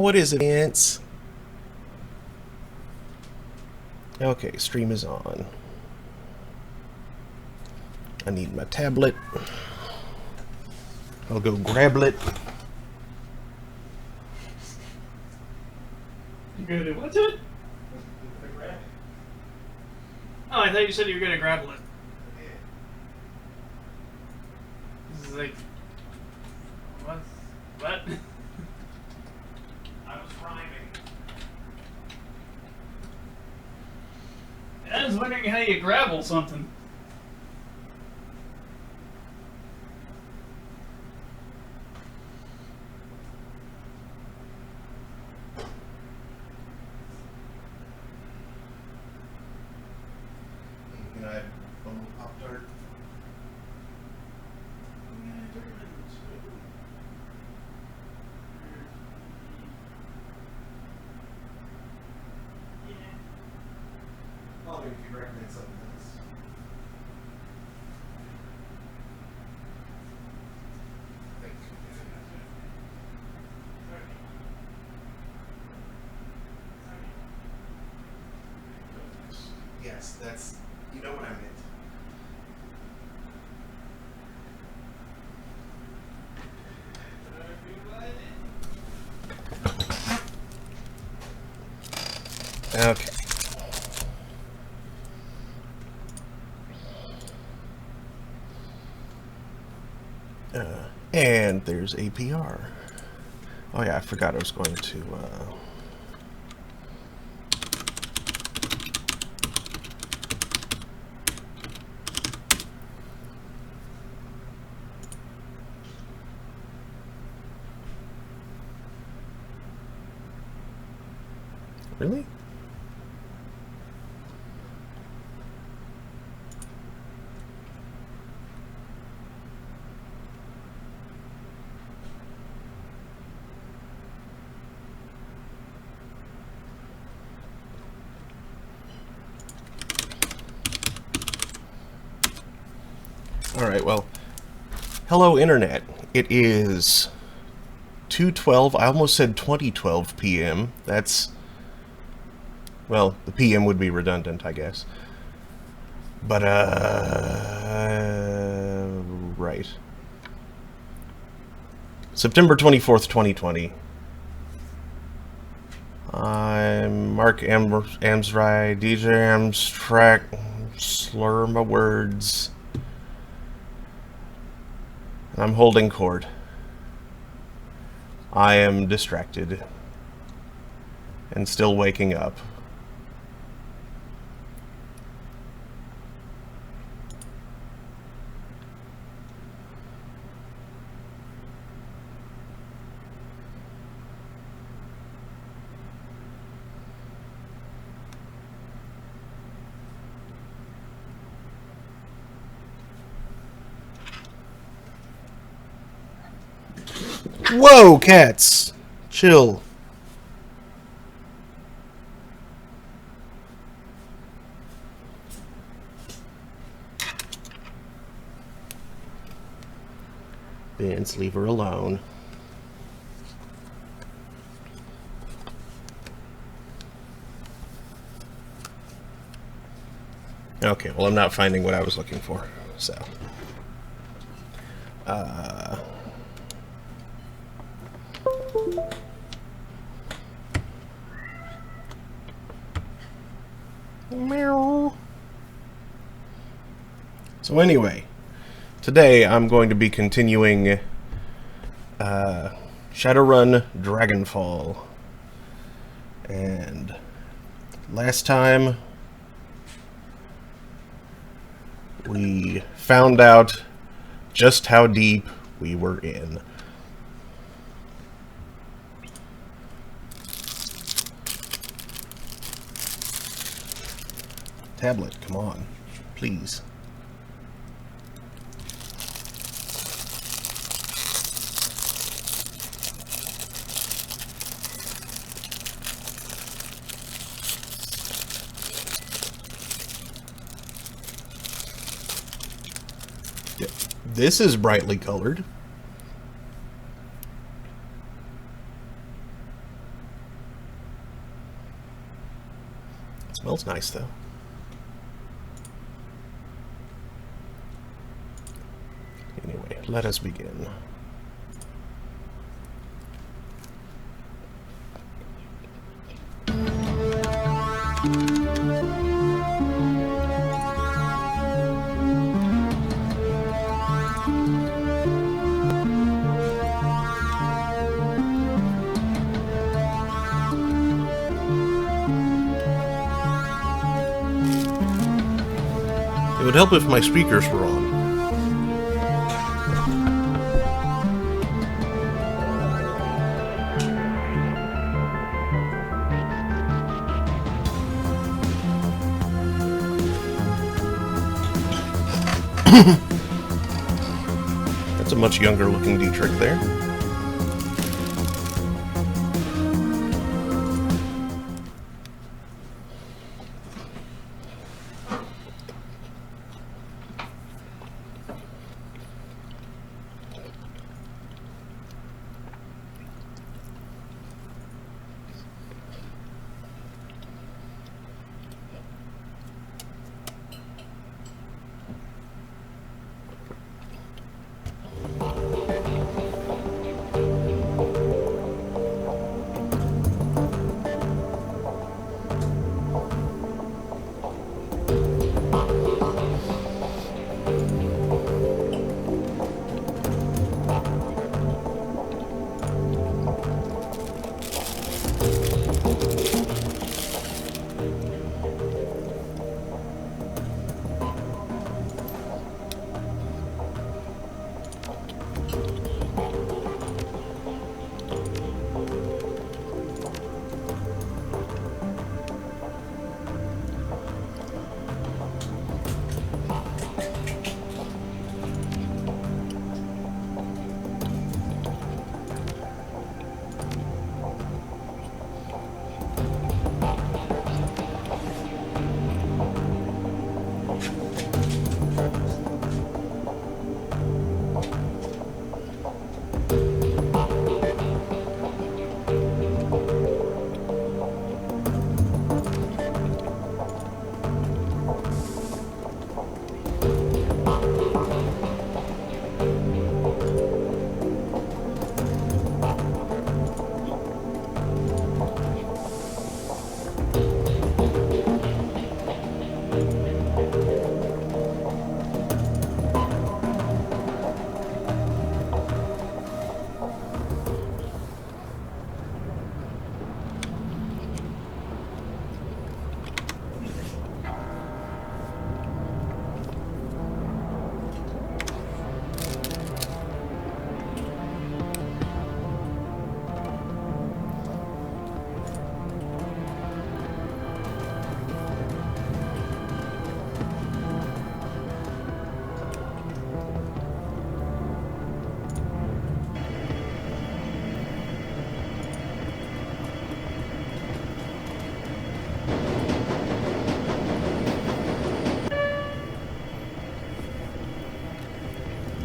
What is it, Vince? Okay, stream is on. I need my tablet. I'll go grab it. You gonna do what to it? Oh, I thought you said you were gonna grab it. This is like... What? I was rhyming. I was wondering how you grapple something. Can I have a little Pop-Tart? Well, if you recommend something else. Thank you. Yes, that's, you know what I meant. Okay. And there's APR. Oh yeah, I forgot I was going to... Really? Alright, well, hello Internet. It is 2:12, I almost said 20:12 p.m. That's, well, the p.m. would be redundant, I guess. But, right. September 24th, 2020. I'm Mark Amsry, DJ Amstrack, slur my words. I'm holding court. I am distracted. And still waking up. Whoa, cats! Chill. Vince, leave her alone. Okay, well, I'm not finding what I was looking for, so... Meow. So anyway, today I'm going to be continuing Shadowrun Dragonfall. And last time we found out just how deep we were in. Tablet, come on, please. Yeah, this is brightly colored. Smells nice, though. Anyway, let us begin. It would help if my speakers were on. That's a much younger looking Dietrich there.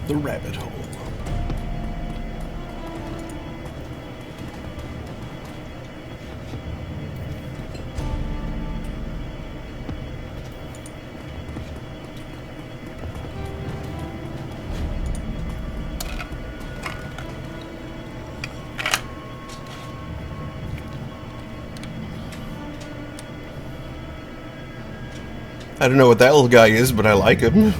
The rabbit hole. I don't know what that little guy is, but I like him.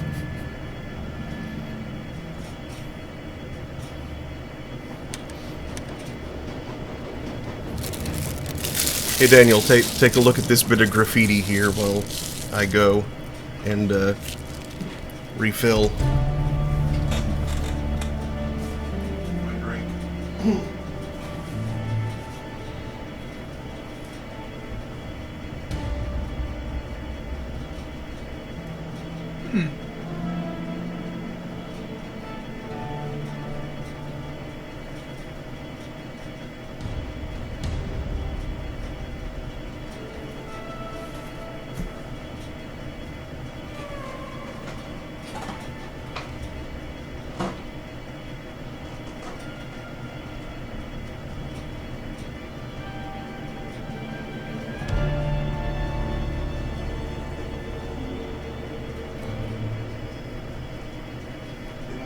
Hey Daniel, take a look at this bit of graffiti here while I go and refill my drink.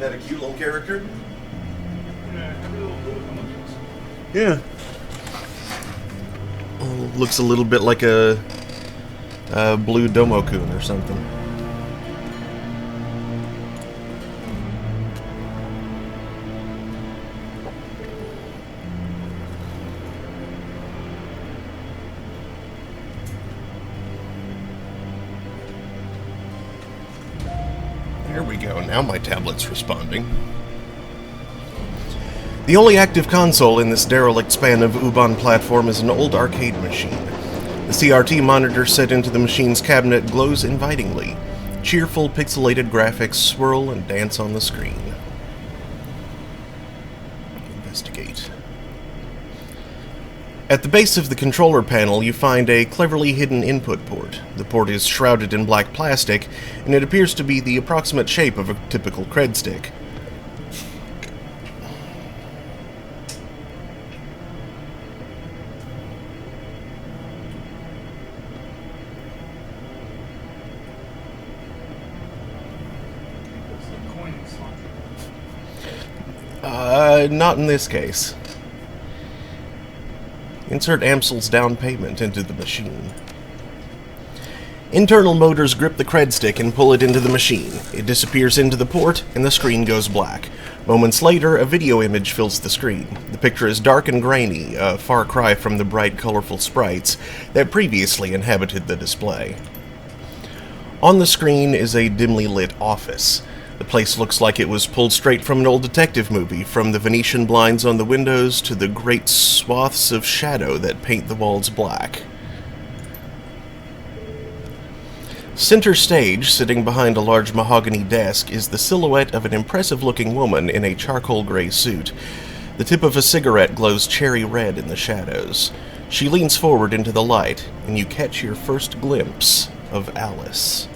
that a cute little character? Yeah, every little blue emotions. Yeah. Looks a little bit like a blue Domokun or something. There we go, now my tablet's responding. The only active console in this derelict span of Uban platform is an old arcade machine. The CRT monitor set into the machine's cabinet glows invitingly. Cheerful, pixelated graphics swirl and dance on the screen. Investigate. At the base of the controller panel, you find a cleverly hidden input port. The port is shrouded in black plastic, and it appears to be the approximate shape of a typical cred stick. Not in this case. Insert Amsel's down payment into the machine. Internal motors grip the cred stick and pull it into the machine. It disappears into the port, and the screen goes black. Moments later, a video image fills the screen. The picture is dark and grainy, a far cry from the bright, colorful sprites that previously inhabited the display. On the screen is a dimly lit office. The place looks like it was pulled straight from an old detective movie, from the Venetian blinds on the windows to the great swaths of shadow that paint the walls black. Center stage, sitting behind a large mahogany desk, is the silhouette of an impressive-looking woman in a charcoal gray suit. The tip of a cigarette glows cherry red in the shadows. She leans forward into the light, and you catch your first glimpse of Alice.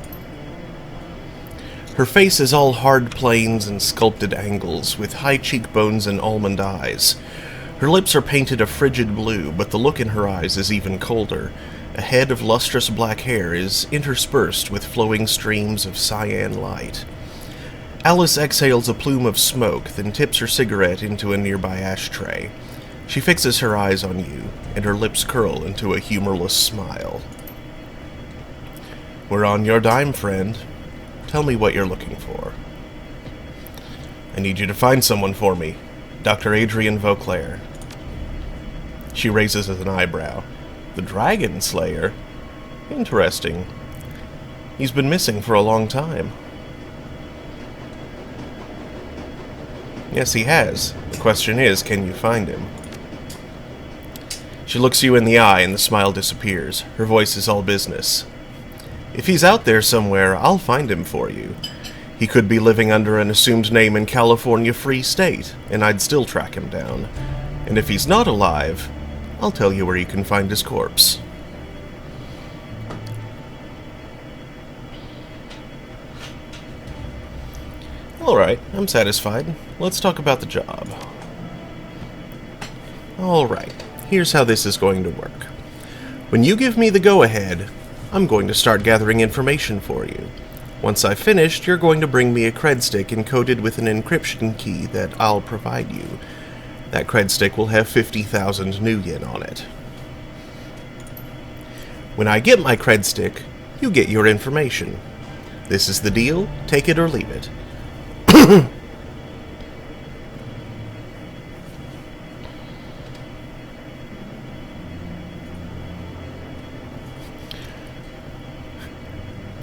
Her face is all hard planes and sculpted angles, with high cheekbones and almond eyes. Her lips are painted a frigid blue, but the look in her eyes is even colder. A head of lustrous black hair is interspersed with flowing streams of cyan light. Alice exhales a plume of smoke, then tips her cigarette into a nearby ashtray. She fixes her eyes on you, and her lips curl into a humorless smile. "We're on your dime, friend. Tell me what you're looking for." "I need you to find someone for me. Dr. Adrian Vauclair." She raises an eyebrow. "The Dragon Slayer? Interesting. He's been missing for a long time." "Yes, he has. The question is, can you find him?" She looks you in the eye and the smile disappears. Her voice is all business. "If he's out there somewhere, I'll find him for you. He could be living under an assumed name in California Free State, and I'd still track him down. And if he's not alive, I'll tell you where you can find his corpse." Alright, I'm satisfied. Let's talk about the job. Alright, here's how this is going to work. When you give me the go-ahead, I'm going to start gathering information for you. Once I've finished, you're going to bring me a cred stick encoded with an encryption key that I'll provide you. That cred stick will have 50,000 new yen on it. When I get my cred stick, you get your information. This is the deal. Take it or leave it.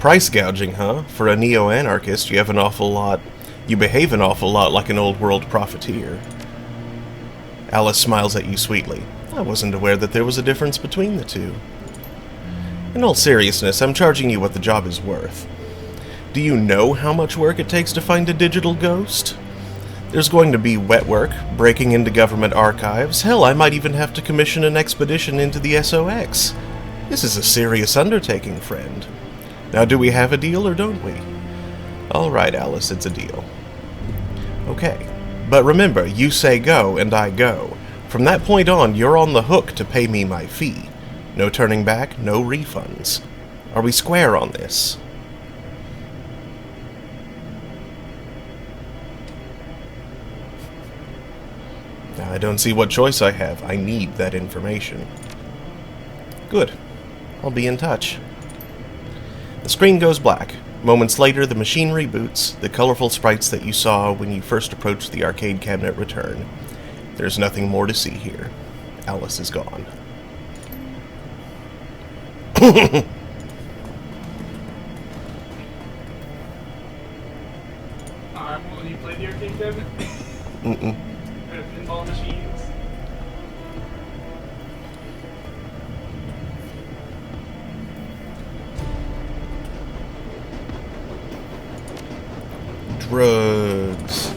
Price gouging, huh? For a neo-anarchist, you behave an awful lot like an old-world profiteer. Alice smiles at you sweetly. I wasn't aware that there was a difference between the two. In all seriousness, I'm charging you what the job is worth. Do you know how much work it takes to find a digital ghost? There's going to be wet work, breaking into government archives. Hell, I might even have to commission an expedition into the SOX. This is a serious undertaking, friend. Now, do we have a deal or don't we? All right, Alice, it's a deal. Okay, but remember, you say go and I go. From that point on, you're on the hook to pay me my fee. No turning back, no refunds. Are we square on this? I don't see what choice I have. I need that information. Good. I'll be in touch. The screen goes black. Moments later, the machine reboots. The colorful sprites that you saw when you first approached the arcade cabinet return. There's nothing more to see here. Alice is gone. When you play the arcade cabinet? Mm-mm. Pinball machines. Drugs.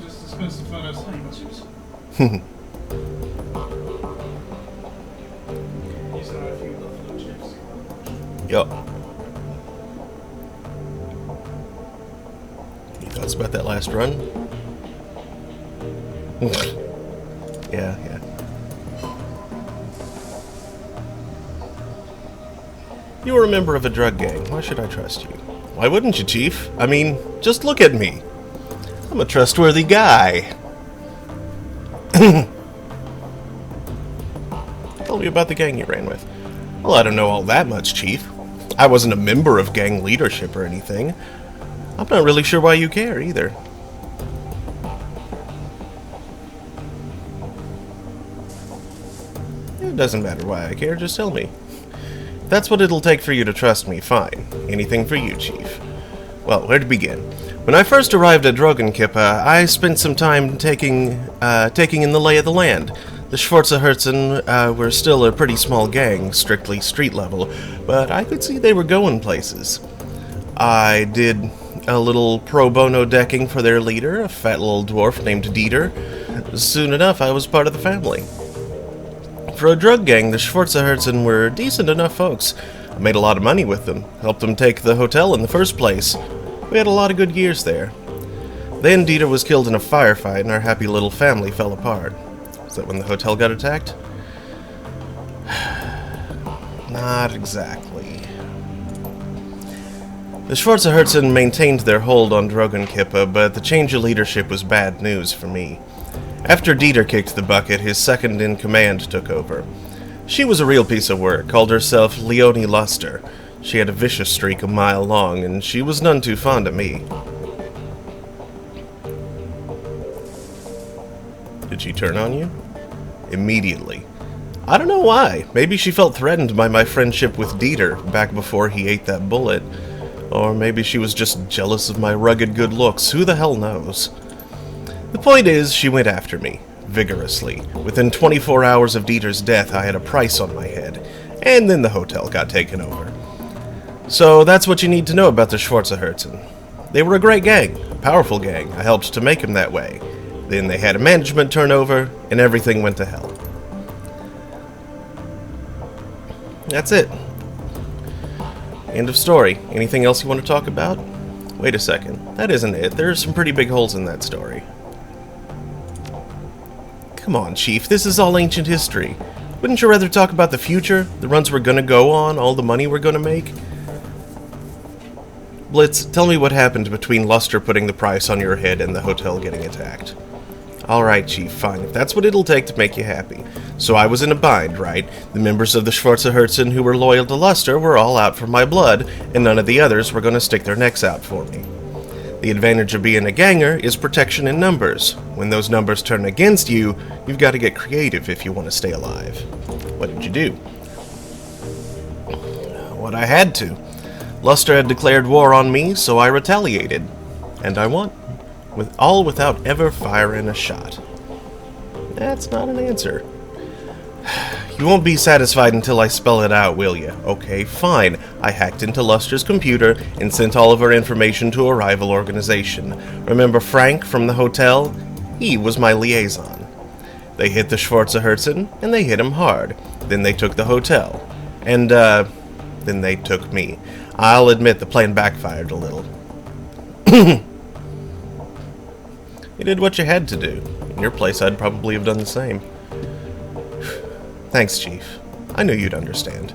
Just dispense the fun of honey chips. Using a few buffalo chips. Yup. Any thoughts about that last run? Yeah. You were a member of a drug gang. Why should I trust you? Why wouldn't you, Chief? I mean, just look at me. I'm a trustworthy guy. Tell me about the gang you ran with. Well, I don't know all that much, Chief. I wasn't a member of gang leadership or anything. I'm not really sure why you care, either. It doesn't matter why I care, just tell me. If that's what it'll take for you to trust me, fine. Anything for you, Chief. Well, where to begin? When I first arrived at Dragonfall, I spent some time taking in the lay of the land. The Schwarzerherzen were still a pretty small gang, strictly street level, but I could see they were going places. I did a little pro bono decking for their leader, a fat little dwarf named Dieter. Soon enough, I was part of the family. For a drug gang, the Schwarzerherzen were decent enough folks. I made a lot of money with them, helped them take the hotel in the first place. We had a lot of good years there. Then Dieter was killed in a firefight and our happy little family fell apart. Was that when the hotel got attacked? Not exactly. The Schwarzerherzen maintained their hold on Dragonfall, but the change of leadership was bad news for me. After Dieter kicked the bucket, his second-in-command took over. She was a real piece of work, called herself Leonie Luster. She had a vicious streak a mile long, and she was none too fond of me. Did she turn on you? Immediately. I don't know why. Maybe she felt threatened by my friendship with Dieter back before he ate that bullet. Or maybe she was just jealous of my rugged good looks. Who the hell knows? The point is, she went after me, vigorously. Within 24 hours of Dieter's death, I had a price on my head. And then the hotel got taken over. So that's what you need to know about the Schwarzerherzen. They were a great gang, a powerful gang. I helped to make them that way. Then they had a management turnover, and everything went to hell. That's it. End of story. Anything else you want to talk about? Wait a second. That isn't it. There are some pretty big holes in that story. Come on, Chief. This is all ancient history. Wouldn't you rather talk about the future? The runs we're gonna go on? All the money we're gonna make? Blitz, tell me what happened between Luster putting the price on your head and the hotel getting attacked. Alright, Chief, fine, if that's what it'll take to make you happy. So I was in a bind, right? The members of the Schwarzerherzen who were loyal to Luster were all out for my blood, and none of the others were going to stick their necks out for me. The advantage of being a ganger is protection in numbers. When those numbers turn against you, you've got to get creative if you want to stay alive. What did you do? What I had to. Luster had declared war on me, so I retaliated. And I won. All without ever firing a shot. That's not an answer. You won't be satisfied until I spell it out, will you? Okay, fine. I hacked into Luster's computer and sent all of her information to a rival organization. Remember Frank from the hotel? He was my liaison. They hit the Schwarzenegger, and they hit him hard. Then they took the hotel. And, then they took me. I'll admit the plan backfired a little. You did what you had to do. In your place, I'd probably have done the same. Thanks, Chief. I knew you'd understand.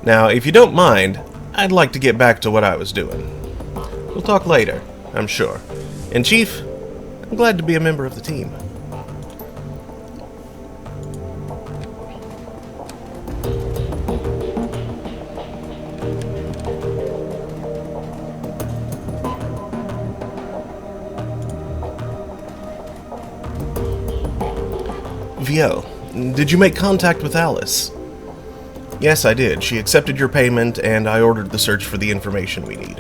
Now, if you don't mind, I'd like to get back to what I was doing. We'll talk later, I'm sure. And Chief, I'm glad to be a member of the team. VL, did you make contact with Alice? Yes, I did. She accepted your payment, and I ordered the search for the information we need.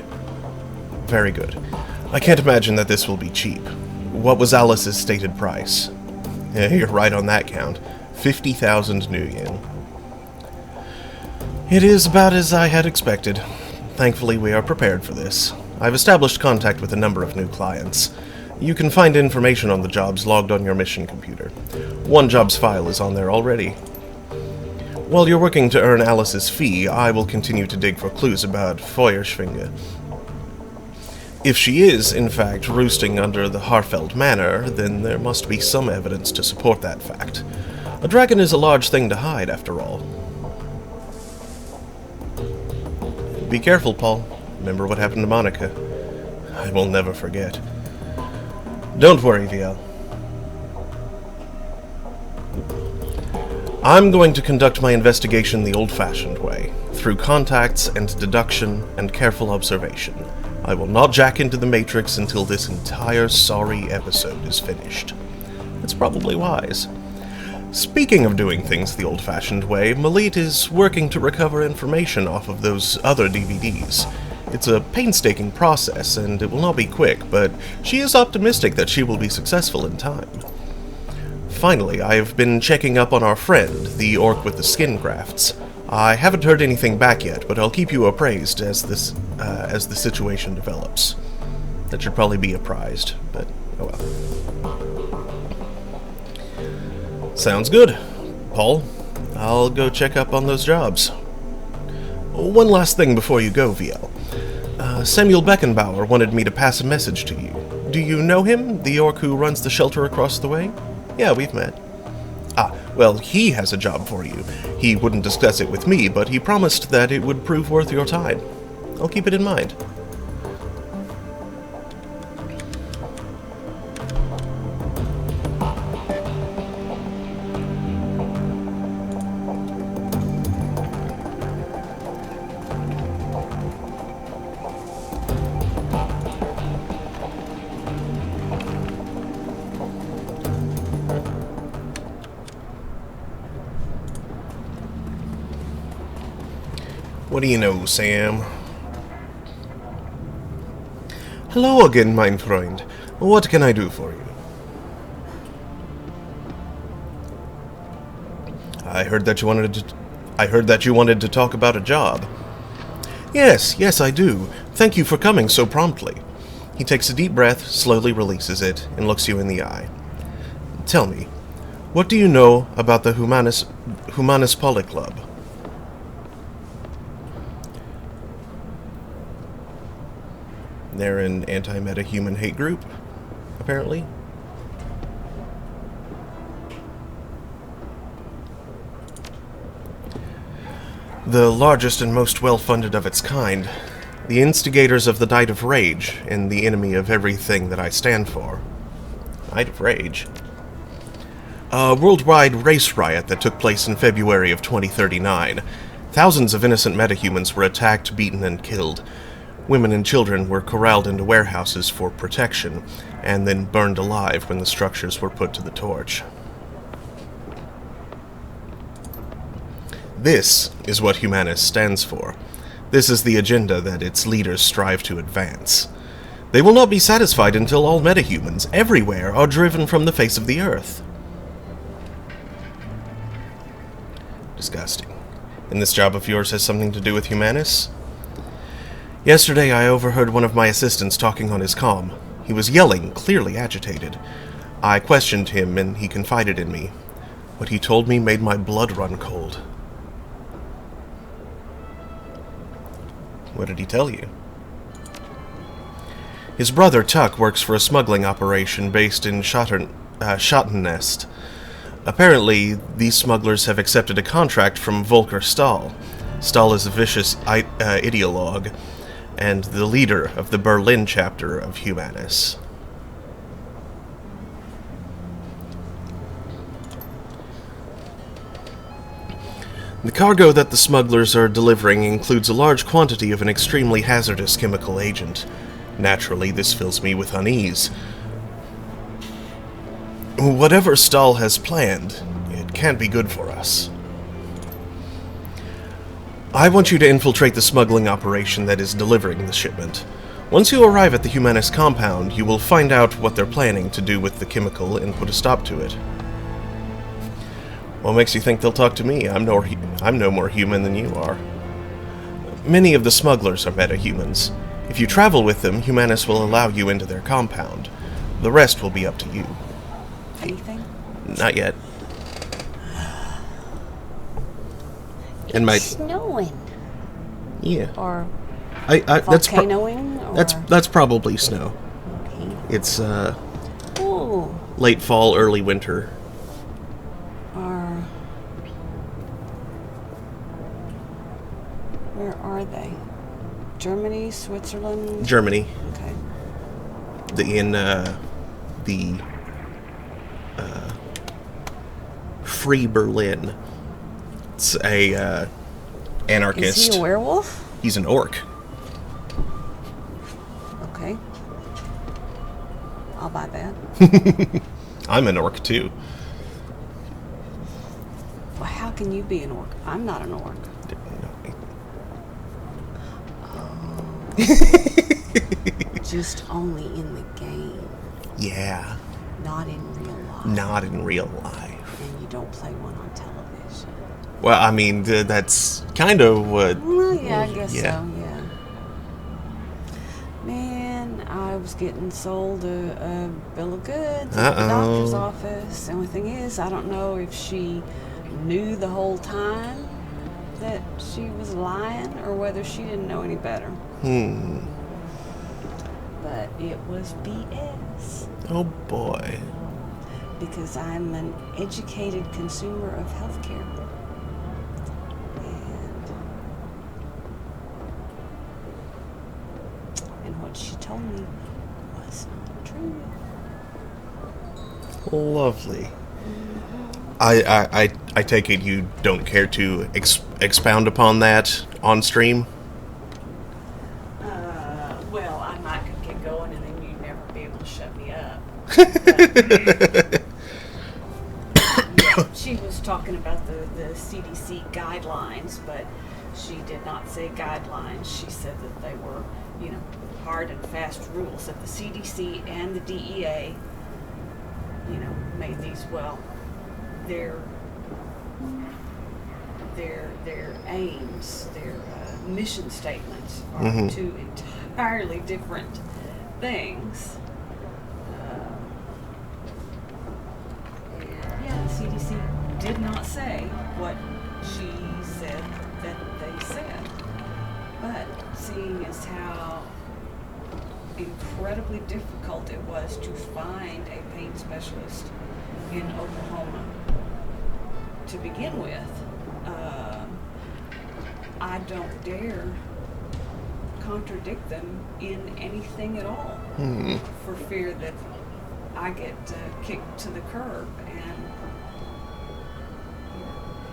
Very good. I can't imagine that this will be cheap. What was Alice's stated price? You're right on that count. 50,000 new yen. It is about as I had expected. Thankfully, we are prepared for this. I've established contact with a number of new clients. You can find information on the jobs logged on your mission computer. One job's file is on there already. While you're working to earn Alice's fee, I will continue to dig for clues about Feuerschwinge. If she is, in fact, roosting under the Harfeld Manor, then there must be some evidence to support that fact. A dragon is a large thing to hide, after all. Be careful, Paul. Remember what happened to Monica. I will never forget. Don't worry, VL. I'm going to conduct my investigation the old-fashioned way, through contacts and deduction and careful observation. I will not jack into the Matrix until this entire sorry episode is finished. It's probably wise. Speaking of doing things the old-fashioned way, Malit is working to recover information off of those other DVDs. It's a painstaking process, and it will not be quick, but she is optimistic that she will be successful in time. Finally, I have been checking up on our friend, the orc with the skin grafts. I haven't heard anything back yet, but I'll keep you appraised as the situation develops. That should probably be apprised, but oh well. Sounds good. Paul, I'll go check up on those jobs. One last thing before you go, VL. Samuel Beckenbauer wanted me to pass a message to you. Do you know him, the orc who runs the shelter across the way? Yeah, we've met. Ah, well, he has a job for you. He wouldn't discuss it with me, but he promised that it would prove worth your time. I'll keep it in mind. What do you know, Sam? Hello again, mein Freund. What can I do for you? I heard that you wanted to talk about a job. Yes, I do. Thank you for coming so promptly. He takes a deep breath, slowly releases it, and looks you in the eye. Tell me, what do you know about the Humanus Poly Club? They're an anti-meta-human hate group, apparently. The largest and most well-funded of its kind. The instigators of the Night of Rage, and the enemy of everything that I stand for. Night of Rage? A worldwide race riot that took place in February of 2039. Thousands of innocent metahumans were attacked, beaten, and killed. Women and children were corralled into warehouses for protection, and then burned alive when the structures were put to the torch. This is what Humanus stands for. This is the agenda that its leaders strive to advance. They will not be satisfied until all metahumans, everywhere, are driven from the face of the earth. Disgusting. And this job of yours has something to do with Humanus? Yesterday I overheard one of my assistants talking on his comm. He was yelling, clearly agitated. I questioned him, and he confided in me. What he told me made my blood run cold. What did he tell you? His brother, Tuck, works for a smuggling operation based in Schottenest. Apparently, these smugglers have accepted a contract from Volker Stahl. Stahl is a vicious ideologue, and the leader of the Berlin chapter of Humanus. The cargo that the smugglers are delivering includes a large quantity of an extremely hazardous chemical agent. Naturally, this fills me with unease. Whatever Stahl has planned, it can't be good for us. I want you to infiltrate the smuggling operation that is delivering the shipment. Once you arrive at the Humanus compound, you will find out what they're planning to do with the chemical and put a stop to it. What makes you think they'll talk to me? I'm no more human than you are. Many of the smugglers are metahumans. If you travel with them, Humanus will allow you into their compound. The rest will be up to you. Anything? Not yet. And my... It's snowing. Yeah. Or volcanoing? That's probably snow. Okay. It's, Ooh. late fall, early winter. Or... Where are they? Germany? Switzerland? Germany. Okay. The Free Berlin. It's a, anarchist. Is he a werewolf? He's an orc. Okay. I'll buy that. I'm an orc, too. Well, how can you be an orc? I'm not an orc. Just only in the game. Yeah. Not in real life. Not in real life. And you don't play one on television. Well, I mean, that's kind of what... Well, yeah, I guess yeah. so, yeah. Man, I was getting sold a bill of goods at the doctor's office. The only thing is, I don't know if she knew the whole time that she was lying or whether she didn't know any better. But it was BS. Oh, boy. Because I'm an educated consumer of healthcare. And what she told me was not true. Lovely. I take it you don't care to expound upon that on stream? Well, I might could get going and then you'd never be able to shut me up. Yeah, she was talking about the CDC guidelines, but she did not say guidelines. She said that they were, hard and fast rules that the CDC and the DEA, made these, their aims, their mission statements are two entirely different things. And the CDC did not say what she said that they said. But seeing as how incredibly difficult it was to find a pain specialist in Oklahoma to begin with, I don't dare contradict them in anything at all for fear that I get kicked to the curb,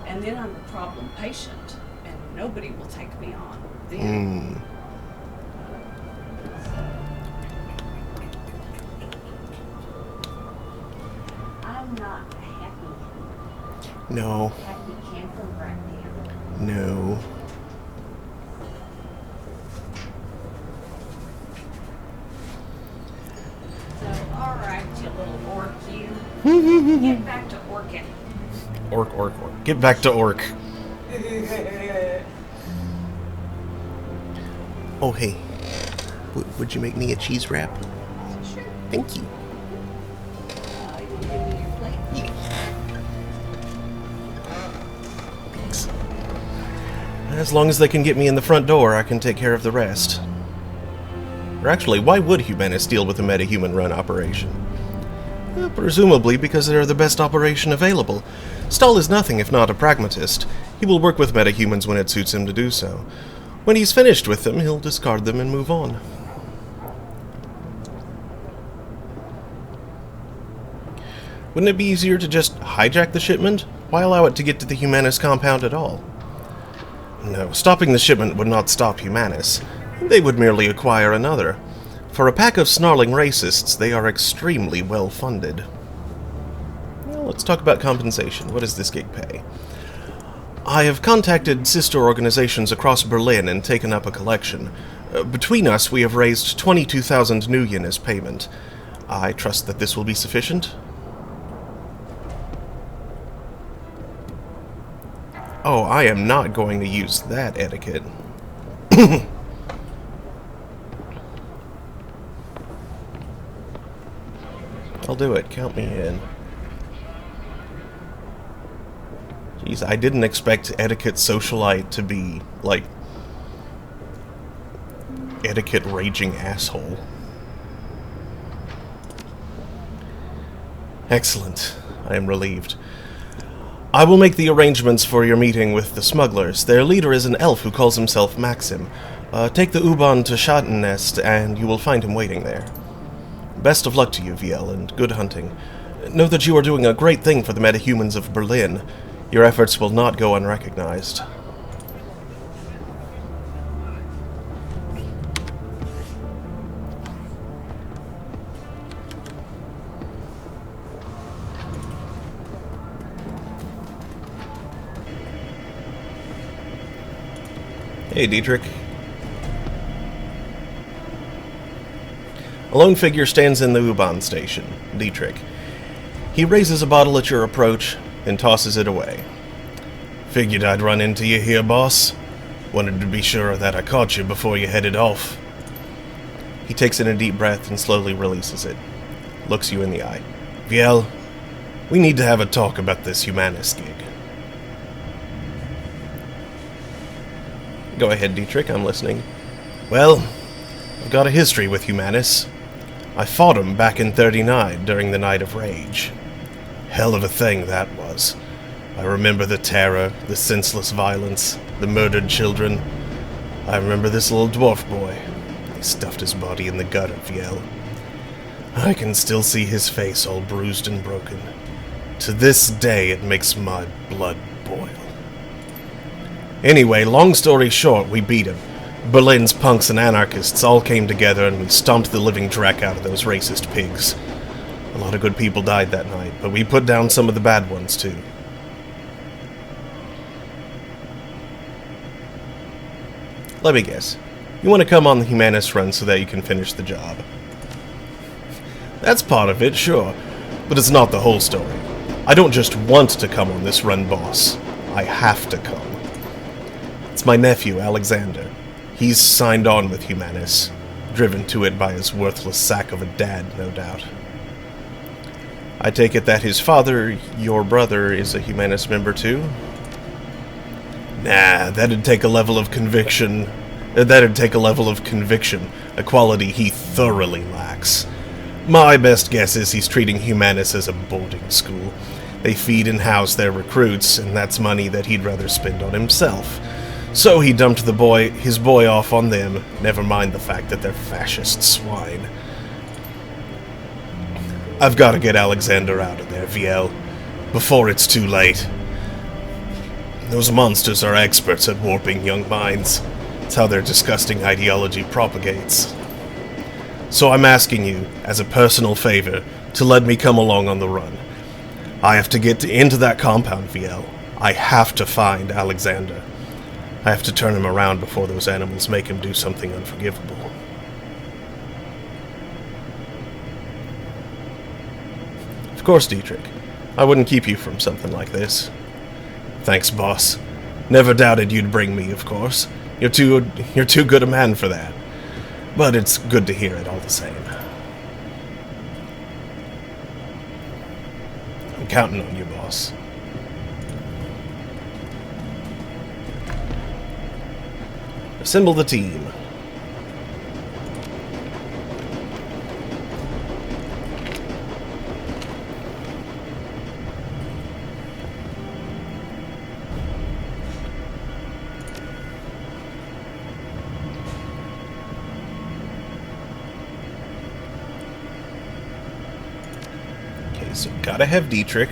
and then I'm a problem patient and nobody will take me on then. I'm not happy. No. Happy camper right now. No. little orc you. Get back to orcing. Orc. Get back to orc. Oh, hey. Would you make me a cheese wrap? Sure. Thank you. You want to give me your plate? Yeah. Thanks. As long as they can get me in the front door, I can take care of the rest. Or actually, why would Humanus deal with a metahuman run operation? Presumably because they're the best operation available. Stahl is nothing if not a pragmatist. He will work with metahumans when it suits him to do so. When he's finished with them, he'll discard them and move on. Wouldn't it be easier to just hijack the shipment? Why allow it to get to the Humanus compound at all? No, stopping the shipment would not stop Humanus. They would merely acquire another. For a pack of snarling racists, they are extremely well funded. Well, let's talk about compensation. What does this gig pay? I have contacted sister organizations across Berlin and taken up a collection. Between us, we have raised 22,000 Nuyen as payment. I trust that this will be sufficient. Oh, I am not going to use that etiquette. I'll do it. Count me in. Jeez, I didn't expect etiquette socialite to be, like, etiquette raging asshole. Excellent. I am relieved. I will make the arrangements for your meeting with the smugglers. Their leader is an elf who calls himself Maxim. Take the U-Bahn to Schattennest, and you will find him waiting there. Best of luck to you, Viel, and good hunting. Know that you are doing a great thing for the metahumans of Berlin. Your efforts will not go unrecognized. Hey, Dietrich. A lone figure stands in the U-Bahn station, Dietrich. He raises a bottle at your approach, then tosses it away. Figured I'd run into you here, boss. Wanted to be sure that I caught you before you headed off. He takes in a deep breath and slowly releases it. Looks you in the eye. Viel, we need to have a talk about this Humanus gig. Go ahead, Dietrich, I'm listening. Well, I've got a history with Humanus. I fought him back in 39 during the Night of Rage. Hell of a thing that was. I remember the terror, the senseless violence, the murdered children. I remember this little dwarf boy. He stuffed his body in the gutter, Viel. I can still see his face all bruised and broken. To this day it makes my blood boil. Anyway, long story short, we beat him. Berlin's punks and anarchists all came together and we stomped the living dreck out of those racist pigs. A lot of good people died that night, but we put down some of the bad ones too. Let me guess. You want to come on the Humanus run so that you can finish the job. That's part of it, sure, but it's not the whole story. I don't just want to come on this run, boss. I have to come. It's my nephew, Alexander. He's signed on with Humanus, driven to it by his worthless sack of a dad, no doubt. I take it that his father, your brother, is a Humanus member too? Nah, that'd take a level of conviction. A quality he thoroughly lacks. My best guess is he's treating Humanus as a boarding school. They feed and house their recruits, and that's money that he'd rather spend on himself. So he dumped his boy off on them, never mind the fact that they're fascist swine. I've got to get Alexander out of there, Viel, before it's too late. Those monsters are experts at warping young minds. It's how their disgusting ideology propagates. So I'm asking you, as a personal favor, to let me come along on the run. I have to get into that compound, Viel. I have to find Alexander. I have to turn him around before those animals make him do something unforgivable. Of course, Dietrich. I wouldn't keep you from something like this. Thanks, boss. Never doubted you'd bring me, of course. You're too good a man for that. But it's good to hear it all the same. I'm counting on you, boss. Assemble the team. So gotta have Dietrich,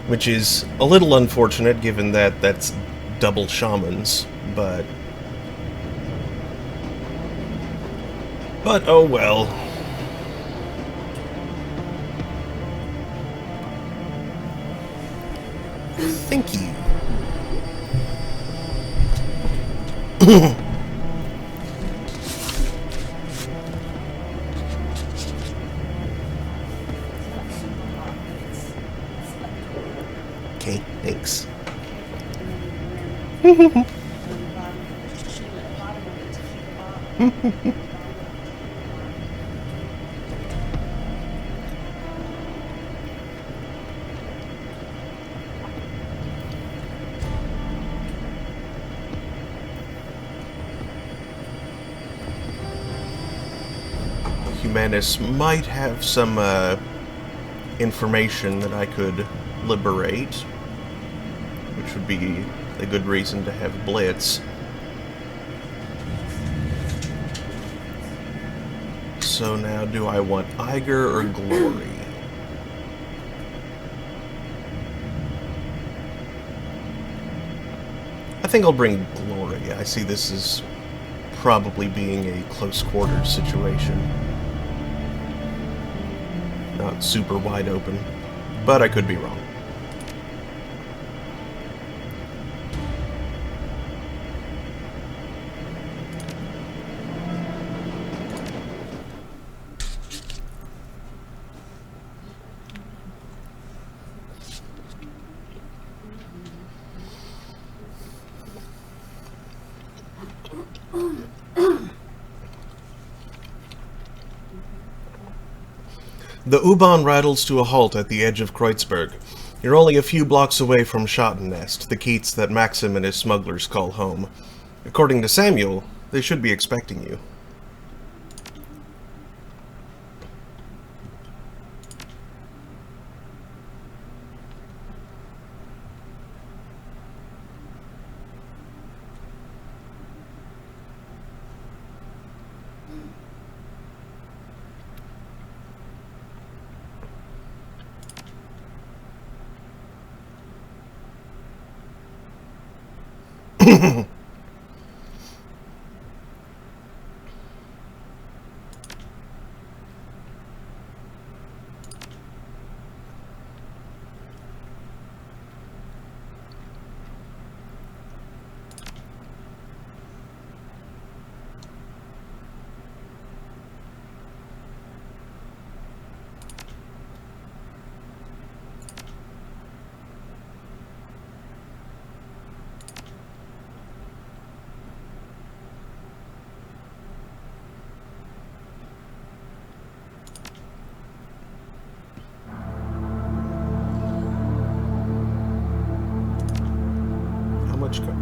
which is a little unfortunate given that that's double shamans, but oh well. Thank you. Okay, thanks. Humanus might have some information that I could liberate, which would be a good reason to have Blitz. So now, do I want Iger or Glory? I think I'll bring Glory. I see this as probably being a close quarters situation. Not super wide open, but I could be wrong. The U-Bahn rattles to a halt at the edge of Kreuzberg. You're only a few blocks away from Schottennest, the Keats that Maxim and his smugglers call home. According to Samuel, they should be expecting you.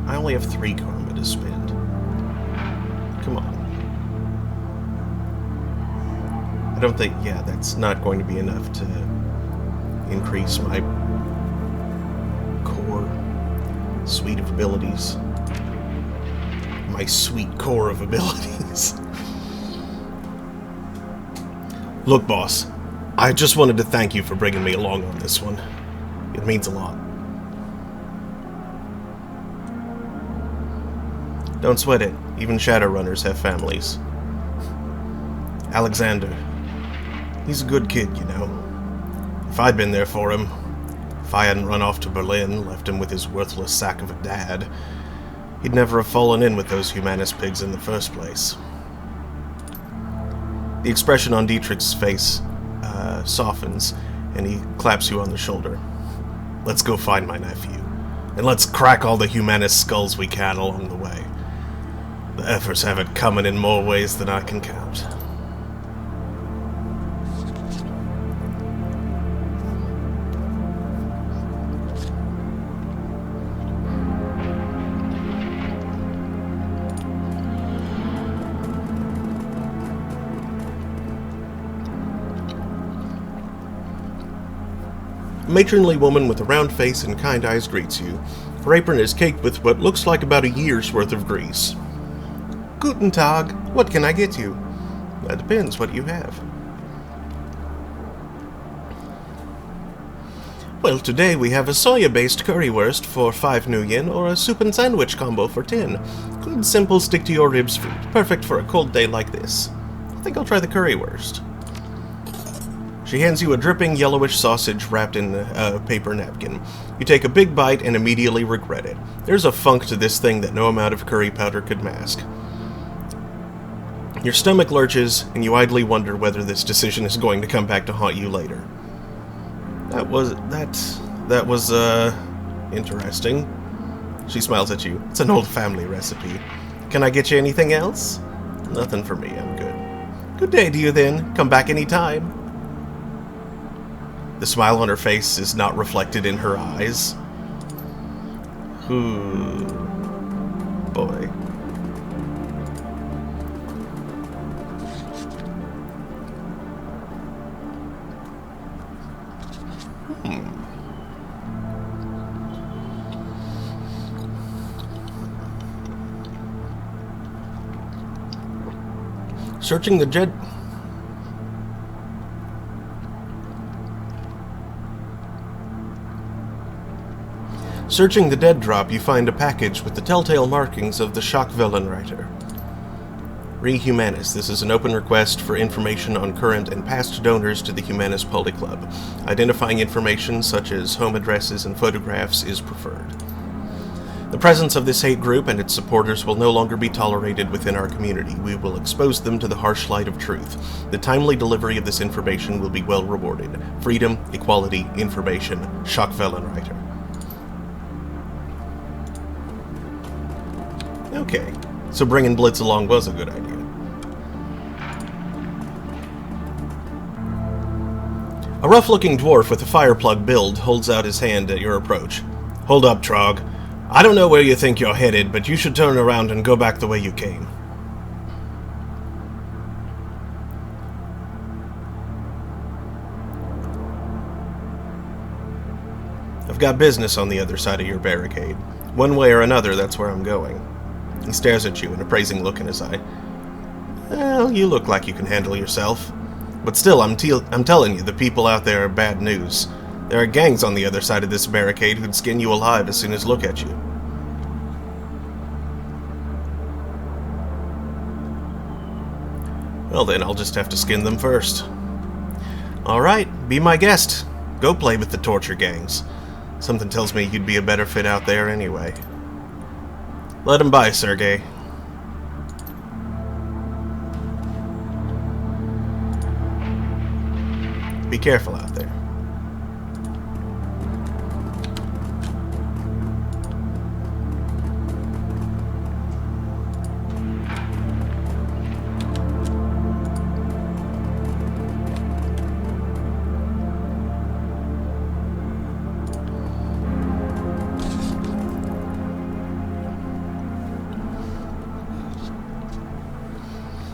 I only have 3 karma to spend. Come on. I don't think, yeah, that's not going to be enough to increase my core suite of abilities. My sweet core of abilities. Look, boss, I just wanted to thank you for bringing me along on this one. It means a lot. Don't sweat it. Even Shadowrunners have families. Alexander. He's a good kid, you know. If I'd been there for him, if I hadn't run off to Berlin, left him with his worthless sack of a dad, he'd never have fallen in with those Humanist pigs in the first place. The expression on Dietrich's face softens, and he claps you on the shoulder. Let's go find my nephew, and let's crack all the humanist skulls we can along the way. The efforts have it coming in more ways than I can count. A matronly woman with a round face and kind eyes greets you. Her apron is caked with what looks like about a year's worth of grease. Guten Tag, what can I get you? That depends what you have. Well, today we have a soya-based currywurst for 5 new yen or a soup and sandwich combo for 10. Good, simple, stick-to-your-ribs food. Perfect for a cold day like this. I think I'll try the currywurst. She hands you a dripping yellowish sausage wrapped in a paper napkin. You take a big bite and immediately regret it. There's a funk to this thing that no amount of curry powder could mask. Your stomach lurches, and you idly wonder whether this decision is going to come back to haunt you later. That was interesting. She smiles at you. It's an old family recipe. Can I get you anything else? Nothing for me, I'm good. Good day to you then. Come back any time. The smile on her face is not reflected in her eyes. Ooh, boy. Searching the jet... Searching the dead drop, you find a package with the telltale markings of the Schockwellenreiter. Re Humanis. This is an open request for information on current and past donors to the Humanis Poly Club. Identifying information such as home addresses and photographs is preferred. The presence of this hate group and its supporters will no longer be tolerated within our community. We will expose them to the harsh light of truth. The timely delivery of this information will be well rewarded. Freedom, equality, information, Schockwellenreiter. Okay, so bringing Blitz along was a good idea. A rough-looking dwarf with a fireplug build holds out his hand at your approach. Hold up, Trog. I don't know where you think you're headed, but you should turn around and go back the way you came. I've got business on the other side of your barricade. One way or another, that's where I'm going. He stares at you, an appraising look in his eye. Well, you look like you can handle yourself. But still, I'm telling you, the people out there are bad news. There are gangs on the other side of this barricade who'd skin you alive as soon as look at you. Well then, I'll just have to skin them first. Alright, be my guest. Go play with the torture gangs. Something tells me you'd be a better fit out there anyway. Let him by, Sergey. Be careful out there.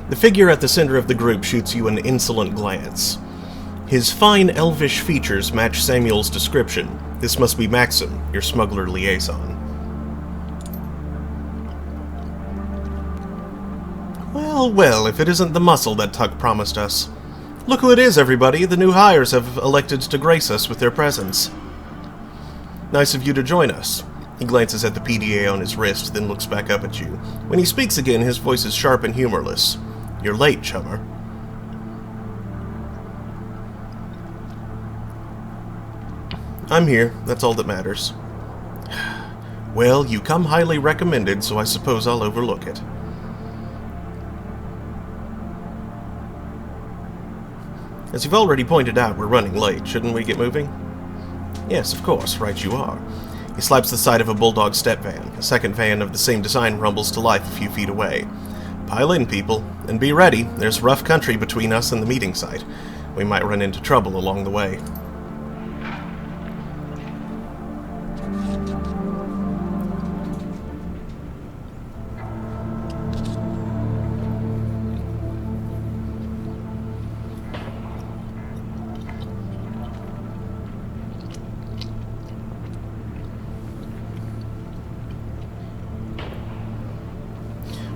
The figure at the center of the group shoots you an insolent glance. His fine elvish features match Samuel's description. This must be Maxim, your smuggler liaison. Well, well, if it isn't the muscle that Tuck promised us. Look who it is, everybody. The new hires have elected to grace us with their presence. Nice of you to join us. He glances at the PDA on his wrist, then looks back up at you. When he speaks again, his voice is sharp and humorless. You're late, chummer. I'm here. That's all that matters. Well, you come highly recommended, so I suppose I'll overlook it. As you've already pointed out, we're running late. Shouldn't we get moving? Yes, of course. Right you are. He slaps the side of a bulldog step van. A second van of the same design rumbles to life a few feet away. Pile in, people, and be ready. There's rough country between us and the meeting site. We might run into trouble along the way.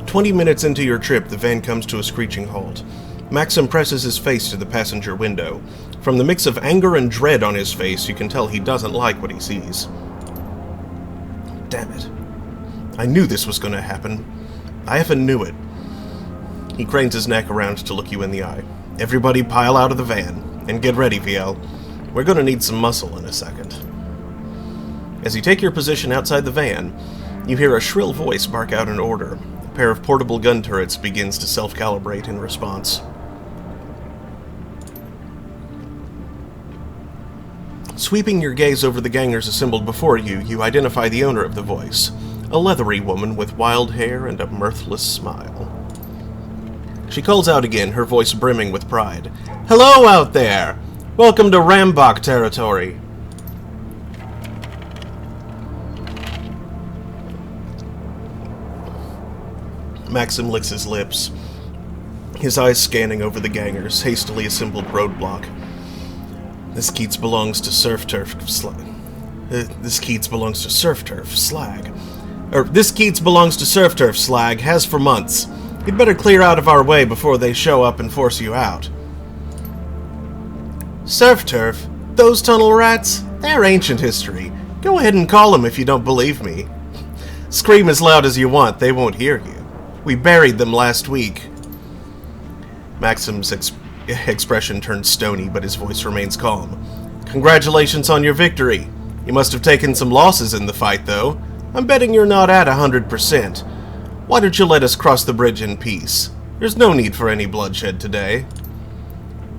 "20 minutes into your trip, the van comes to a screeching halt. Maxim presses his face to the passenger window. From the mix of anger and dread on his face, you can tell he doesn't like what he sees. Damn it. I knew this was going to happen. I effing knew it. He cranes his neck around to look you in the eye. Everybody pile out of the van, and get ready, VL. We're going to need some muscle in a second. As you take your position outside the van, you hear a shrill voice bark out an order. A pair of portable gun turrets begins to self-calibrate in response. Sweeping your gaze over the gangers assembled before you, you identify the owner of the voice, a leathery woman with wild hair and a mirthless smile. She calls out again, her voice brimming with pride. "Hello out there! Welcome to Rambach territory!" Maxim licks his lips, his eyes scanning over the gangers' hastily assembled roadblock. This Keats belongs to Surf Turf Slag. This Keats belongs to Surf Turf Slag. This Keats belongs to Surf Turf Slag, has for months. You'd better clear out of our way before they show up and force you out. Surf Turf? Those tunnel rats? They're ancient history. Go ahead and call them if you don't believe me. Scream as loud as you want, they won't hear you. We buried them last week. Maxim's expression turns stony, but his voice remains calm. Congratulations on your victory. You must have taken some losses in the fight, though. I'm betting you're not at 100%. Why don't you let us cross the bridge in peace? There's no need for any bloodshed today.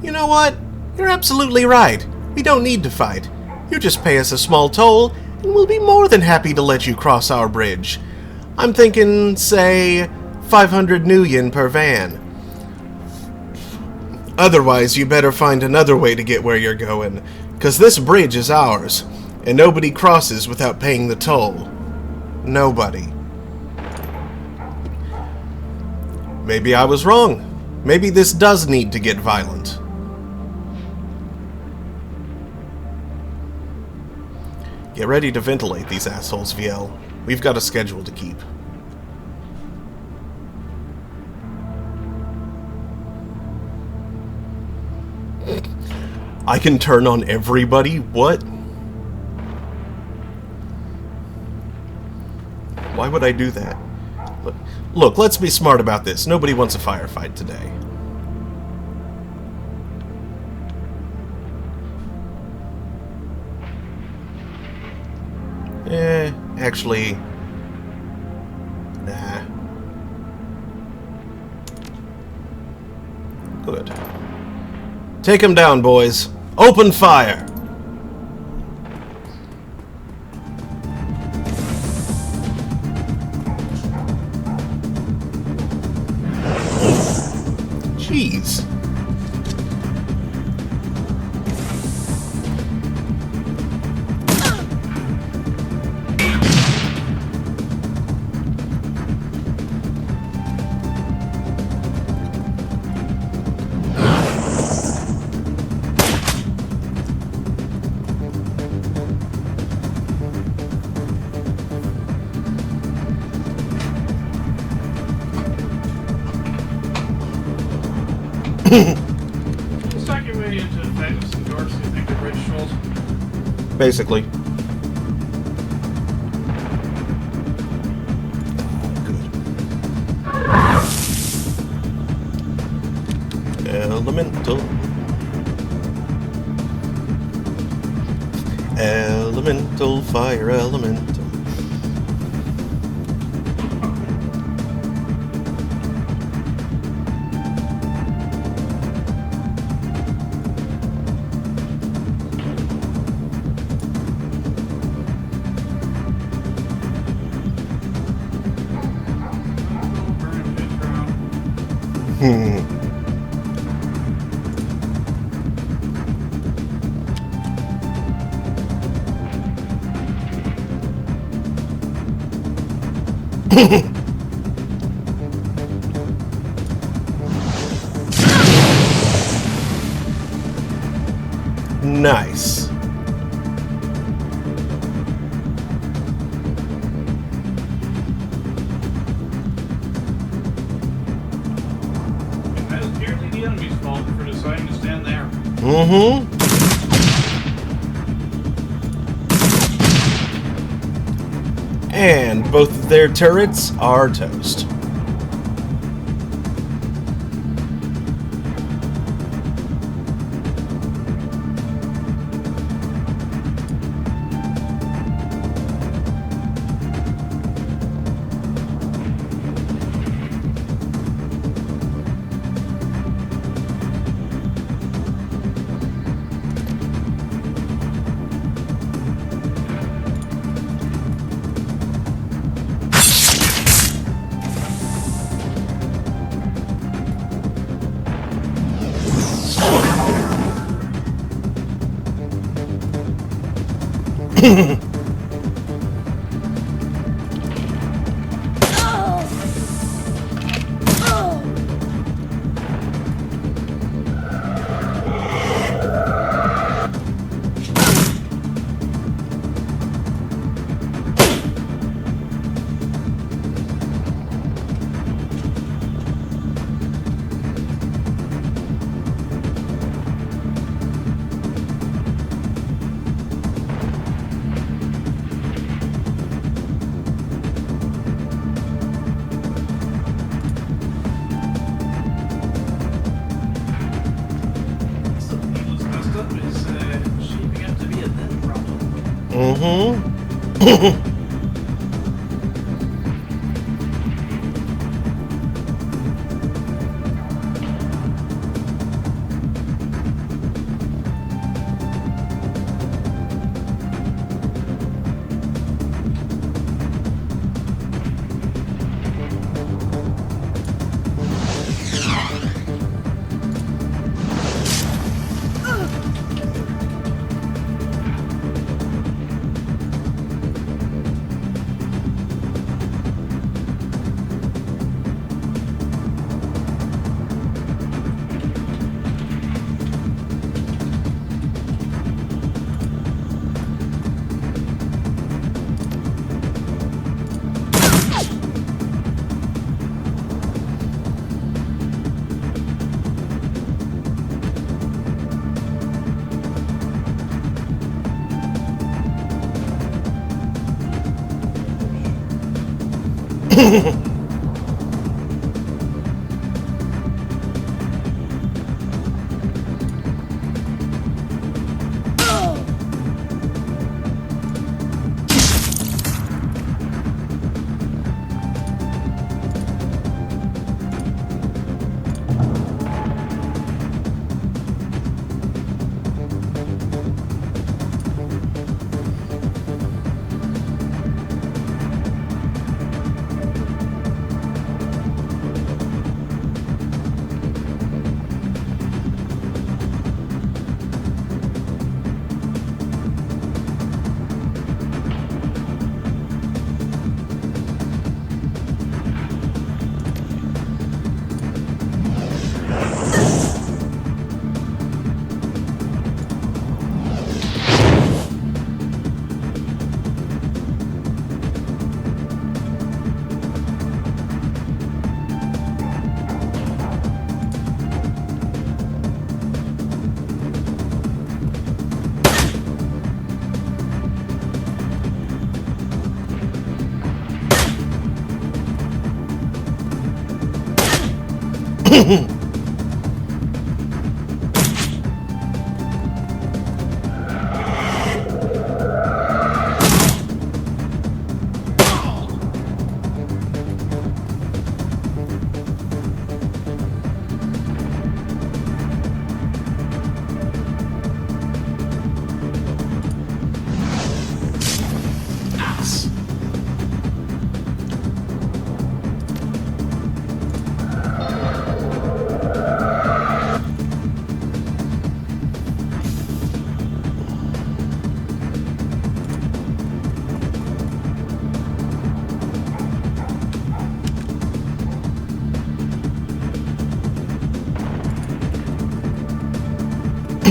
You know what? You're absolutely right. We don't need to fight. You just pay us a small toll, and we'll be more than happy to let you cross our bridge. I'm thinking, say, 500 new yen per van. Otherwise, you better find another way to get where you're going, 'cause this bridge is ours, and nobody crosses without paying the toll. Nobody. Maybe I was wrong. Maybe this does need to get violent. Get ready to ventilate these assholes, VL. We've got a schedule to keep. I can turn on everybody? What? Why would I do that? Look, let's be smart about this. Nobody wants a firefight today. Actually... Nah. Good. Take him down, boys. Open fire! Jeez. Let's talk your way into the fact of some dorks who think they're bridge trolls. Basically. Good. Elemental. Elemental, fire elemental. Nice. That is purely the enemy's fault for deciding to stand there. Mm-hmm. And both of their turrets are toast. Mm-hmm.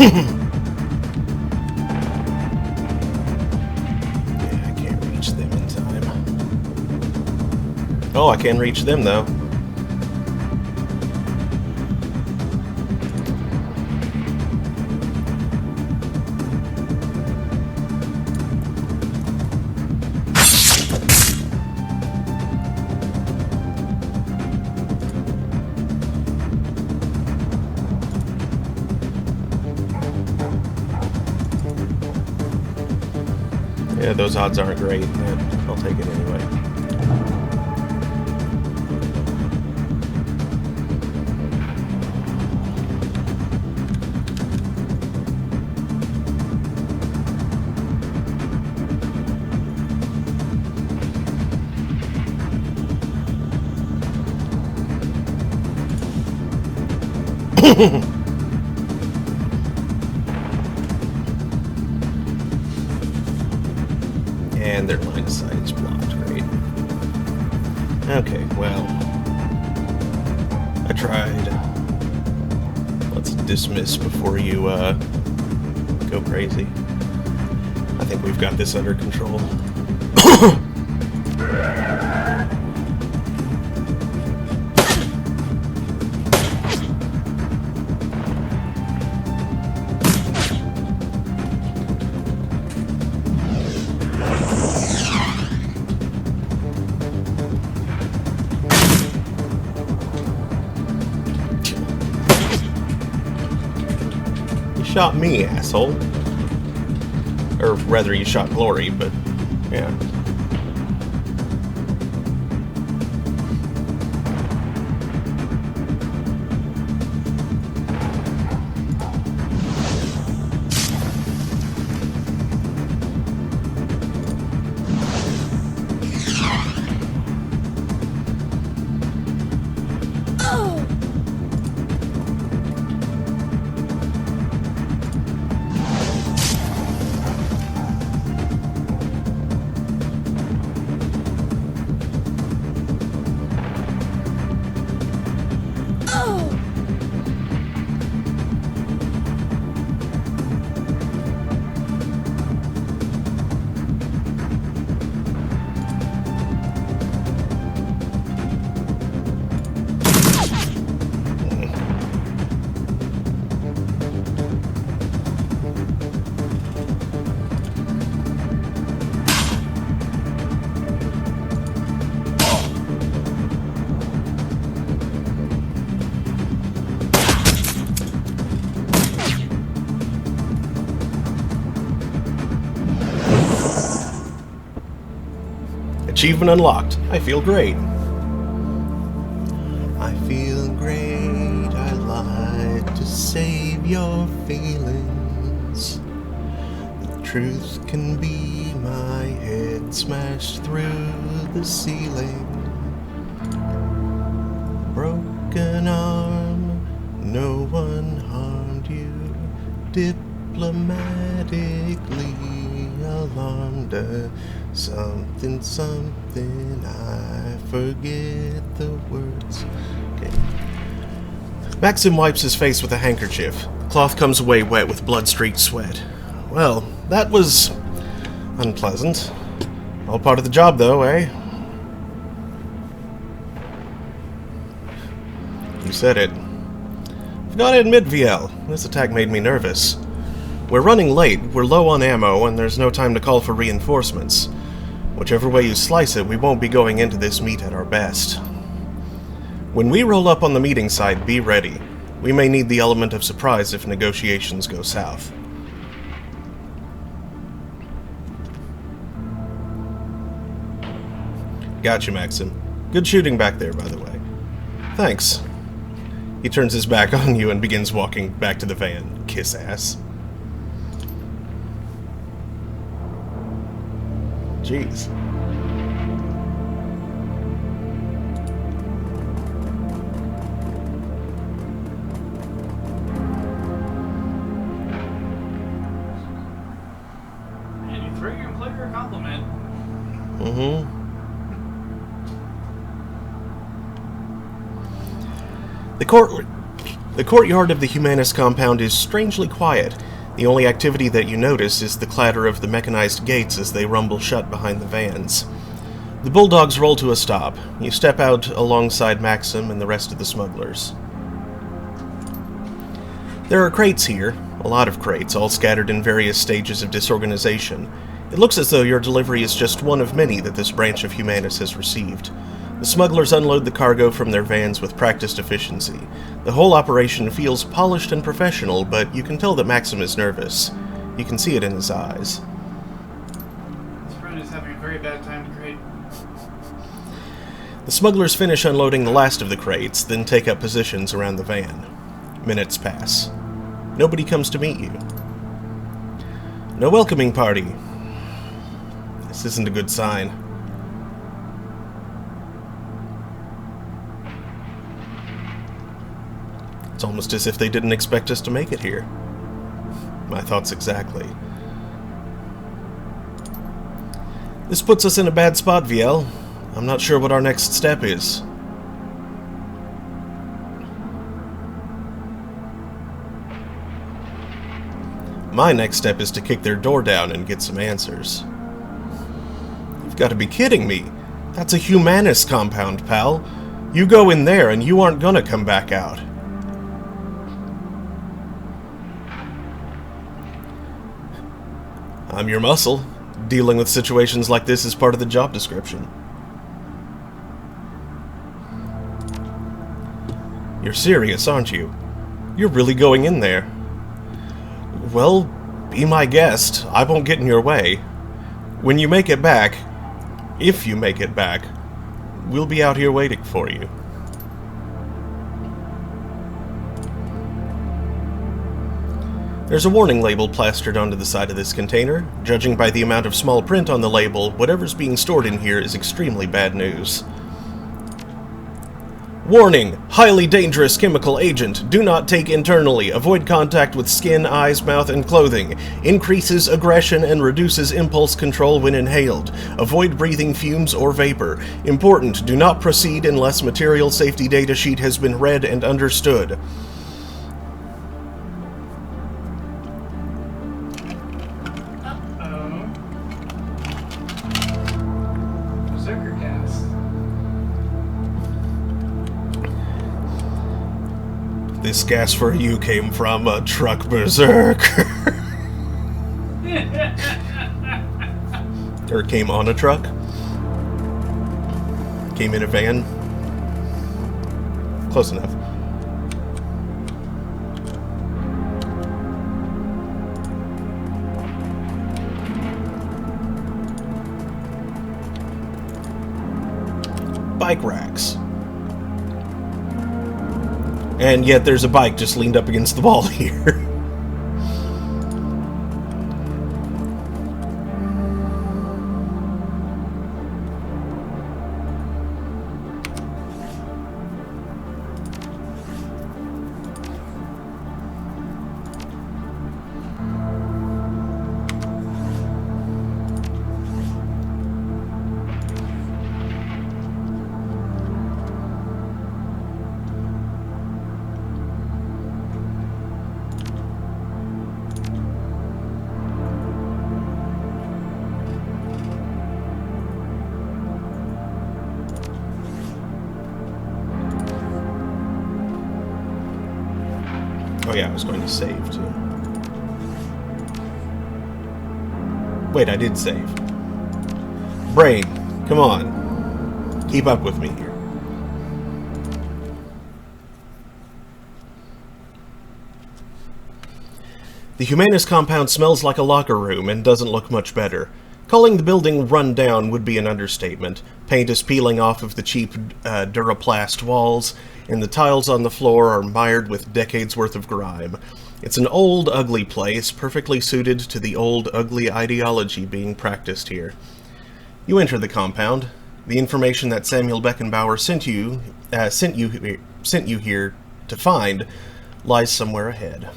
I can't reach them in time. Oh, I can reach them, though. Yeah, those odds aren't great, but I'll take it anyway. And their line of sight is blocked. Great. Okay, well, I tried. Let's dismiss before you go crazy. I think we've got this under control. Shot me, asshole. Or rather, you shot Glory, but yeah. Achievement unlocked. I feel great. I feel great. I like to save your feelings. The truth can be my head smashed through the ceiling. Broken arm, no one harmed you. Diplomatically alarmed. Something, something, I forget the words. Okay. Maxim wipes his face with a handkerchief. The cloth comes away wet with blood-streaked sweat. Well, that was unpleasant. All part of the job, though, eh? You said it. I've got to admit, VL, this attack made me nervous. We're running late, we're low on ammo, and there's no time to call for reinforcements. Whichever way you slice it, we won't be going into this meet at our best. When we roll up on the meeting site, be ready. We may need the element of surprise if negotiations go south. Gotcha, Maxim. Good shooting back there, by the way. Thanks. He turns his back on you and begins walking back to the van. Kiss ass. Jeez. Man, you threw your employer a compliment. Mm-hmm. The The courtyard of the Humanist compound is strangely quiet. The only activity that you notice is the clatter of the mechanized gates as they rumble shut behind the vans. The bulldogs roll to a stop. You step out alongside Maxim and the rest of the smugglers. There are crates here, a lot of crates, all scattered in various stages of disorganization. It looks as though your delivery is just one of many that this branch of Humanus has received. The smugglers unload the cargo from their vans with practiced efficiency. The whole operation feels polished and professional, but you can tell that Maxim is nervous. You can see it in his eyes. His friend is having a very bad time to crate. The smugglers finish unloading the last of the crates, then take up positions around the van. Minutes pass. Nobody comes to meet you. No welcoming party. This isn't a good sign. It's almost as if they didn't expect us to make it here. My thoughts exactly. This puts us in a bad spot, VL. I'm not sure what our next step is. My next step is to kick their door down and get some answers. You've got to be kidding me. That's a Humanist compound, pal. You go in there and you aren't gonna come back out. I'm your muscle. Dealing with situations like this is part of the job description. You're serious, aren't you? You're really going in there. Well, be my guest. I won't get in your way. When you make it back, if you make it back, we'll be out here waiting for you. There's a warning label plastered onto the side of this container. Judging by the amount of small print on the label, whatever's being stored in here is extremely bad news. Warning! Highly dangerous chemical agent. Do not take internally. Avoid contact with skin, eyes, mouth, and clothing. Increases aggression and reduces impulse control when inhaled. Avoid breathing fumes or vapor. Important, do not proceed unless material safety data sheet has been read and understood. Berserker gas. This gas for you came from a truck berserker. Or came on a truck? Came in a van? Close enough. Bike racks. And yet there's a bike just leaned up against the wall here. Oh yeah, I was going to save too. Wait, I did save. Brain, come on. Keep up with me here. The Humanist compound smells like a locker room and doesn't look much better. Calling the building run down would be an understatement. Paint is peeling off of the cheap Duraplast walls, and the tiles on the floor are mired with decades worth of grime. It's an old, ugly place, perfectly suited to the old, ugly ideology being practiced here. You enter the compound. The information that Samuel Beckenbauer sent you here to find lies somewhere ahead.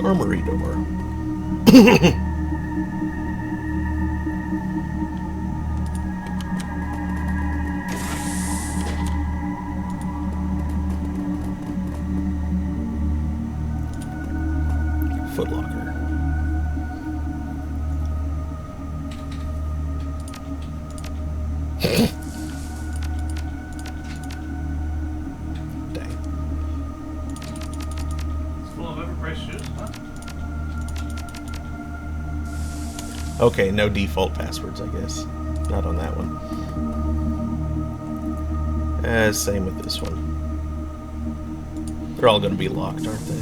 Armory door. Footlocker. Dang. It's full of overpriced shoes, huh? Okay, no default passwords, I guess. Not on that one. Same with this one. They're all going to be locked, aren't they?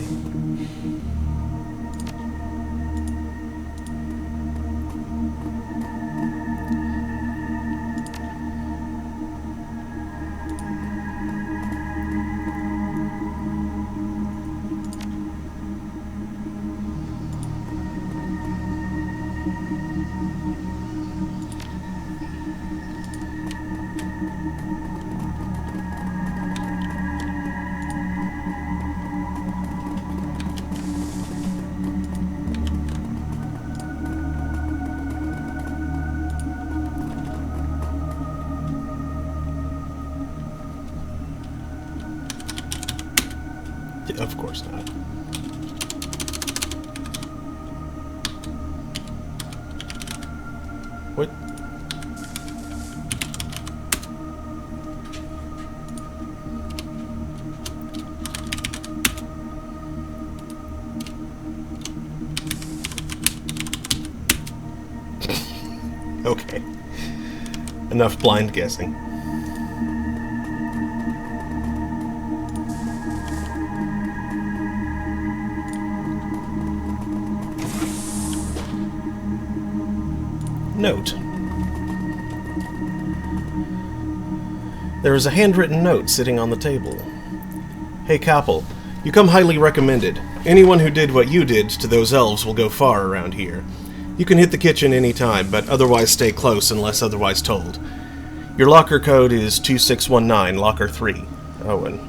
Of course not. What? Okay. Enough blind guessing. Note. There is a handwritten note sitting on the table. Hey, Capel, you come highly recommended. Anyone who did what you did to those elves will go far around here. You can hit the kitchen any time, but otherwise stay close unless otherwise told. Your locker code is 2619, Locker 3. Owen.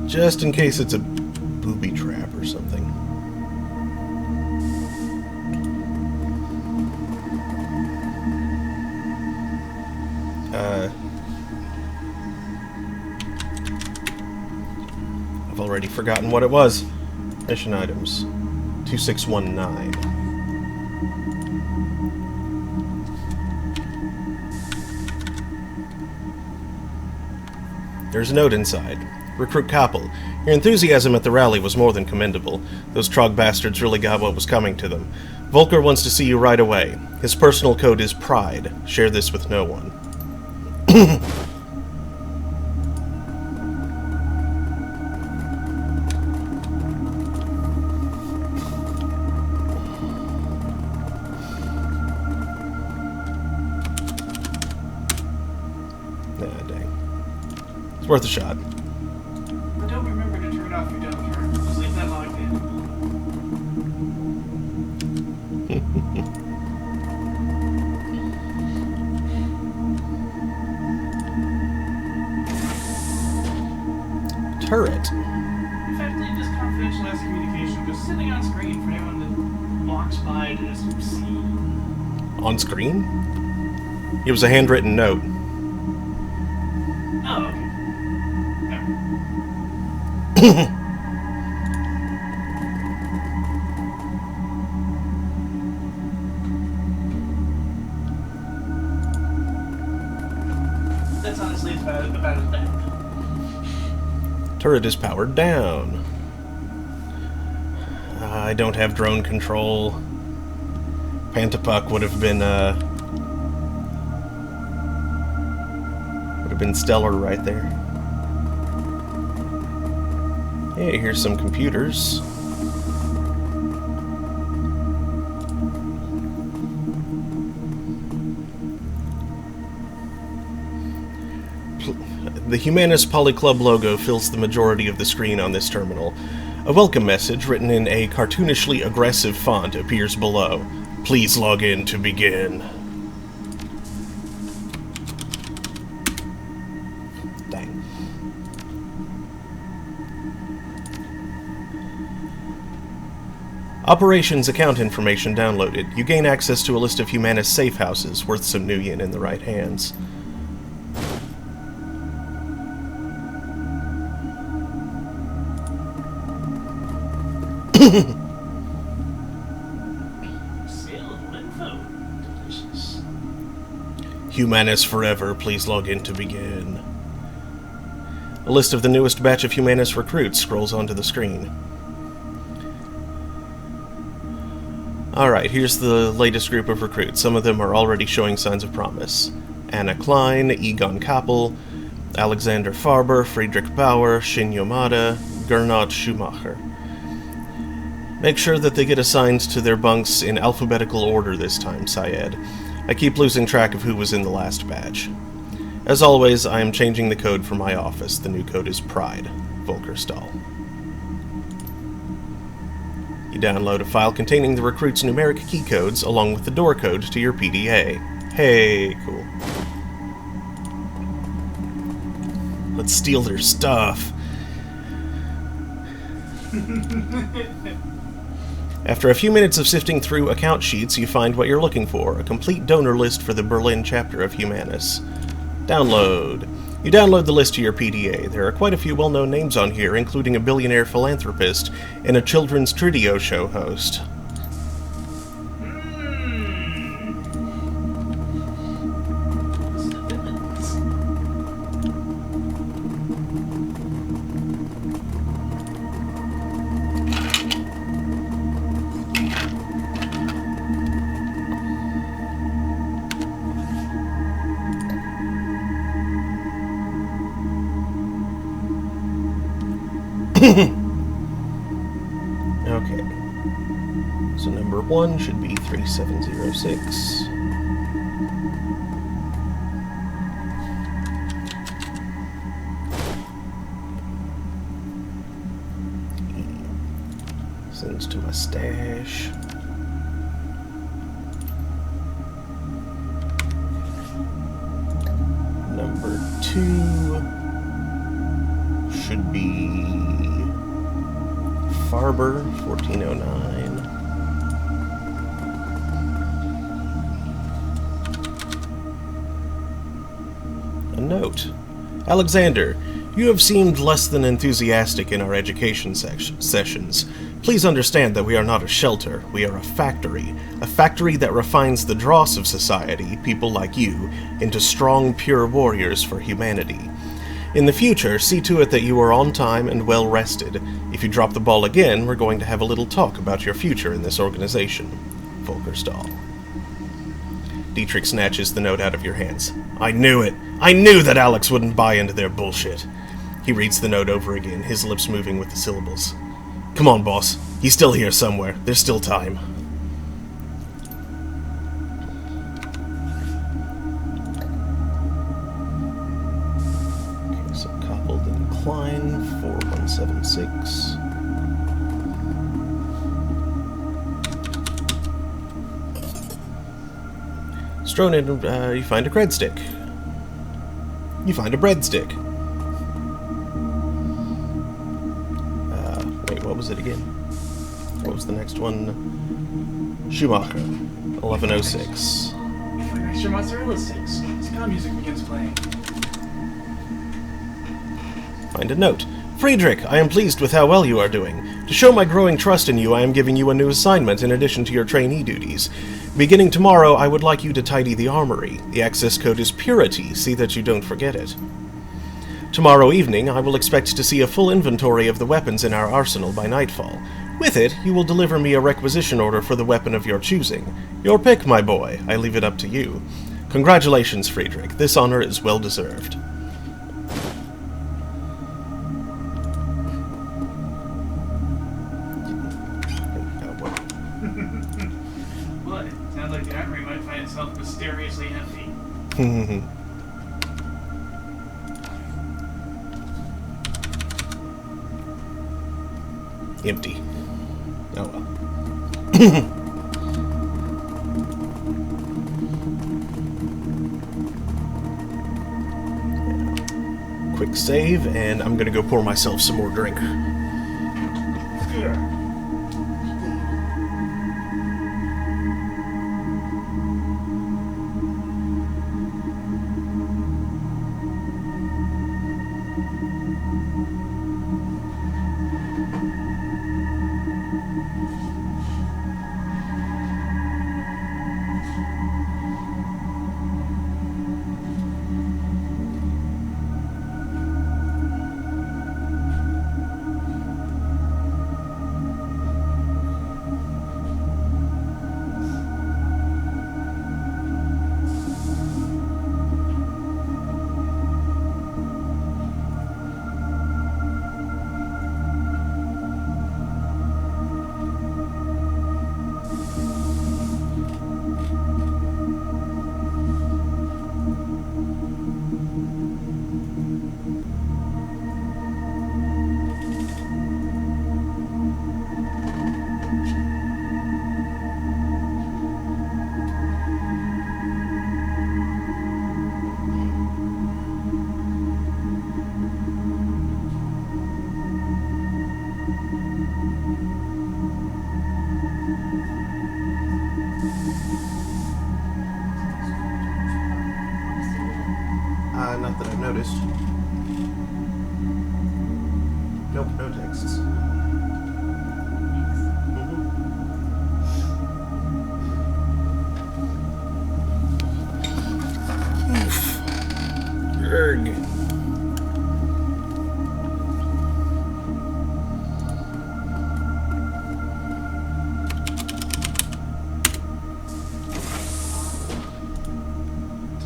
Just in case it's a booby trap or something. I've already forgotten what it was. Mission items. 2619. There's a note inside. Recruit Capel. Your enthusiasm at the rally was more than commendable. Those Trog bastards really got what was coming to them. Volker wants to see you right away. His personal code is Pride. Share this with no one. Nah, dang. It's worth a shot. Off your dumb turn. Just leave that locked in. Turret. In fact, leave this confidential as communication just sitting on screen for anyone that walks by to just see. On screen? It was a handwritten note. Oh, okay. That's honestly about as bad. Turret is powered down. I don't have drone control. Pantapuck would have been stellar right there. Hey, here's some computers. The Humanist Polyclub logo fills the majority of the screen on this terminal. A welcome message written in a cartoonishly aggressive font appears below. Please log in to begin. Dang. Operations account information downloaded. You gain access to a list of Humanist safe houses, worth some new yen in the right hands. Saleable info. Delicious. Humanist forever, please log in to begin. A list of the newest batch of Humanist recruits scrolls onto the screen. Alright, here's the latest group of recruits. Some of them are already showing signs of promise. Anna Klein, Egon Kappel, Alexander Farber, Friedrich Bauer, Shin Yamada, Gernot Schumacher. Make sure that they get assigned to their bunks in alphabetical order this time, Syed. I keep losing track of who was in the last batch. As always, I am changing the code for my office. The new code is Pride, Volker Stahl. You download a file containing the recruits' numeric key codes along with the door code to your PDA. Hey, cool. Let's steal their stuff. After a few minutes of sifting through account sheets, you find what you're looking for, a complete donor list for the Berlin chapter of Humanus. Download. You download the list to your PDA. There are quite a few well-known names on here, including a billionaire philanthropist and a children's Tridio show host. Okay. So number 1 should be 3706. Sends to my stash. Number 2 should be Farber, 1409. A note. Alexander, you have seemed less than enthusiastic in our education sessions. Please understand that we are not a shelter, we are a factory that refines the dross of society, people like you, into strong, pure warriors for humanity. In the future, see to it that you are on time and well rested. If you drop the ball again, we're going to have a little talk about your future in this organization. Volker Stahl. Dietrich snatches the note out of your hands. I knew it! I knew that Alex wouldn't buy into their bullshit. He reads the note over again, his lips moving with the syllables. Come on, boss. He's still here somewhere. There's still time. Okay, so coupled and Klein, 4176. Stronin, you find a breadstick. You find a breadstick. Wait, what was it again? What was the next one? Schumacher, 1106. For extra mozzarella sticks. Ska music begins playing. Find a note. Friedrich, I am pleased with how well you are doing. To show my growing trust in you, I am giving you a new assignment in addition to your trainee duties. Beginning tomorrow, I would like you to tidy the armory. The access code is Purity. See that you don't forget it. Tomorrow evening, I will expect to see a full inventory of the weapons in our arsenal by nightfall. With it, you will deliver me a requisition order for the weapon of your choosing. Your pick, my boy. I leave it up to you. Congratulations, Friedrich. This honor is well deserved. What? Sounds like the armory might find itself mysteriously empty. Empty. Oh well. Quick save, and I'm gonna go pour myself some more drink. Scooter. Not that I've noticed. Nope, no texts. Oof. Erg.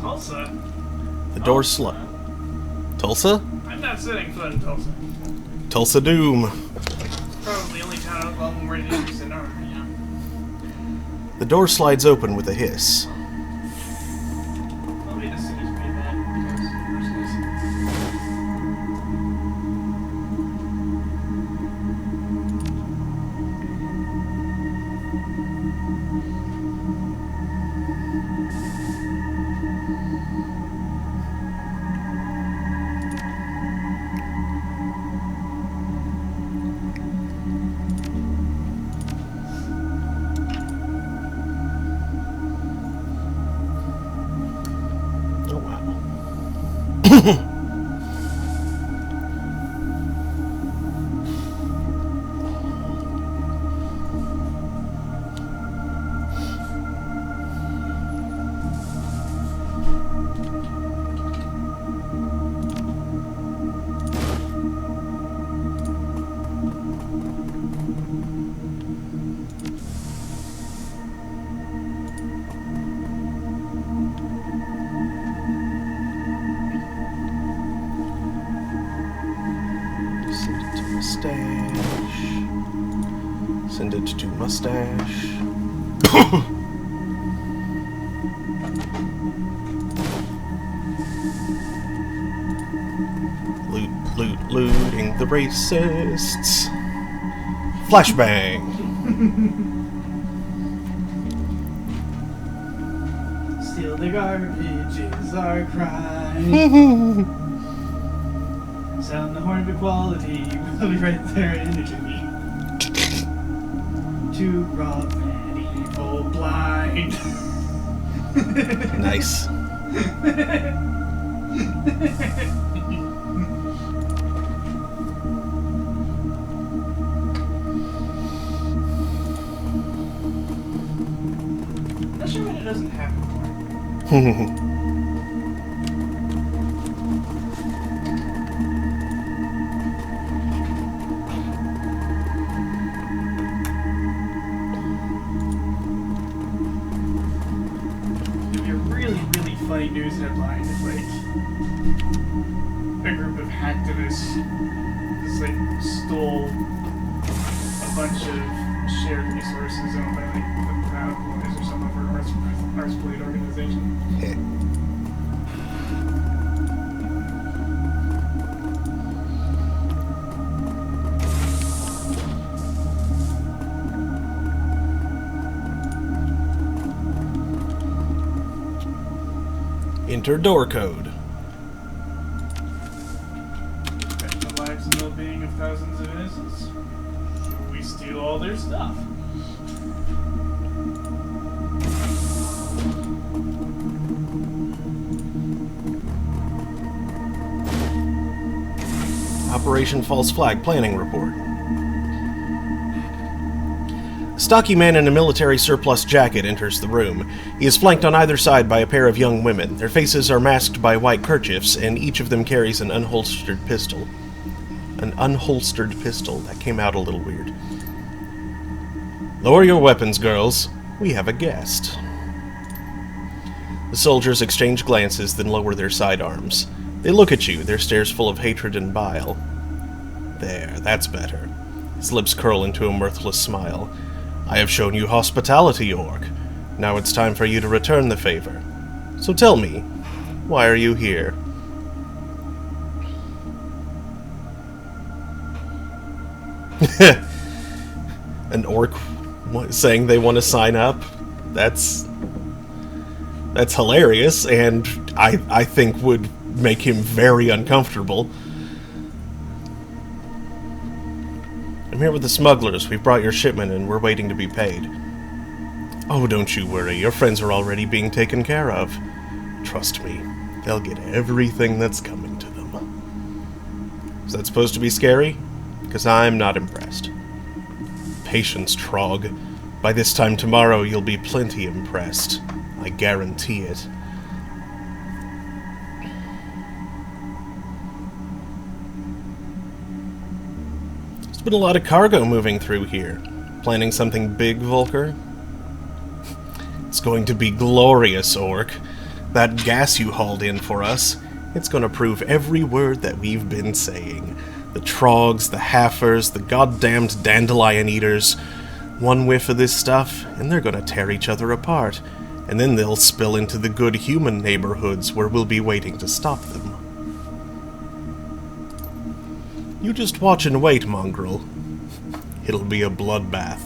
Tulsa? The door's slow. Tulsa? I'm not setting foot in Tulsa. Tulsa Doom. Probably the only town out well we're interested in, you know. The door slides open with a hiss. Probably the city's pretty bad because Oh wow. Send it to mustache. Send it to mustache. Looting the racists. Flashbang. steal the garbage is our crime. Sound the horn of equality, we'll be right there in Italy. To rob and evil blind. Nice. Not sure when it doesn't happen more. It'd be a really, really funny news headline if, like, a group of hacktivists just, like, stole a bunch of shared resources owned by, like, the Proud Boys or some other arts blade organization. Enter door code. Threaten the lives and well-being of thousands of innocents. We steal all their stuff. Operation False Flag Planning Report. A stocky man in a military surplus jacket enters the room. He is flanked on either side by a pair of young women. Their faces are masked by white kerchiefs, and each of them carries an unholstered pistol. An unholstered pistol. That came out a little weird. Lower your weapons, girls. We have a guest. The soldiers exchange glances, then lower their sidearms. They look at you, their stares full of hatred and bile. There, that's better. His lips curl into a mirthless smile. I have shown you hospitality, Orc. Now it's time for you to return the favor. So tell me, why are you here? An Orc saying they want to sign up? That's hilarious, and I think would make him very uncomfortable. I'm here with the smugglers. We've brought your shipment and we're waiting to be paid. Oh, don't you worry. Your friends are already being taken care of. Trust me, they'll get everything that's coming to them. Is that supposed to be scary? Because I'm not impressed. Patience, Trog. By this time tomorrow, you'll be plenty impressed. I guarantee it. There's been a lot of cargo moving through here. Planning something big, Volker? It's going to be glorious, Orc. That gas you hauled in for us, it's going to prove every word that we've been saying. The Trogs, the Haffers, the goddamned Dandelion Eaters. One whiff of this stuff, and they're going to tear each other apart. And then they'll spill into the good human neighborhoods where we'll be waiting to stop them. You just watch and wait, mongrel. It'll be a bloodbath.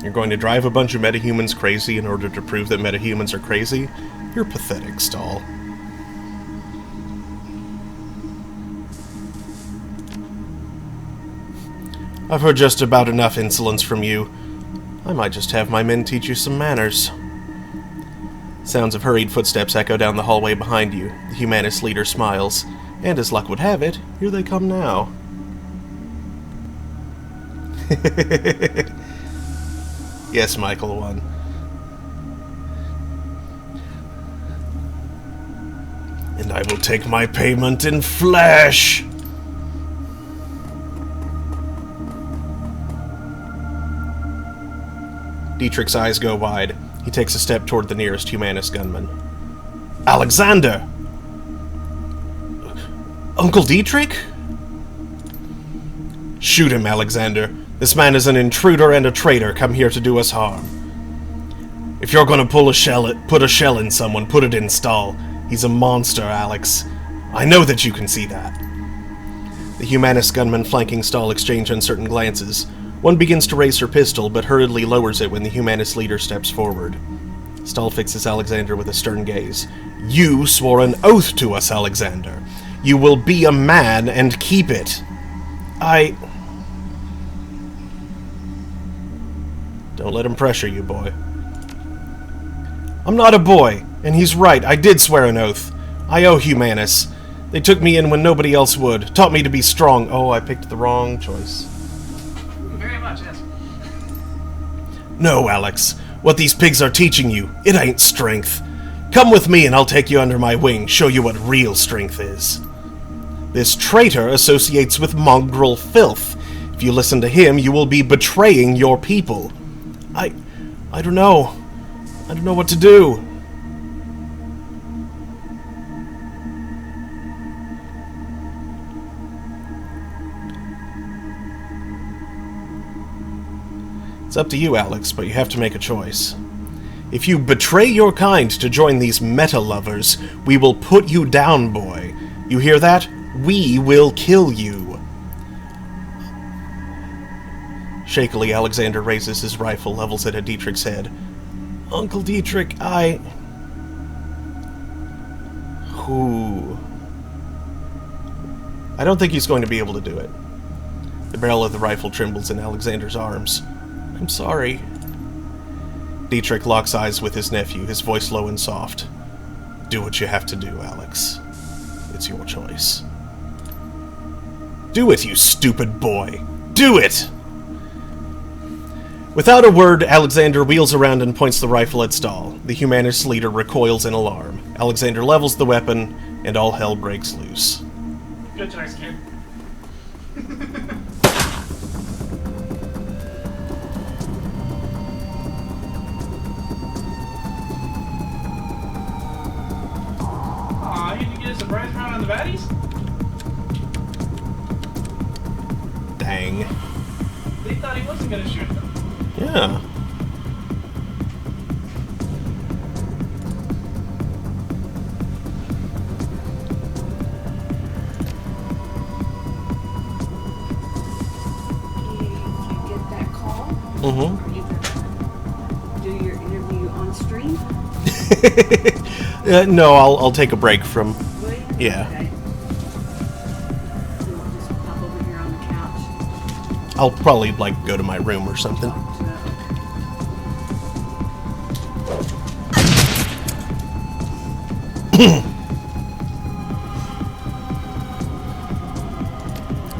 You're going to drive a bunch of metahumans crazy in order to prove that metahumans are crazy? You're pathetic, Stahl. I've heard just about enough insolence from you. I might just have my men teach you some manners. Sounds of hurried footsteps echo down the hallway behind you. The Humanist leader smiles. And as luck would have it, here they come now. Yes, Michael won. And I will take my payment in flesh! Dietrich's eyes go wide. He takes a step toward the nearest Humanist gunman. Alexander! Uncle Dietrich? Shoot him, Alexander. This man is an intruder and a traitor come here to do us harm. If you're gonna put a shell in someone, put it in Stahl. He's a monster, Alex. I know that you can see that. The Humanist gunman flanking Stahl exchange uncertain glances. One begins to raise her pistol, but hurriedly lowers it when the Humanist leader steps forward. Stahl fixes Alexander with a stern gaze. You swore an oath to us, Alexander. You will be a man and keep it. Don't let him pressure you, boy. I'm not a boy, and he's right. I did swear an oath. I owe Humanus. They took me in when nobody else would. Taught me to be strong. Oh, I picked the wrong choice. Very much, yes. No, Alex. What these pigs are teaching you, it ain't strength. Come with me and I'll take you under my wing, show you what real strength is. This traitor associates with mongrel filth. If you listen to him, you will be betraying your people. I don't know. I don't know what to do. It's up to you, Alex, but you have to make a choice. If you betray your kind to join these meta-lovers, we will put you down, boy. You hear that? We will kill you. Shakily, Alexander raises his rifle, levels it at Dietrich's head. Uncle Dietrich, Ooh. I don't think he's going to be able to do it. The barrel of the rifle trembles in Alexander's arms. I'm sorry. Dietrich locks eyes with his nephew, his voice low and soft. Do what you have to do, Alex. It's your choice. Do it, you stupid boy! Do it! Without a word, Alexander wheels around and points the rifle at Stahl. The humanist leader recoils in alarm. Alexander levels the weapon, and all hell breaks loose. Good choice, kid. Aw, you didn't get a surprise round on the baddies? Dang. They thought he wasn't gonna shoot them. Yeah. Mm-hmm. Are you gonna do your interview on stream? No, I'll take a break from... Will you? Yeah. Okay. So I'll just pop over here on the couch. I'll probably, like, go to my room or something.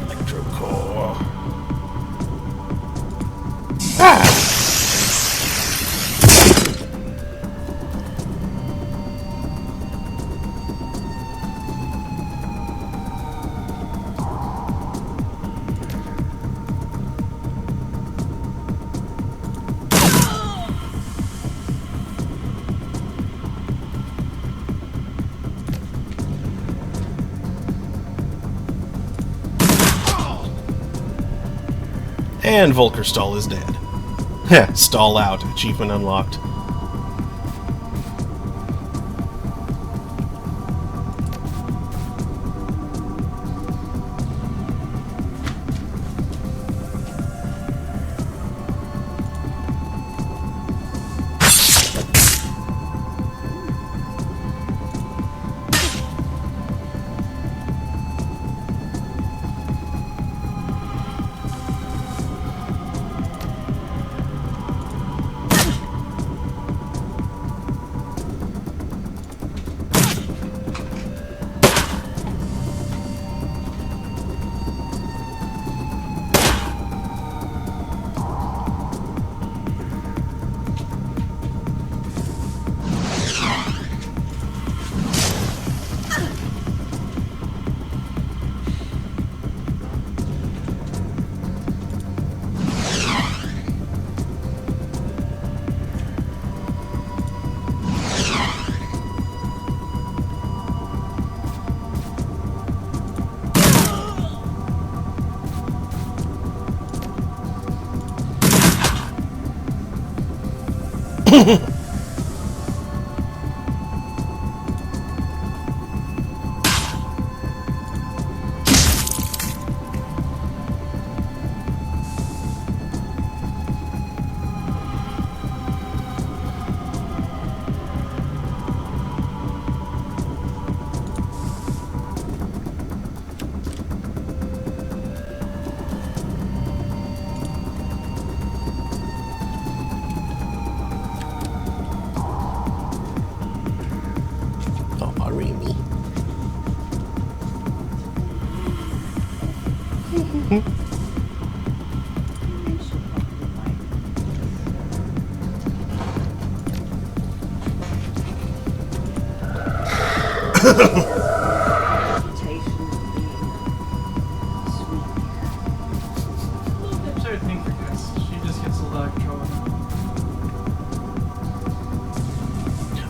Electrocore. Ah! And Volker Stahl is dead. Heh, Stall out. Achievement unlocked.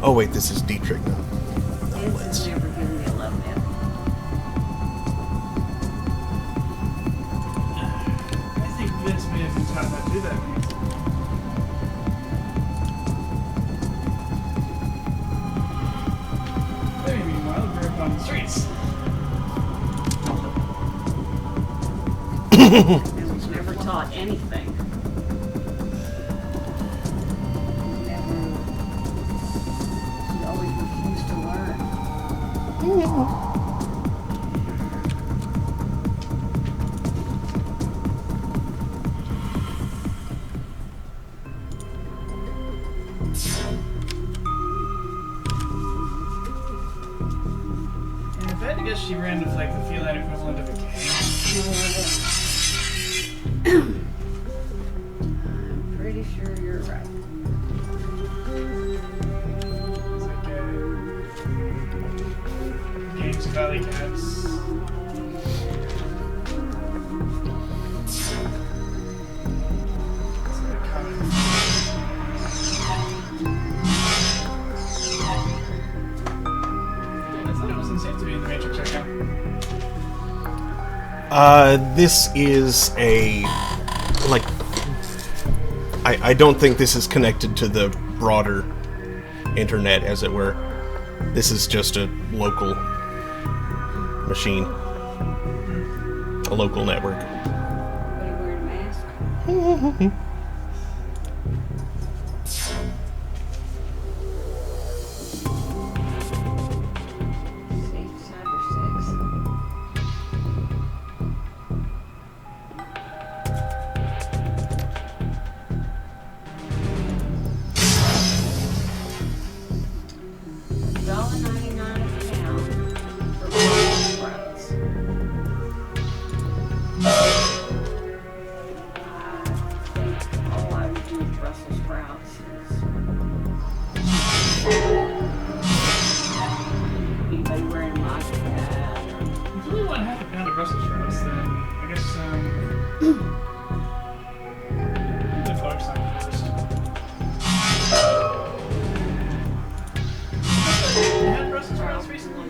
Oh wait, this is Dietrich now. It's never given me a love yet. I think Vince may have been taught how to do that. Maybe meanwhile, we're up on the streets. I was never taught anything. Never I guess she ran with like the feline equivalent of a gang. I'm pretty sure you're right. It's like gangs of alley cats. It's like a common. I thought it was insane to be in the Matrix right now. This is a... like... I don't think this is connected to the broader internet, as it were. This is just a local machine. A local network. Everybody wearing a mask? Safe Cyber 6. $1.99 a pound for Brussels sprouts. I think all I would do with Brussels sprouts is anybody wearing my hat or If you really want half a pound of Brussels sprouts, then I guess the folks on first. You had Brussels sprouts recently?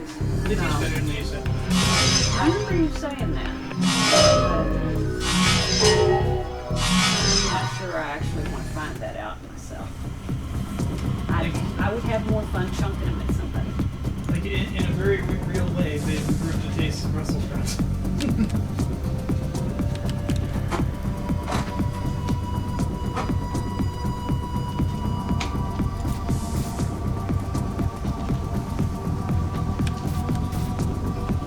They taste better than they used to. I remember you saying that. I'm not sure I actually want to find that out myself. I would have more fun chunking them at somebody. Like in a very real way, they've improved the taste of Brussels sprouts.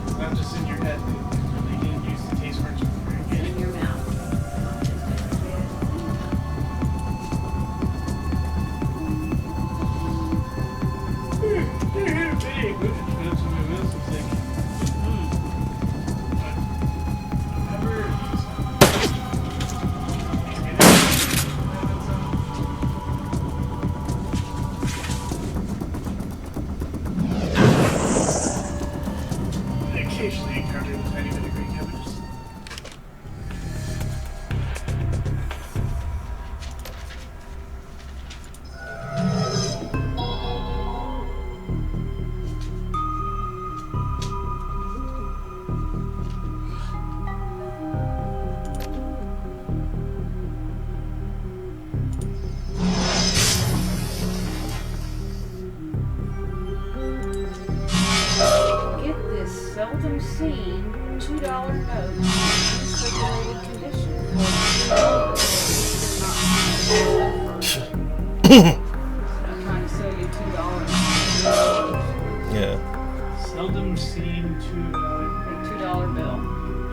It's not just in your head. They really didn't use the taste words very In good. your mouth. Occasionally encountered a tiny bit of green cabbages. Get this seldom seen $2 note in circulated condition. I'm trying to sell you $2. Yeah. Seldom seen A $2 bill.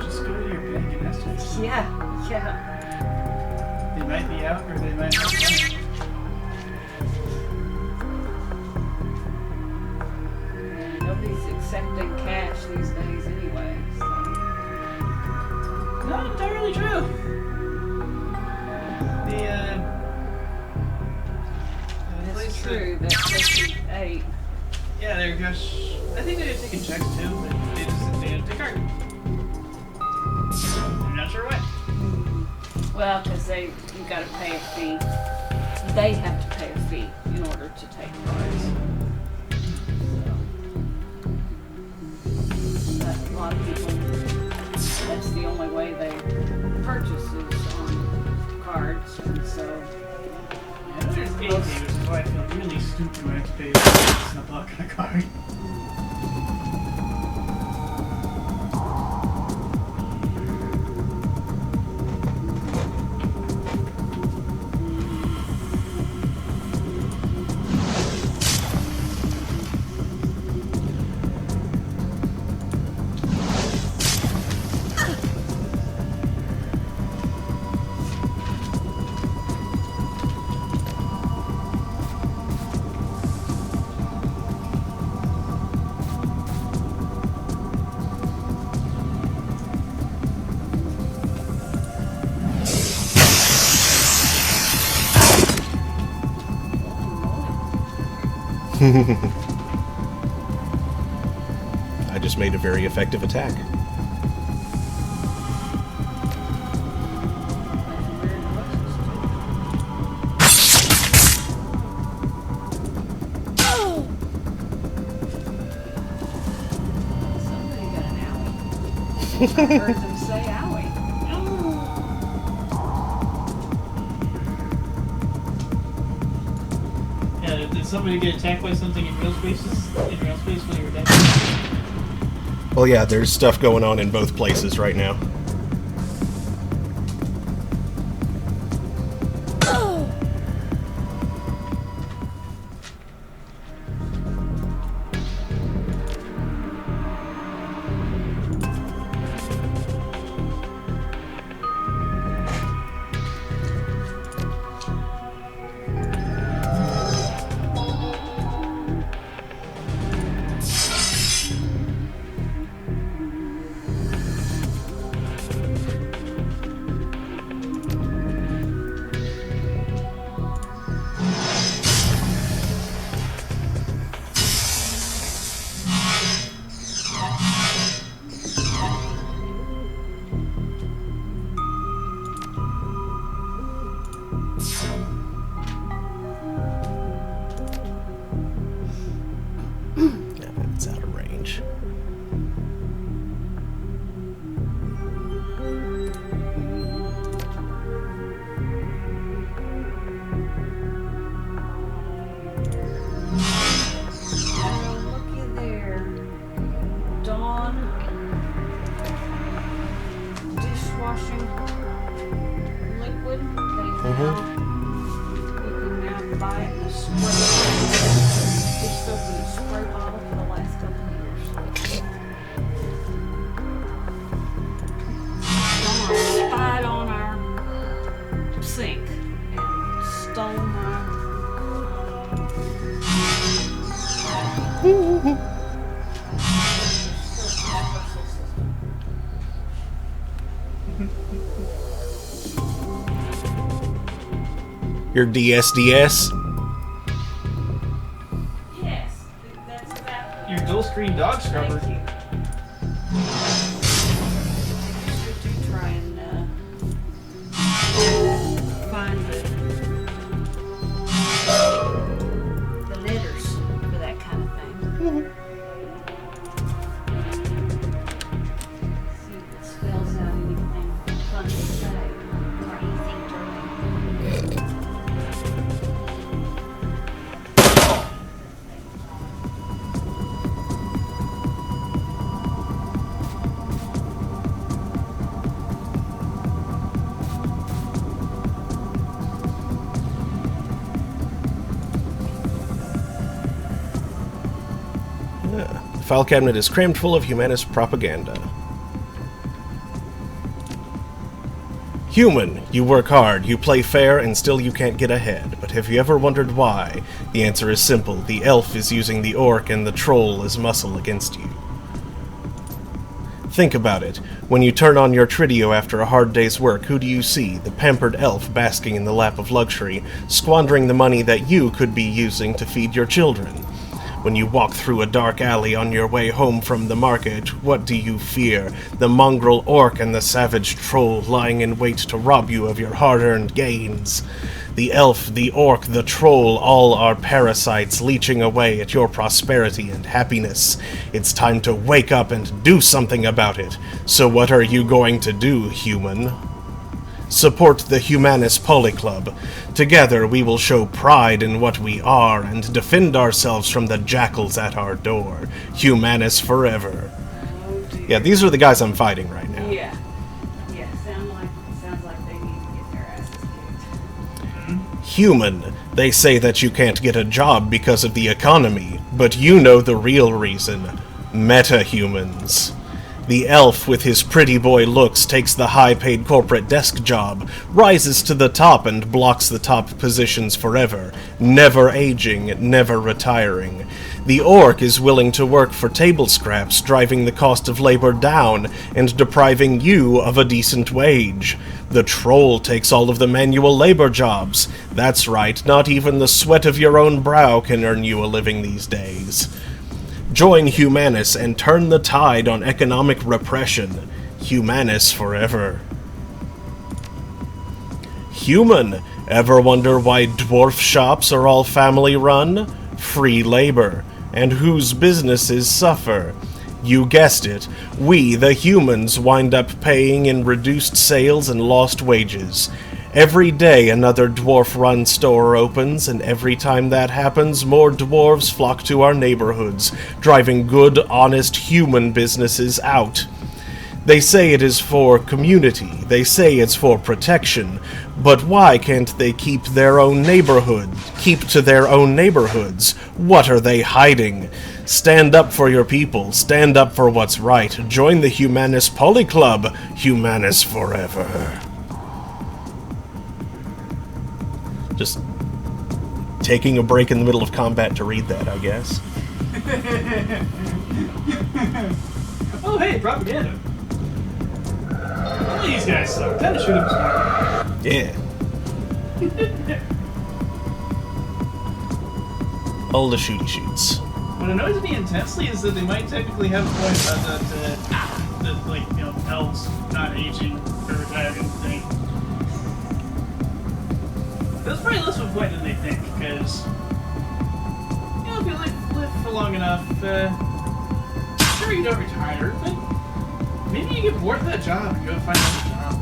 Just go to your bank and ask them. Yeah. They might be out or they might not be out. And nobody's accepting cash these days anyway. So. Not entirely true. The It's place true that 58. yeah, there goes. I think they're taking checks too, but they didn't take card. I'm not sure why. Well, because you got to pay a fee. They have to pay a fee in order to take cards. So, but a lot of people, that's the only way they purchase is on cards, and so. I know there's 80, which is why I feel really stupid when I have to pay $6 a buck on a card. I just made a very effective attack. Somebody got an owie. I heard them say owie. Yeah, did somebody get attacked by something in real space when you were dead? Well, yeah, there's stuff going on in both places right now. It's out of range. Looky there. Dawn. Dishwashing liquid. You can now buy it in a spray. Dish soap in a spray bottle for the last couple of years. Dawn spied on our sink and stole my. Your DSDS? Yes, that's about Your dual screen dog scrubber. Thank you. I usually do try and find the letters for that kind of thing. See if it spells out anything fun to say or anything dirty. The file cabinet is crammed full of humanist propaganda. Human, you work hard, you play fair, and still you can't get ahead. But have you ever wondered why? The answer is simple. The elf is using the orc and the troll as muscle against you. Think about it. When you turn on your Tridio after a hard day's work, who do you see? The pampered elf basking in the lap of luxury, squandering the money that you could be using to feed your children. When you walk through a dark alley on your way home from the market, what do you fear? The mongrel orc and the savage troll lying in wait to rob you of your hard-earned gains. The elf, the orc, the troll, all are parasites leeching away at your prosperity and happiness. It's time to wake up and do something about it. So what are you going to do, human? Support the Humanist Poly Club. Together we will show pride in what we are and defend ourselves from the jackals at our door. Humanist forever. Oh dear. Yeah, these are the guys I'm fighting right now. Yeah. Yeah, sounds like they need to get their asses kicked. Human. They say that you can't get a job because of the economy, but you know the real reason. Meta-humans. The elf with his pretty boy looks takes the high-paid corporate desk job, rises to the top and blocks the top positions forever, never aging, never retiring. The orc is willing to work for table scraps, driving the cost of labor down and depriving you of a decent wage. The troll takes all of the manual labor jobs. That's right, not even the sweat of your own brow can earn you a living these days. Join Humanus and turn the tide on economic repression. Humanus forever. Human, ever wonder why dwarf shops are all family run? Free labor. And whose businesses suffer? You guessed it, we, the humans, wind up paying in reduced sales and lost wages. Every day another dwarf-run store opens, and every time that happens, more dwarves flock to our neighborhoods, driving good, honest human businesses out. They say it is for community, they say it's for protection, but why can't they keep to their own neighborhoods? What are they hiding? Stand up for your people, stand up for what's right, join the Humanus Poly Club, Humanus forever. Just taking a break in the middle of combat to read that, I guess. Oh, hey, propaganda. These guys suck. Time to shoot them smart. Yeah. All the shooty shoots. What annoys me intensely is that they might technically have a point about that, like, you know, elves not aging or retiring thing. That's probably less of a point than they think, because, you know, if you live for long enough, sure you don't retire, but maybe you get bored of that job and go find another job.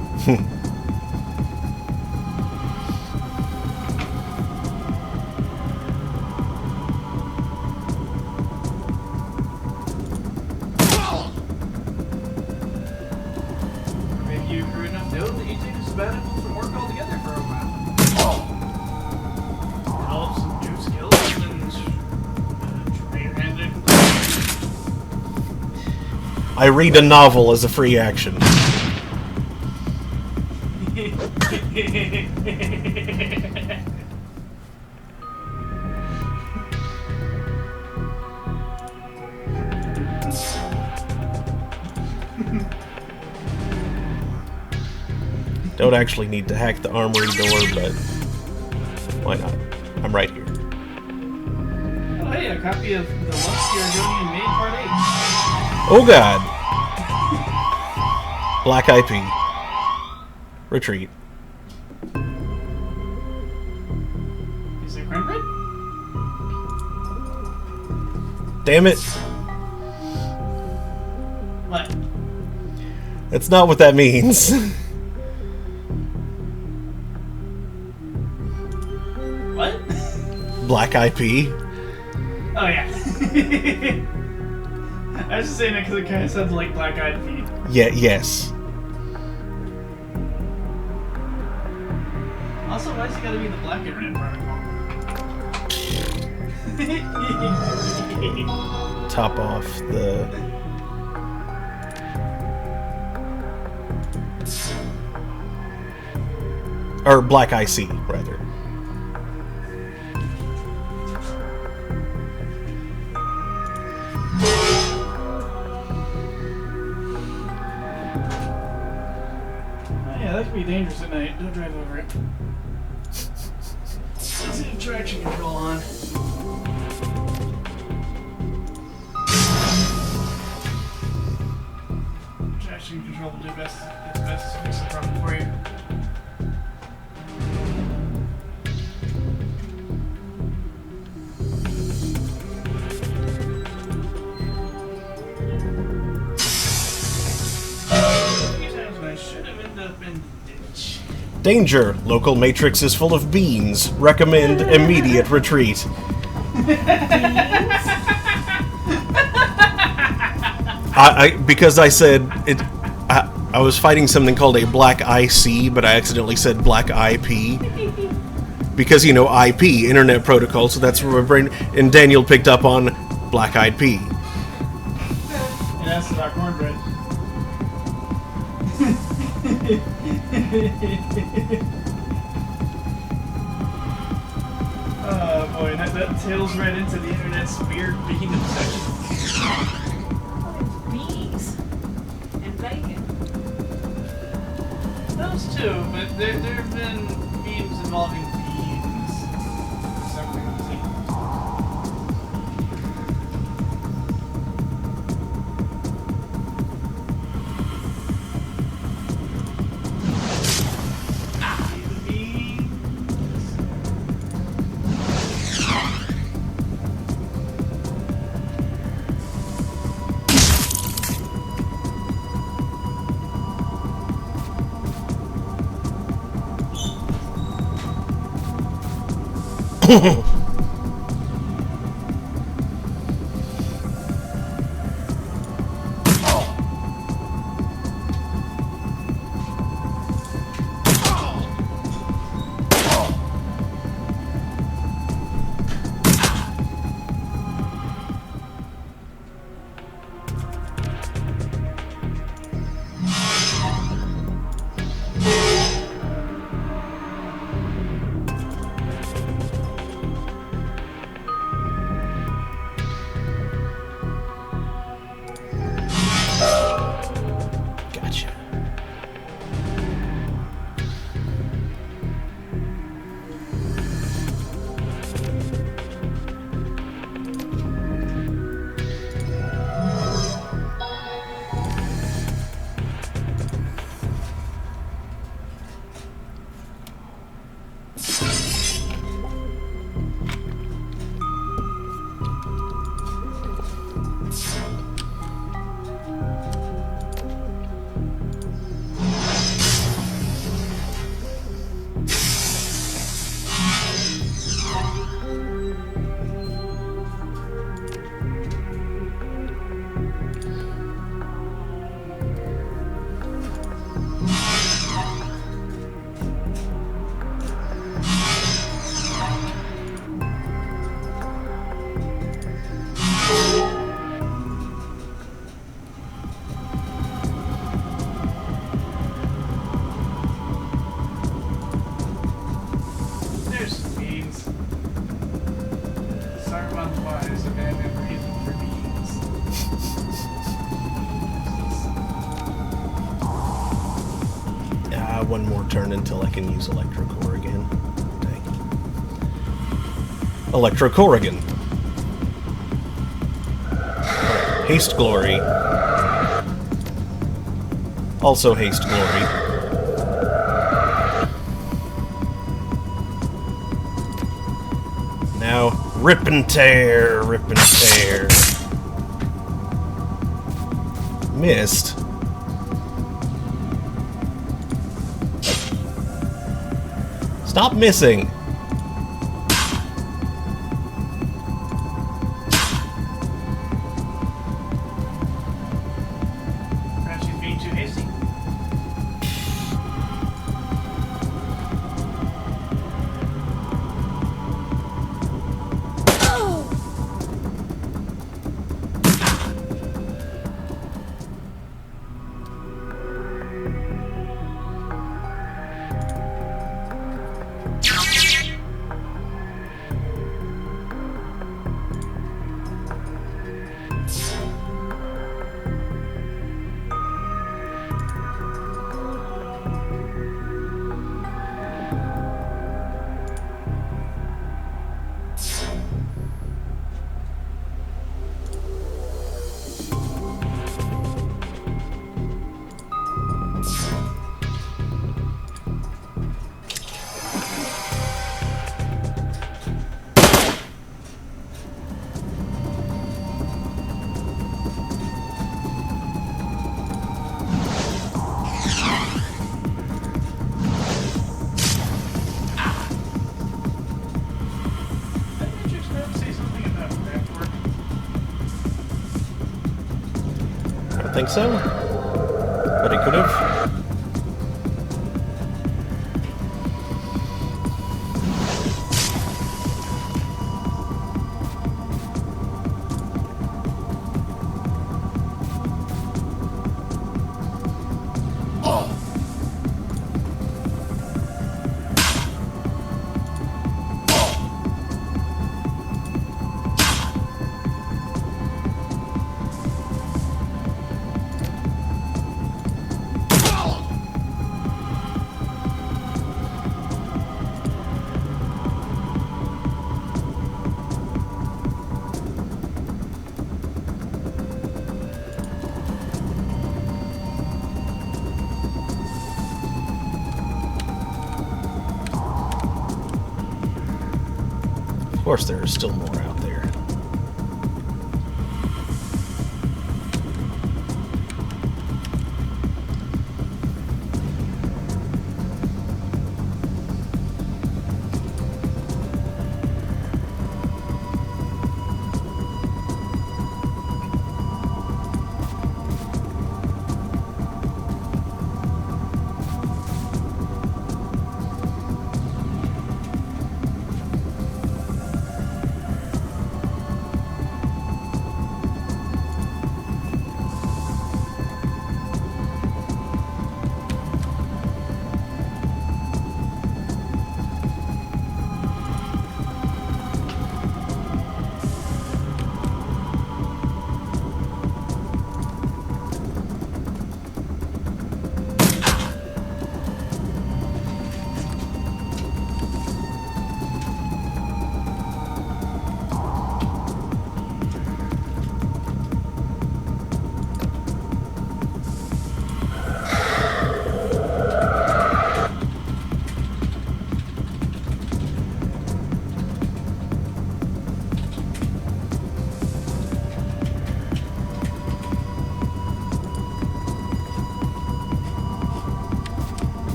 Maybe you grew enough dough that you take a sabbatical from work altogether for a while. Develop some new skills and train your hand in. I read a novel as a free action. Don't actually need to hack the armory door, but why not? I'm right here. Oh, hey, a copy of the Once the Argonian Maid Part 8. Oh god! Black IP. Retreat. Is it crime bread? Damn it! What? That's not what that means. What? Black IP. Oh, yeah. I was just saying that because it kind of sounds like Black Eyed Peas. Yeah, yes. Also, why's it gotta be the black internet protocol? Top off the... Or Black IC, rather. Yeah, that could be dangerous at night. Don't drive over it. Let's have traction control on. Traction control will do its best to fix the problem for you. Danger! Local matrix is full of beans. Recommend immediate retreat. Because I said it, I was fighting something called a black IC, but I accidentally said black IP. Because, you know, IP, Internet Protocol, so that's where my brain... And Daniel picked up on Black Eyed Pea. And that's not cornbread. Oh boy, that tails right into the internet's weird bean obsession. Bees and bacon. Those two, but there have been memes involving beans. Something like Gotcha. there's some beans. Sargon's wise abandoned reason for beans. One more turn until I can use Electrocore again. Dang. Electrocore again. Haste Glory. Also Haste Glory. Now, rip and tear, rip and tear. Missed. Stop missing. Perhaps she's being too hasty. Think so? But he could have. course, there are still more out there.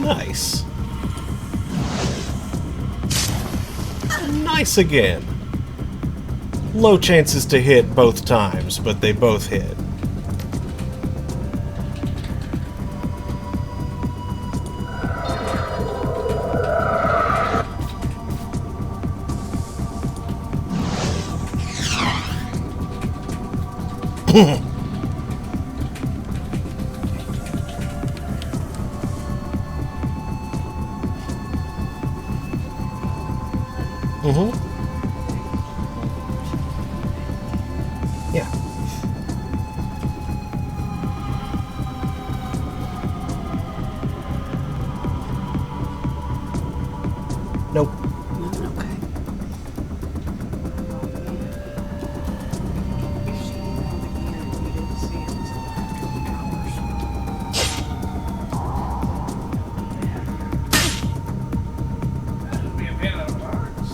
Nice. Nice again. Low chances to hit both times, but they both hit. Mm-hmm. Yeah. Nope. Okay. If she emailed again and you didn't see it until after hours. That would be a pain in the hearts.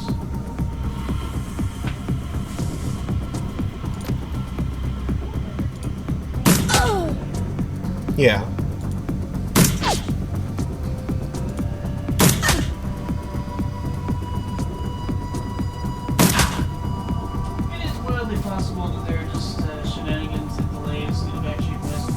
Yeah. It is wildly possible that they're just shenanigans and delays in the backstreet west.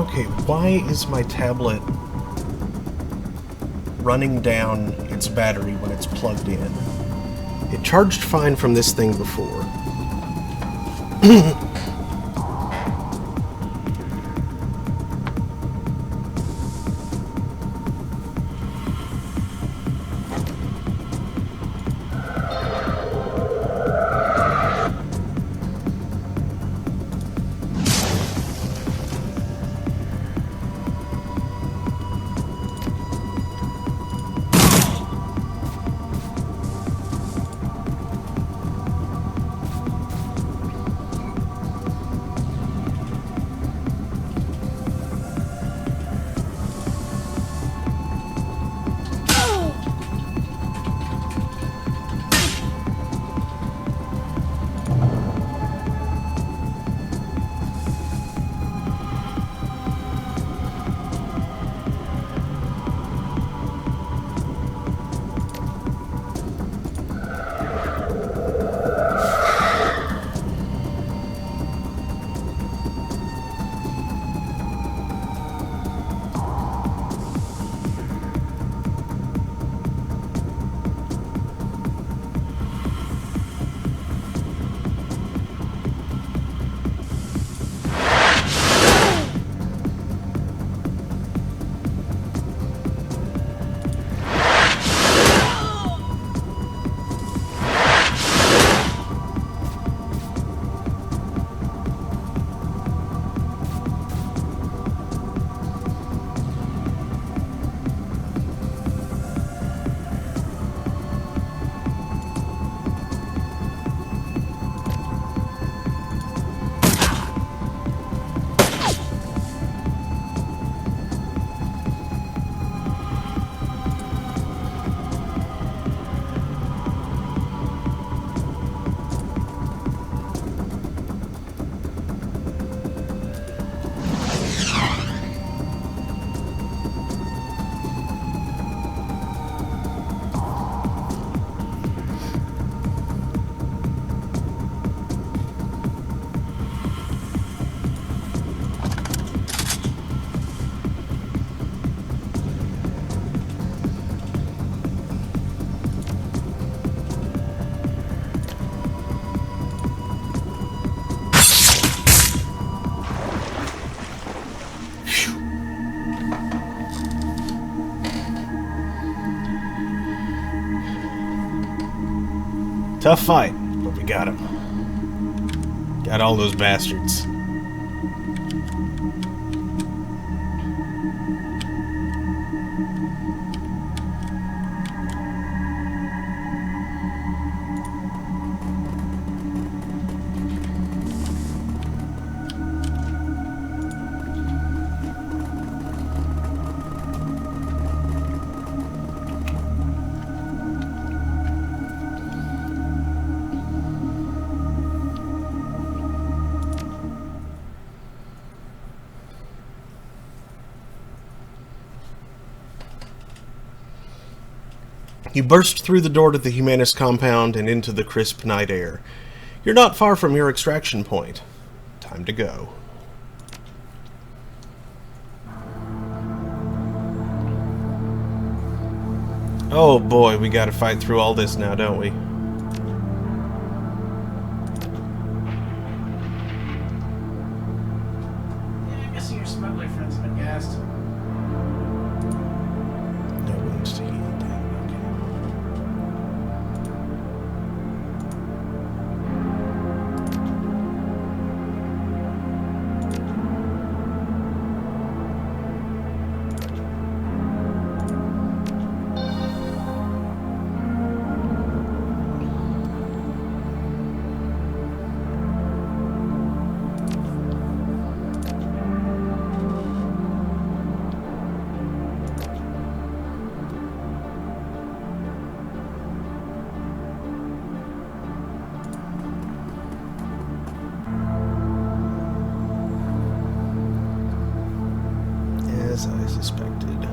Okay, why is my tablet running down its battery when it's plugged in? It charged fine from this thing before. Tough fight, but we got him. Got all those bastards. You burst through the door to the Humanist compound and into the crisp night air. You're not far from your extraction point. Time to go. Oh boy, we gotta fight through all this now, don't we? Yeah, I'm guessing your smuggler friends have been gassed. No wounds to heal. As I suspected.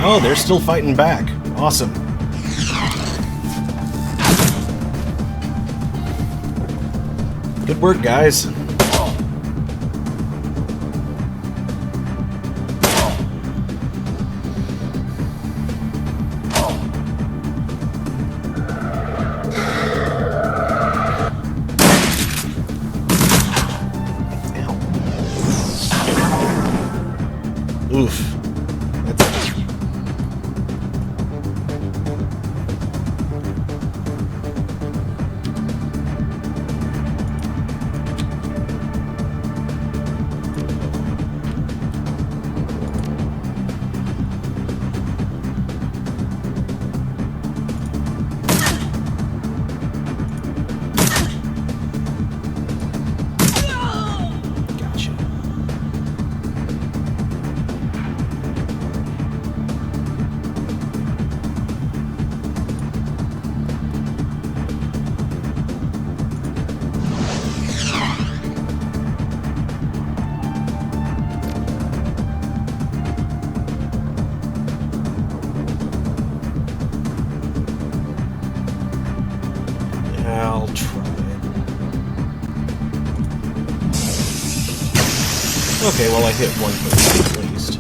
Oh, they're still fighting back. Awesome. Good work, guys. Oof. I'll try it. Okay, well I hit one place at least.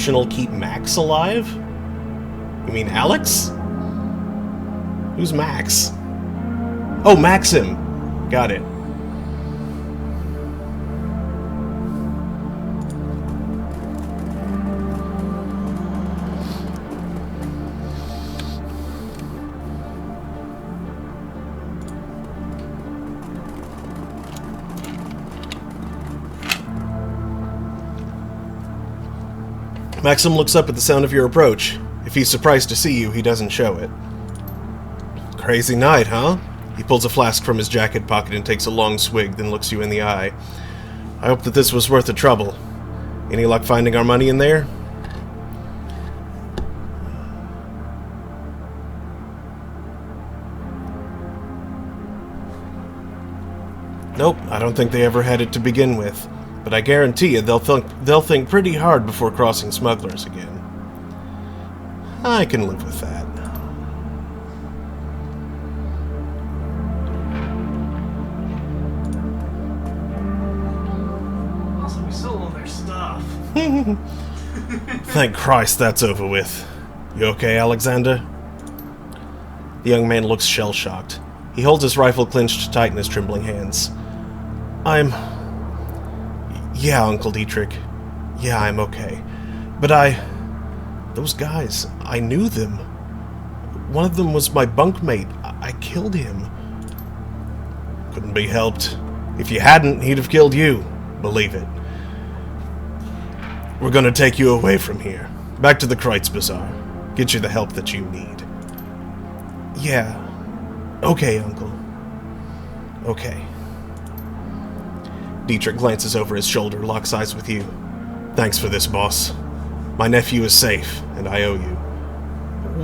operational keep Max alive? You mean Alex? Who's Max? Oh, Maxim! Got it. Maxim looks up at the sound of your approach. If he's surprised to see you, he doesn't show it. Crazy night, huh? He pulls a flask from his jacket pocket and takes a long swig, then looks you in the eye. I hope that this was worth the trouble. Any luck finding our money in there? Nope, I don't think they ever had it to begin with. But I guarantee you they'll think pretty hard before crossing smugglers again. I can live with that. Also, we stole all their stuff. Thank Christ that's over with. You okay, Alexander? The young man looks shell-shocked. He holds his rifle clenched tight in his trembling hands. Yeah, Uncle Dietrich. Yeah, I'm okay. But those guys, I knew them. One of them was my bunkmate. I killed him. Couldn't be helped. If you hadn't, he'd have killed you. Believe it. We're gonna take you away from here. Back to the Kreutz Bazaar. Get you the help that you need. Yeah. Okay, Uncle. Okay. Dietrich glances over his shoulder, locks eyes with you. Thanks for this, boss. My nephew is safe, and I owe you.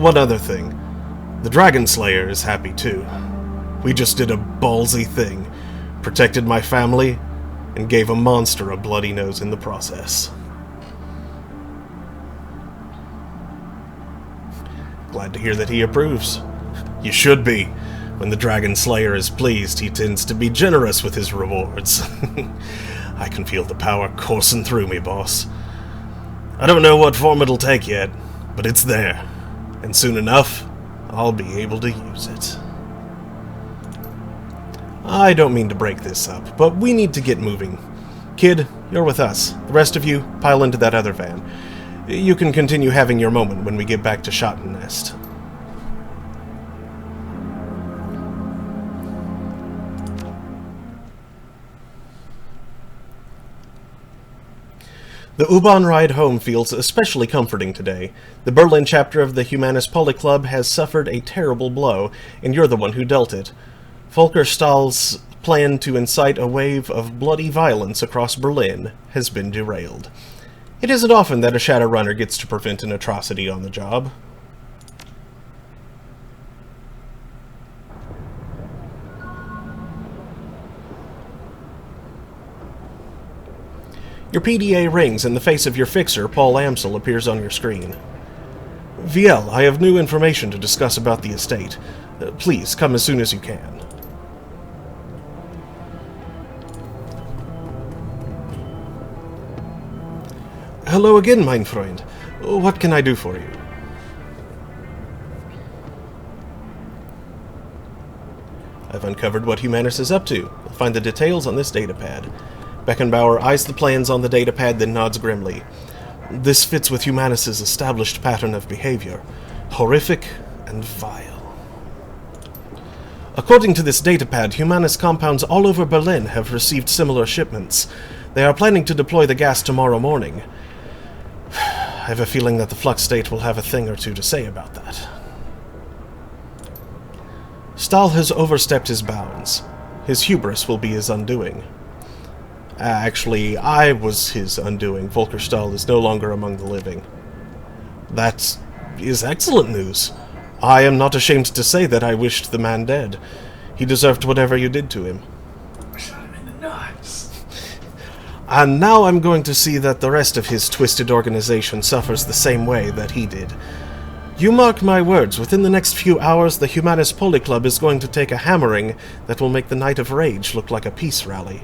One other thing. The Dragon Slayer is happy, too. We just did a ballsy thing. Protected my family, and gave a monster a bloody nose in the process. Glad to hear that he approves. You should be. When the Dragon Slayer is pleased, he tends to be generous with his rewards. I can feel the power coursing through me, boss. I don't know what form it'll take yet, but it's there. And soon enough, I'll be able to use it. I don't mean to break this up, but we need to get moving. Kid, you're with us. The rest of you, pile into that other van. You can continue having your moment when we get back to Schottennest. The U-Bahn ride home feels especially comforting today. The Berlin chapter of the Humanist Polyclub has suffered a terrible blow, and you're the one who dealt it. Volker Stahl's plan to incite a wave of bloody violence across Berlin has been derailed. It isn't often that a Shadowrunner gets to prevent an atrocity on the job. Your PDA rings, and the face of your fixer, Paul Amsel, appears on your screen. VL, I have new information to discuss about the estate. Please, come as soon as you can. Hello again, mein Freund. What can I do for you? I've uncovered what Humanus is up to. You'll find the details on this datapad. Beckenbauer eyes the plans on the datapad, then nods grimly. This fits with Humanus's established pattern of behavior. Horrific and vile. According to this datapad, Humanus compounds all over Berlin have received similar shipments. They are planning to deploy the gas tomorrow morning. I have a feeling that the Flux State will have a thing or two to say about that. Stahl has overstepped his bounds. His hubris will be his undoing. Actually, I was his undoing. Volker Stahl is no longer among the living. That is excellent news. I am not ashamed to say that I wished the man dead. He deserved whatever you did to him. I shot him in the nuts. And now I'm going to see that the rest of his twisted organization suffers the same way that he did. You mark my words, within the next few hours the Humanist Polyclub is going to take a hammering that will make the Night of Rage look like a peace rally.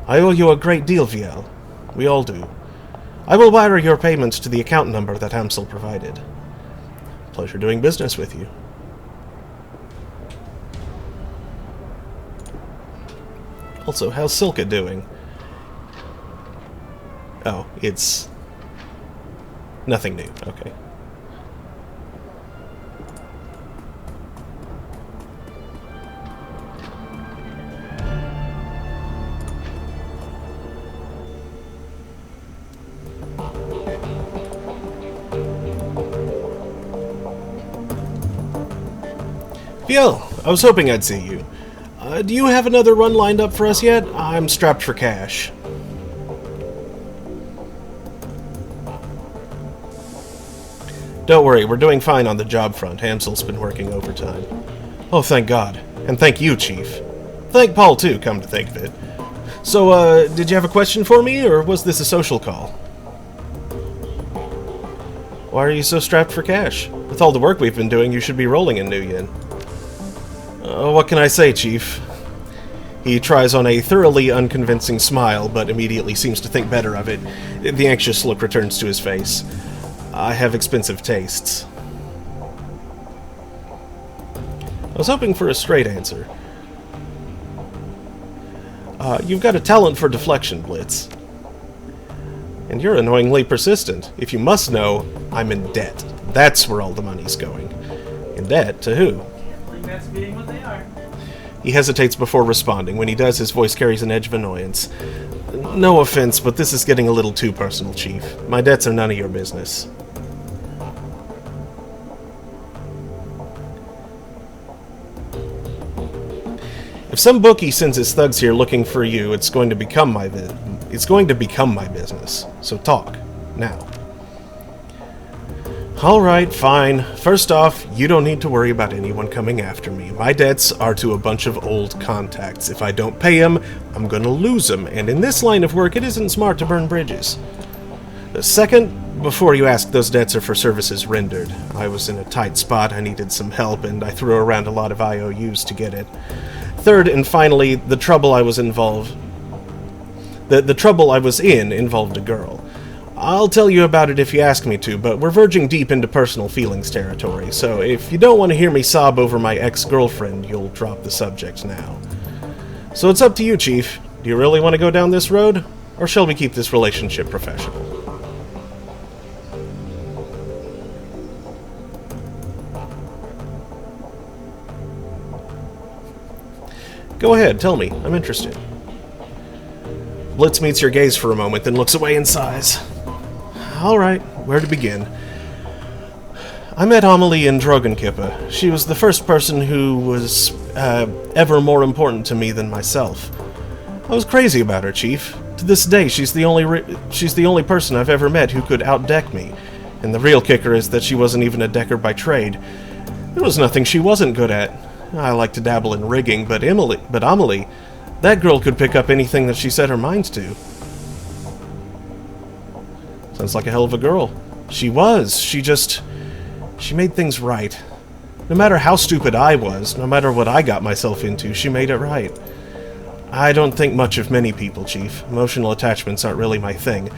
I owe you a great deal, VL. We all do. I will wire your payments to the account number that Amsel provided. Pleasure doing business with you. Also, how's Silka doing? Oh, it's nothing new. Okay. Viel, I was hoping I'd see you. Do you have another run lined up for us yet? I'm strapped for cash. Don't worry, we're doing fine on the job front. Amsel's been working overtime. Oh, thank God. And thank you, Chief. Thank Paul, too, come to think of it. So, did you have a question for me, or was this a social call? Why are you so strapped for cash? With all the work we've been doing, you should be rolling in new yen. What can I say, Chief? He tries on a thoroughly unconvincing smile, but immediately seems to think better of it. The anxious look returns to his face. I have expensive tastes. I was hoping for a straight answer. You've got a talent for deflection, Blitz. And you're annoyingly persistent. If you must know, I'm in debt. That's where all the money's going. In debt to who? That's being what they are. He hesitates before responding. When he does, his voice carries an edge of annoyance. No offense, but this is getting a little too personal, Chief. My debts are none of your business. If some bookie sends his thugs here looking for you, it's going to become my business. So talk now. Alright, fine. First off, you don't need to worry about anyone coming after me. My debts are to a bunch of old contacts. If I don't pay them, I'm gonna lose them, and in this line of work, it isn't smart to burn bridges. Second, before you ask, those debts are for services rendered. I was in a tight spot, I needed some help, and I threw around a lot of IOUs to get it. Third, and finally, the trouble I was in involved a girl. I'll tell you about it if you ask me to, but we're verging deep into personal feelings territory, so if you don't want to hear me sob over my ex-girlfriend, you'll drop the subject now. So it's up to you, Chief. Do you really want to go down this road, or shall we keep this relationship professional? Go ahead, tell me. I'm interested. Blitz meets your gaze for a moment, then looks away and sighs. Alright, where to begin? I met Amelie in Dragonfall. She was the first person who was ever more important to me than myself. I was crazy about her, Chief. To this day, she's the only person I've ever met who could outdeck me. And the real kicker is that she wasn't even a decker by trade. There was nothing she wasn't good at. I like to dabble in rigging, but Amelie, that girl could pick up anything that she set her mind to. Sounds like a hell of a girl. She was. She made things right. No matter how stupid I was, no matter what I got myself into, she made it right. I don't think much of many people, Chief. Emotional attachments aren't really my thing.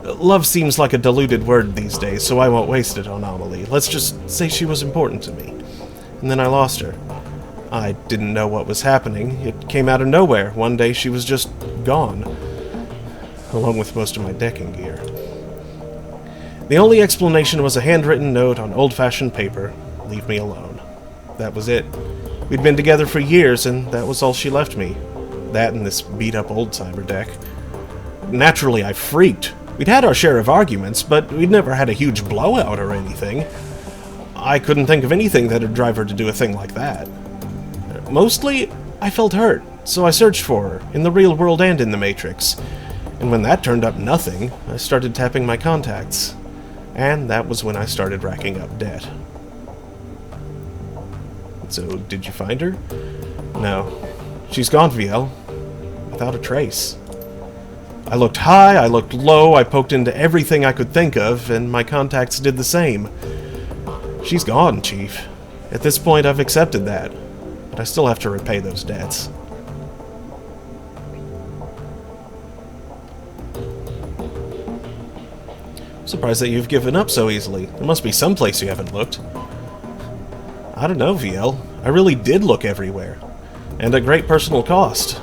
Love seems like a diluted word these days, so I won't waste it on Amelie. Let's just say she was important to me. And then I lost her. I didn't know what was happening. It came out of nowhere. One day she was just gone. Along with most of my decking gear. The only explanation was a handwritten note on old-fashioned paper. Leave me alone. That was it. We'd been together for years, and that was all she left me. That and this beat-up old-timer deck. Naturally, I freaked. We'd had our share of arguments, but we'd never had a huge blowout or anything. I couldn't think of anything that'd drive her to do a thing like that. Mostly, I felt hurt, so I searched for her, in the real world and in the Matrix. And when that turned up nothing, I started tapping my contacts. And that was when I started racking up debt. So, did you find her? No. She's gone, Viel. Without a trace. I looked high, I looked low, I poked into everything I could think of, and my contacts did the same. She's gone, Chief. At this point, I've accepted that. But I still have to repay those debts. Surprised that you've given up so easily. There must be some place you haven't looked. I don't know, VL. I really did look everywhere. And at great personal cost.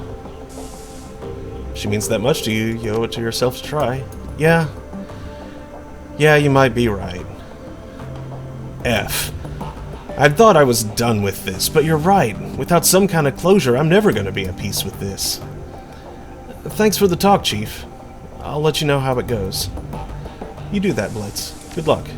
If she means that much to you, you owe it to yourself to try. Yeah. Yeah, you might be right. F. I'd thought I was done with this, but you're right. Without some kind of closure, I'm never going to be at peace with this. Thanks for the talk, Chief. I'll let you know how it goes. You do that, Blitz. Good luck.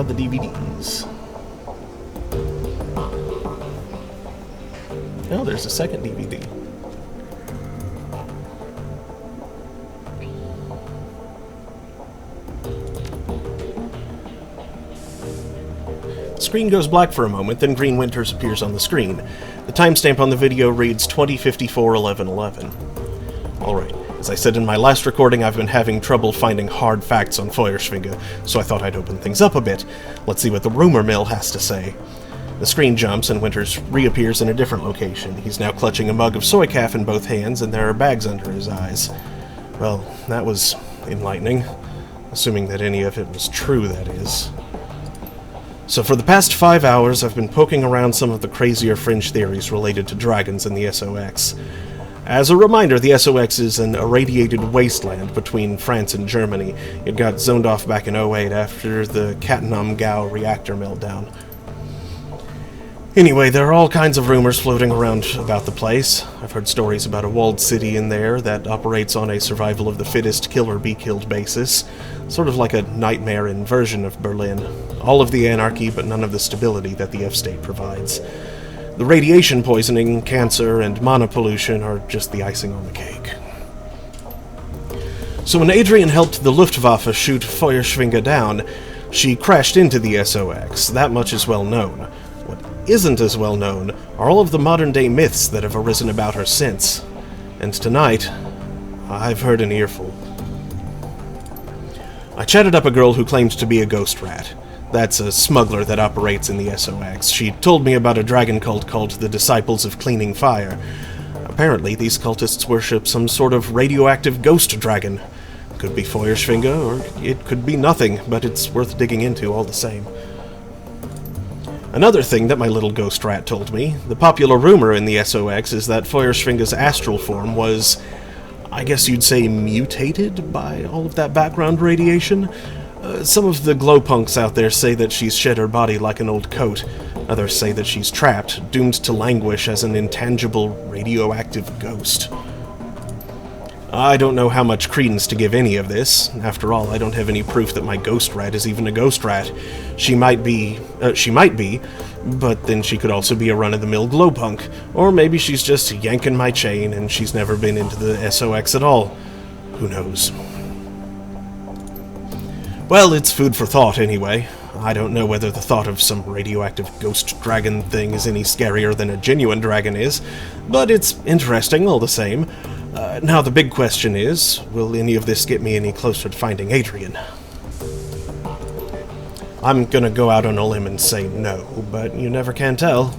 The DVDs. Oh, there's a second DVD. The screen goes black for a moment, then Green Winters appears on the screen. The timestamp on the video reads 2054-11-11. Alright, as I said in my last recording, I've been having trouble finding hard facts on Feuerschwinge, so I thought I'd open things up a bit. Let's see what the rumor mill has to say. The screen jumps and Winters reappears in a different location. He's now clutching a mug of soy calf in both hands, and there are bags under his eyes. Well, that was enlightening. Assuming that any of it was true, that is. So for the past 5 hours, I've been poking around some of the crazier fringe theories related to dragons and the SOX. As a reminder, the SOX is an irradiated wasteland between France and Germany. It got zoned off back in '08 after the Cattenom-Gau reactor meltdown. Anyway, there are all kinds of rumors floating around about the place. I've heard stories about a walled city in there that operates on a survival of the fittest, kill-or-be-killed basis. Sort of like a nightmare inversion of Berlin. All of the anarchy, but none of the stability that the F-state provides. The radiation poisoning, cancer, and monopollution are just the icing on the cake. So when Adrian helped the Luftwaffe shoot Feuerschwinge down, she crashed into the SOX. That much is well known. What isn't as well known are all of the modern-day myths that have arisen about her since. And tonight, I've heard an earful. I chatted up a girl who claimed to be a ghost rat. That's a smuggler that operates in the SOX. She told me about a dragon cult called the Disciples of Cleaning Fire. Apparently, these cultists worship some sort of radioactive ghost dragon. Could be Feuerschwinge, or it could be nothing, but it's worth digging into all the same. Another thing that my little ghost rat told me, the popular rumor in the SOX is that Feuerschwinge's astral form was, I guess you'd say, mutated by all of that background radiation. Some of the glowpunks out there say that she's shed her body like an old coat. Others say that she's trapped, doomed to languish as an intangible, radioactive ghost. I don't know how much credence to give any of this. After all, I don't have any proof that my ghost rat is even a ghost rat. She might be, but then she could also be a run-of-the-mill glowpunk. Or maybe she's just yanking my chain and she's never been into the SOX at all. Who knows? Well, it's food for thought anyway. I don't know whether the thought of some radioactive ghost dragon thing is any scarier than a genuine dragon is, but it's interesting all the same. Now the big question is, will any of this get me any closer to finding Adrian? I'm gonna go out on a limb and say no, but you never can tell.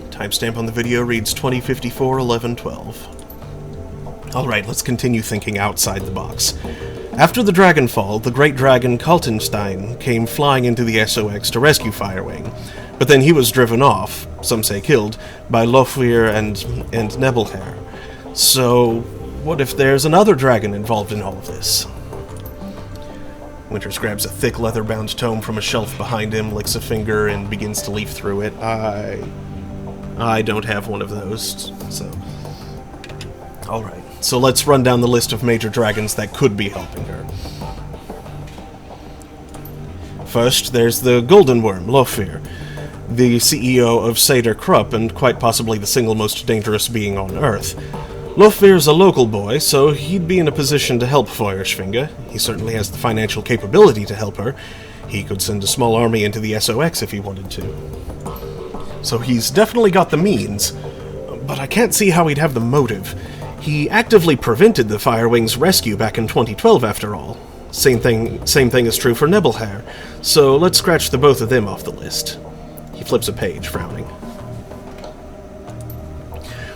Timestamp on the video reads 2054-11-12. Alright, let's continue thinking outside the box. After the Dragonfall, the great dragon Kaltenstein came flying into the SOX to rescue Firewing, but then he was driven off, some say killed, by Lofweir and Nebelhair. So, what if there's another dragon involved in all of this? Winters grabs a thick leather-bound tome from a shelf behind him, licks a finger, and begins to leaf through it. I don't have one of those, so... Alright, so let's run down the list of major dragons that could be helping her. First, there's the Golden Worm, Lofweir, the CEO of Seder Krupp, and quite possibly the single most dangerous being on Earth. Lofweir's a local boy, so he'd be in a position to help Feuerschwinge. He certainly has the financial capability to help her. He could send a small army into the SOX if he wanted to. so he's definitely got the means. But I can't see how he'd have the motive. He actively prevented the Firewing's rescue back in 2012, after all. Same thing is true for Nebelhair, so let's scratch the both of them off the list. He flips a page, frowning.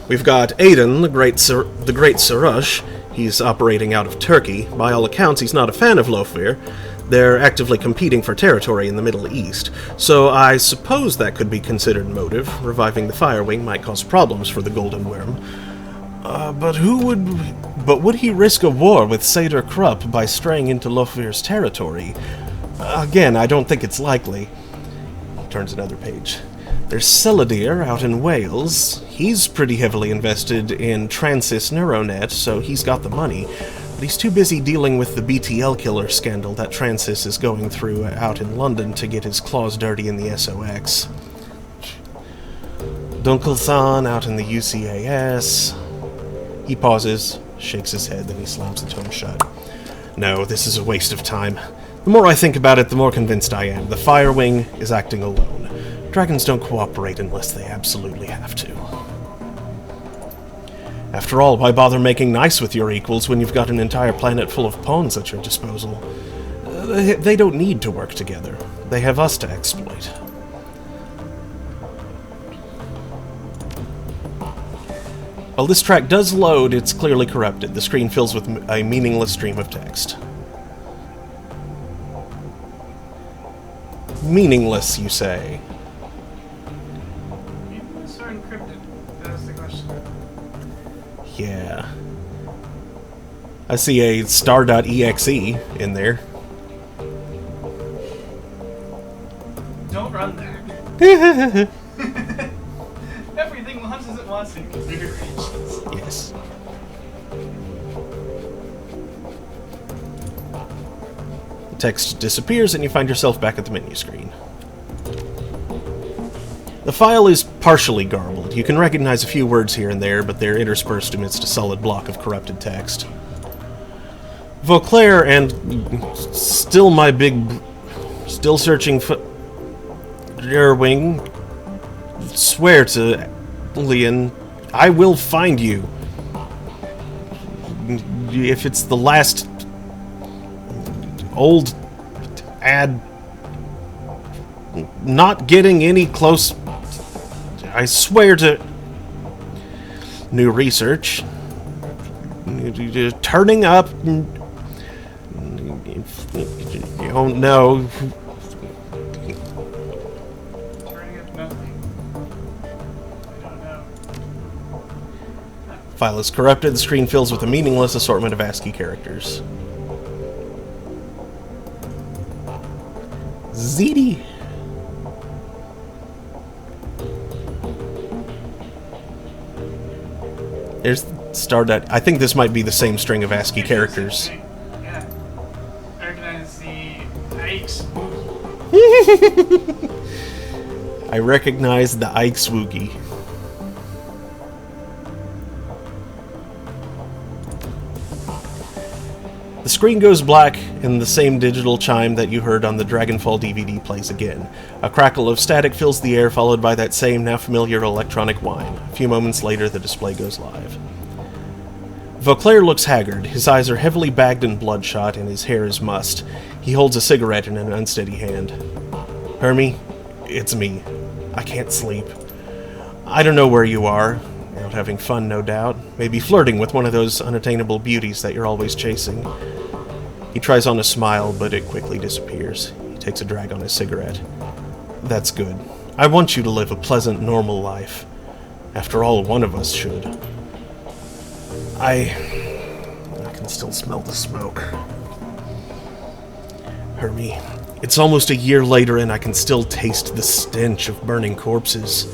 We've got Aiden, the great Sarush. He's operating out of Turkey. By all accounts, he's not a fan of Lofir. They're actively competing for territory in the Middle East, so I suppose that could be considered motive. Reviving the Firewing might cause problems for the Golden Worm. But would he risk a war with Seder Krupp by straying into Lofir's territory? Again, I don't think it's likely. He turns another page. There's Celadir out in Wales. He's pretty heavily invested in Transys Neuronet, so he's got the money. But he's too busy dealing with the BTL killer scandal that Transys is going through out in London to get his claws dirty in the SOX. Dunkelzahn out in the UCAS. He pauses, shakes his head, then he slams the tome shut. No, this is a waste of time. The more I think about it, the more convinced I am. The Firewing is acting alone. Dragons don't cooperate unless they absolutely have to. After all, why bother making nice with your equals when you've got an entire planet full of pawns at your disposal? They don't need to work together. They have us to exploit. While this track does load, it's clearly corrupted. The screen fills with a meaningless stream of text. Meaningless, you say? Meaningless or encrypted? That's the question. Yeah. I see a star.exe in there. Don't run that. Everything launches at once in computer regions. Yes. The text disappears and you find yourself back at the menu screen. The file is partially garbled. You can recognize a few words here and there, but they're interspersed amidst a solid block of corrupted text. Vauclair and still searching for Wing. Swear to Leon, I will find you. If it's the last old ad, not getting any close. I swear to new research. Turning up. Oh no. Turning up nothing. I don't know. File is corrupted. The screen fills with a meaningless assortment of ASCII characters. ZD. There's Stardust. I think this might be the same string of ASCII characters. Yeah. I recognize the Ike's. I recognize the Ike Swoogie. The screen goes black, and the same digital chime that you heard on the Dragonfall DVD plays again. A crackle of static fills the air, followed by that same, now familiar electronic whine. A few moments later, the display goes live. Vauclair looks haggard. His eyes are heavily bagged and bloodshot, and his hair is mussed. He holds a cigarette in an unsteady hand. Hermie, it's me. I can't sleep. I don't know where you are. Out having fun, no doubt. Maybe flirting with one of those unattainable beauties that you're always chasing. He tries on a smile, but it quickly disappears. He takes a drag on his cigarette. That's good. I want you to live a pleasant, normal life. After all, one of us should. I can still smell the smoke. Hermie, it's almost a year later and I can still taste the stench of burning corpses.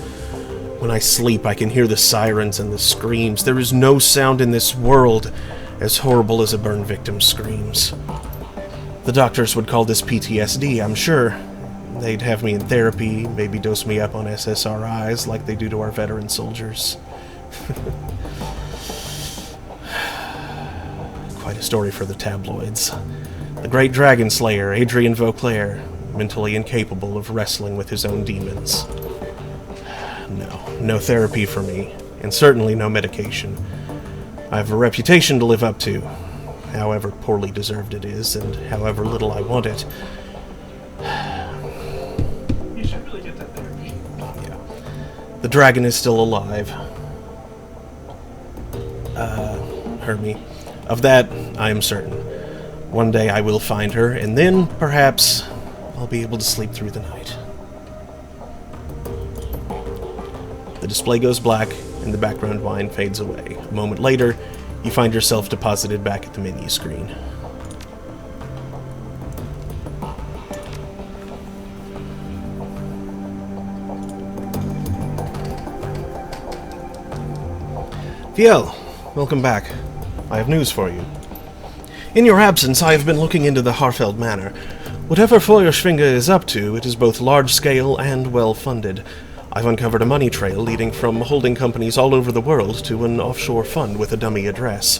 When I sleep, I can hear the sirens and the screams. There is no sound in this world as horrible as a burn victim's screams. The doctors would call this PTSD, I'm sure. They'd have me in therapy, maybe dose me up on SSRIs like they do to our veteran soldiers. Quite a story for the tabloids. The great dragon slayer, Adrian Vauclair, mentally incapable of wrestling with his own demons. no therapy for me, and certainly no medication. I have a reputation to live up to, however poorly deserved it is, and however little I want it. You should really get that therapy. Yeah. The dragon is still alive. Hermie. Of that, I am certain. One day I will find her, and then, perhaps, I'll be able to sleep through the night. The display goes black, and the background wine fades away. A moment later, you find yourself deposited back at the menu screen. Viel, welcome back. I have news for you. In your absence, I have been looking into the Harfeld Manor. Whatever Feuerschwinge is up to, it is both large-scale and well-funded. I've uncovered a money trail leading from holding companies all over the world to an offshore fund with a dummy address.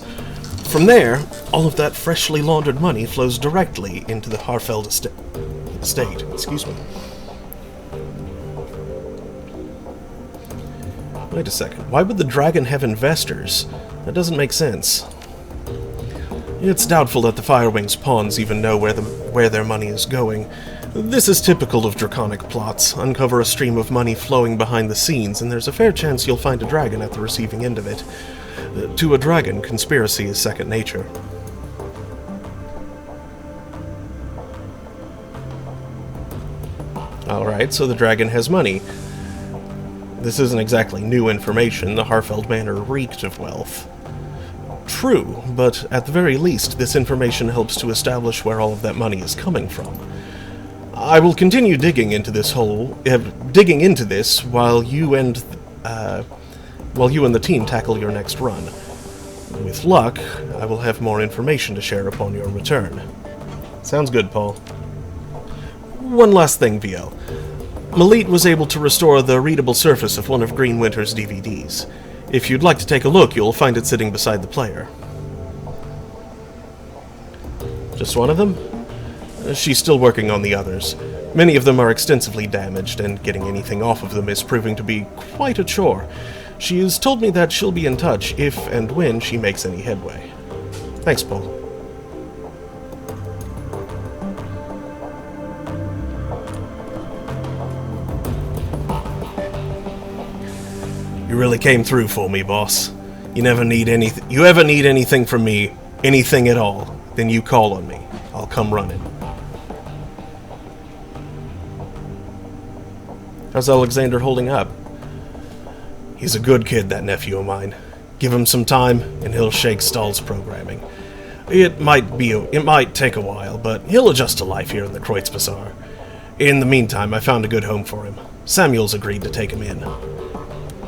From there, all of that freshly laundered money flows directly into the Harfeld estate. Excuse me. Wait a second. Why would the dragon have investors? That doesn't make sense. It's doubtful that the Firewings pawns even know where their money is going. This is typical of draconic plots. Uncover a stream of money flowing behind the scenes, and there's a fair chance you'll find a dragon at the receiving end of it. To a dragon, conspiracy is second nature. Alright, so the dragon has money. This isn't exactly new information. The Harfeld Manor reeked of wealth. True, but at the very least, this information helps to establish where all of that money is coming from. I will continue digging into this while you and the team tackle your next run. With luck, I will have more information to share upon your return. Sounds good, Paul. One last thing, VL. Malit was able to restore the readable surface of one of Green Winter's DVDs. If you'd like to take a look, you'll find it sitting beside the player. Just one of them? She's still working on the others. Many of them are extensively damaged, and getting anything off of them is proving to be quite a chore. She has told me that she'll be in touch if and when she makes any headway. Thanks, Paul. You really came through for me, boss. You ever need anything from me, anything at all, then you call on me. I'll come running. How's Alexander holding up? He's a good kid, that nephew of mine. Give him some time, and he'll shake Stahl's programming. It might take a while, but he'll adjust to life here in the Kreutz Bazaar. In the meantime, I found a good home for him. Samuel's agreed to take him in.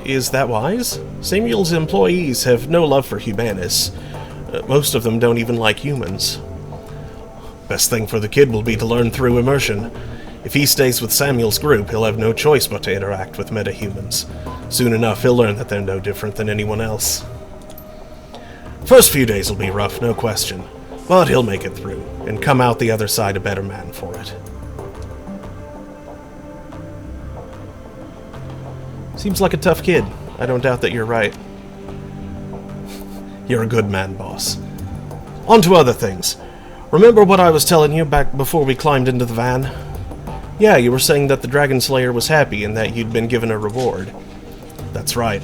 Is that wise? Samuel's employees have no love for Humanus. Most of them don't even like humans. Best thing for the kid will be to learn through immersion. If he stays with Samuel's group, he'll have no choice but to interact with metahumans. Soon enough, he'll learn that they're no different than anyone else. First few days will be rough, no question. But he'll make it through, and come out the other side a better man for it. Seems like a tough kid. I don't doubt that you're right. You're a good man, boss. On to other things. Remember what I was telling you back before we climbed into the van? Yeah, you were saying that the Dragon Slayer was happy and that you'd been given a reward. That's right.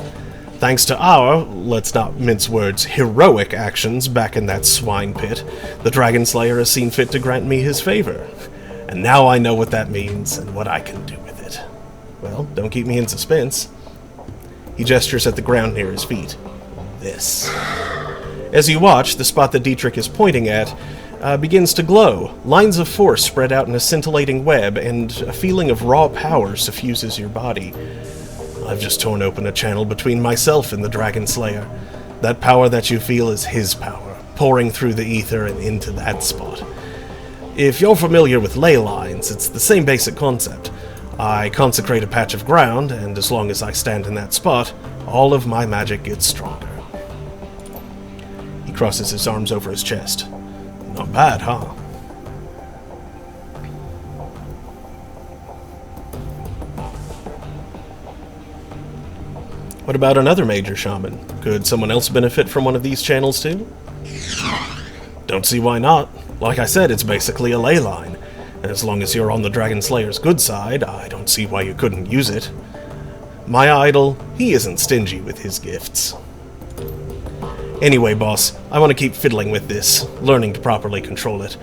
Thanks to our, let's not mince words, heroic actions back in that swine pit, the Dragon Slayer has seen fit to grant me his favor. And now I know what that means and what I can do with it. Well, don't keep me in suspense. He gestures at the ground near his feet. This. As you watch, the spot that Dietrich is pointing at begins to glow. Lines of force spread out in a scintillating web, and a feeling of raw power suffuses your body. I've just torn open a channel between myself and the Dragon Slayer. That power that you feel is his power, pouring through the ether and into that spot. If you're familiar with ley lines, it's the same basic concept. I consecrate a patch of ground, and as long as I stand in that spot, all of my magic gets stronger. He crosses his arms over his chest. Not bad, huh? What about another major shaman? Could someone else benefit from one of these channels too? Don't see why not. Like I said, it's basically a ley line. As long as you're on the Dragon Slayer's good side, I don't see why you couldn't use it. My idol, he isn't stingy with his gifts. Anyway, boss, I want to keep fiddling with this, learning to properly control it.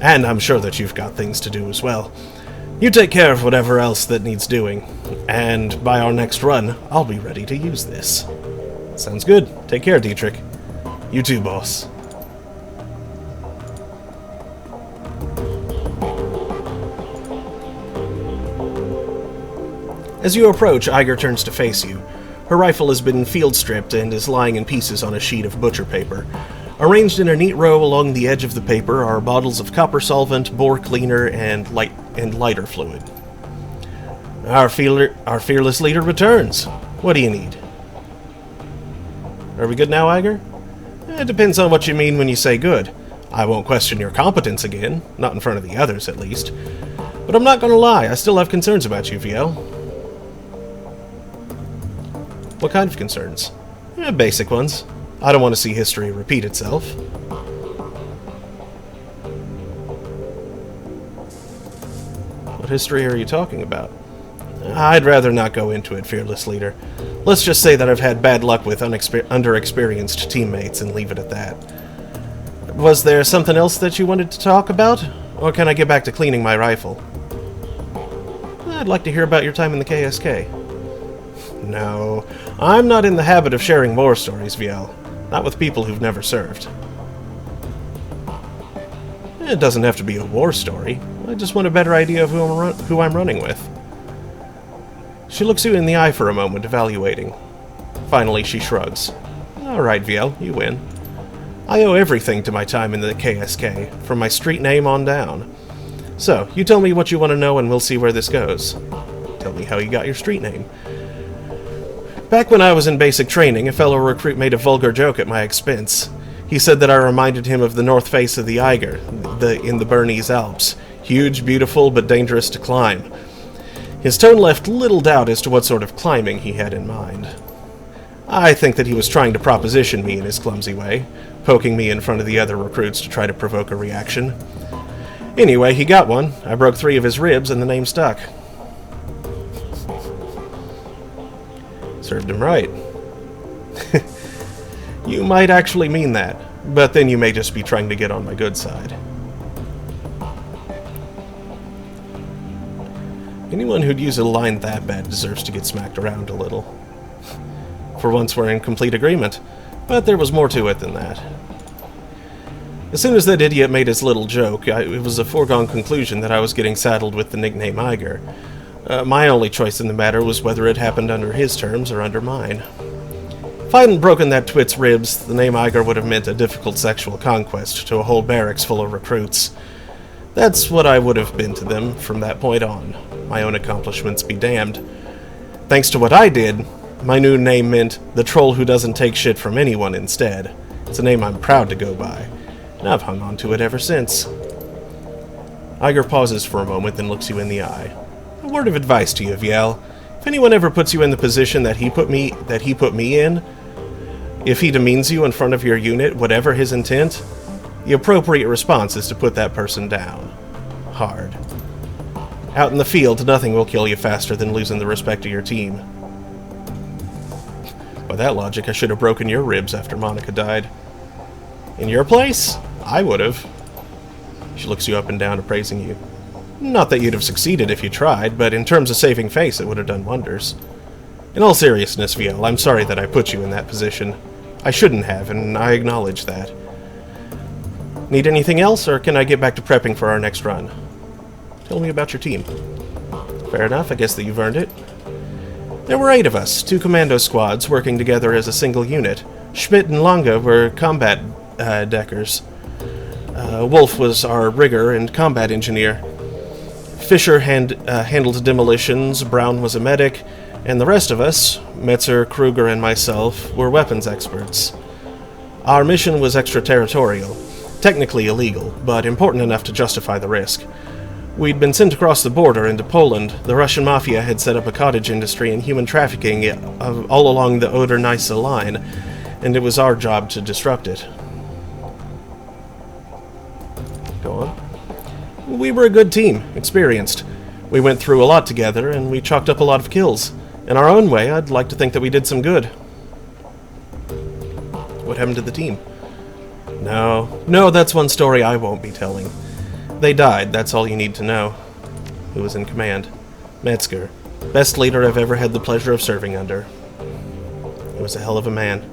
And I'm sure that you've got things to do as well. You take care of whatever else that needs doing, and by our next run, I'll be ready to use this. Sounds good. Take care, Dietrich. You too, boss. As you approach, Iger turns to face you. Her rifle has been field-stripped and is lying in pieces on a sheet of butcher paper. Arranged in a neat row along the edge of the paper are bottles of copper solvent, bore cleaner, and lighter fluid. Our fearless leader returns. What do you need? Are we good now, Iger? It depends on what you mean when you say good. I won't question your competence again, not in front of the others, at least. But I'm not going to lie, I still have concerns about you, Viel. What kind of concerns? Basic ones. I don't want to see history repeat itself. What history are you talking about? I'd rather not go into it, fearless leader. Let's just say that I've had bad luck with underexperienced teammates and leave it at that. Was there something else that you wanted to talk about? Or can I get back to cleaning my rifle? I'd like to hear about your time in the KSK. No, I'm not in the habit of sharing war stories, Viel. Not with people who've never served. It doesn't have to be a war story. I just want a better idea of who I'm running with. She looks you in the eye for a moment, evaluating. Finally, she shrugs. All right, Viel, you win. I owe everything to my time in the KSK, from my street name on down. So, you tell me what you want to know and we'll see where this goes. Tell me how you got your street name. Back when I was in basic training, a fellow recruit made a vulgar joke at my expense. He said that I reminded him of the north face of the Eiger, in the Bernese Alps. Huge, beautiful, but dangerous to climb. His tone left little doubt as to what sort of climbing he had in mind. I think that he was trying to proposition me in his clumsy way, poking me in front of the other recruits to try to provoke a reaction. Anyway, he got one. I broke 3 of his ribs and the name stuck. Served him right. You might actually mean that, but then you may just be trying to get on my good side. Anyone who'd use a line that bad deserves to get smacked around a little. For once we're in complete agreement, but there was more to it than that. As soon as that idiot made his little joke, it was a foregone conclusion that I was getting saddled with the nickname Eiger. My only choice in the matter was whether it happened under his terms or under mine. If I hadn't broken that twit's ribs, the name Eiger would have meant a difficult sexual conquest to a whole barracks full of recruits. That's what I would have been to them from that point on. My own accomplishments be damned. Thanks to what I did, my new name meant the troll who doesn't take shit from anyone instead. It's a name I'm proud to go by, and I've hung on to it ever since. Eiger pauses for a moment, then looks you in the eye. A word of advice to you, Viel. If anyone ever puts you in the position that he put me in, if he demeans you in front of your unit, whatever his intent, the appropriate response is to put that person down. Hard. Out in the field, nothing will kill you faster than losing the respect of your team. By that logic, I should have broken your ribs after Monica died. In your place, I would have. She looks you up and down, appraising you. Not that you'd have succeeded if you tried, but in terms of saving face, it would have done wonders. In all seriousness, Viel, I'm sorry that I put you in that position. I shouldn't have, and I acknowledge that. Need anything else, or can I get back to prepping for our next run? Tell me about your team. Fair enough, I guess that you've earned it. There were 8 of us, 2 commando squads working together as a single unit. Schmidt and Longa were combat deckers. Wolf was our rigger and combat engineer. Fisher handled demolitions, Brown was a medic, and the rest of us, Metzer, Kruger, and myself, were weapons experts. Our mission was extraterritorial, technically illegal, but important enough to justify the risk. We'd been sent across the border into Poland. The Russian mafia had set up a cottage industry and human trafficking all along the Oder-Neisse line, and it was our job to disrupt it. Go on. We were a good team, experienced. We went through a lot together, and we chalked up a lot of kills. In our own way, I'd like to think that we did some good. What happened to the team? No, that's one story I won't be telling. They died, that's all you need to know. Who was in command? Metzger. Best leader I've ever had the pleasure of serving under. He was a hell of a man.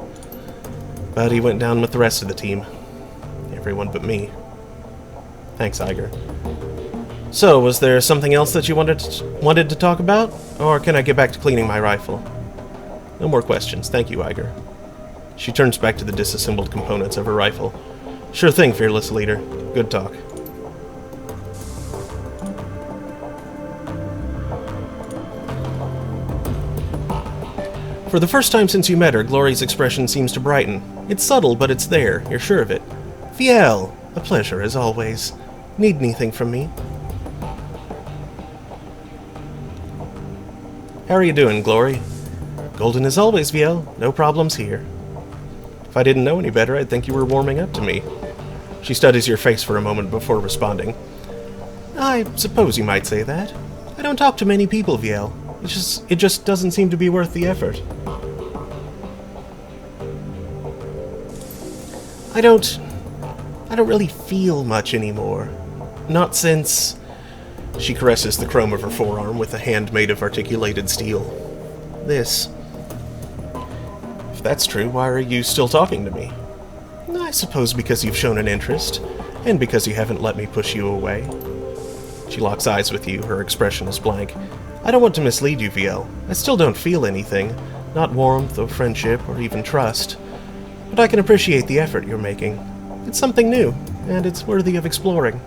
But he went down with the rest of the team. Everyone but me. Thanks, Iger. So, was there something else that you wanted to talk about? Or can I get back to cleaning my rifle? No more questions. Thank you, Iger. She turns back to the disassembled components of her rifle. Sure thing, fearless leader. Good talk. For the first time since you met her, Glory's expression seems to brighten. It's subtle, but it's there. You're sure of it. Viel, a pleasure as always. Need anything from me? How are you doing, Glory? Golden as always, Viel. No problems here. If I didn't know any better, I'd think you were warming up to me. She studies your face for a moment before responding. I suppose you might say that. I don't talk to many people, Viel. It just doesn't seem to be worth the effort. I don't really feel much anymore. Not since... She caresses the chrome of her forearm with a hand made of articulated steel. This. If that's true, why are you still talking to me? I suppose because you've shown an interest, and because you haven't let me push you away. She locks eyes with you, her expression is blank. I don't want to mislead you, Viel. I still don't feel anything. Not warmth or friendship or even trust. But I can appreciate the effort you're making. It's something new, and it's worthy of exploring.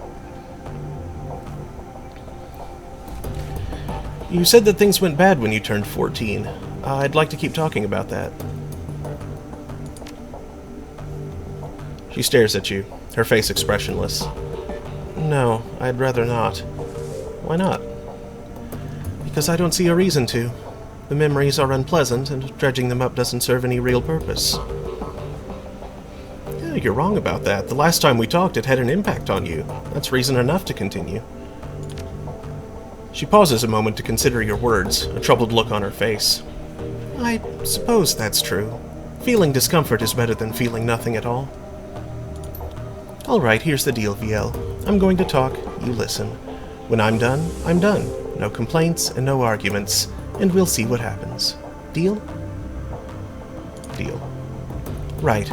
You said that things went bad when you turned 14. I'd like to keep talking about that. She stares at you, her face expressionless. No, I'd rather not. Why not? Because I don't see a reason to. The memories are unpleasant, and dredging them up doesn't serve any real purpose. Yeah, you're wrong about that. The last time we talked, it had an impact on you. That's reason enough to continue. She pauses a moment to consider your words, a troubled look on her face. I suppose that's true. Feeling discomfort is better than feeling nothing at all. Alright, here's the deal, Viel. I'm going to talk, you listen. When I'm done, I'm done. No complaints and no arguments, and we'll see what happens. Deal? Deal. Right.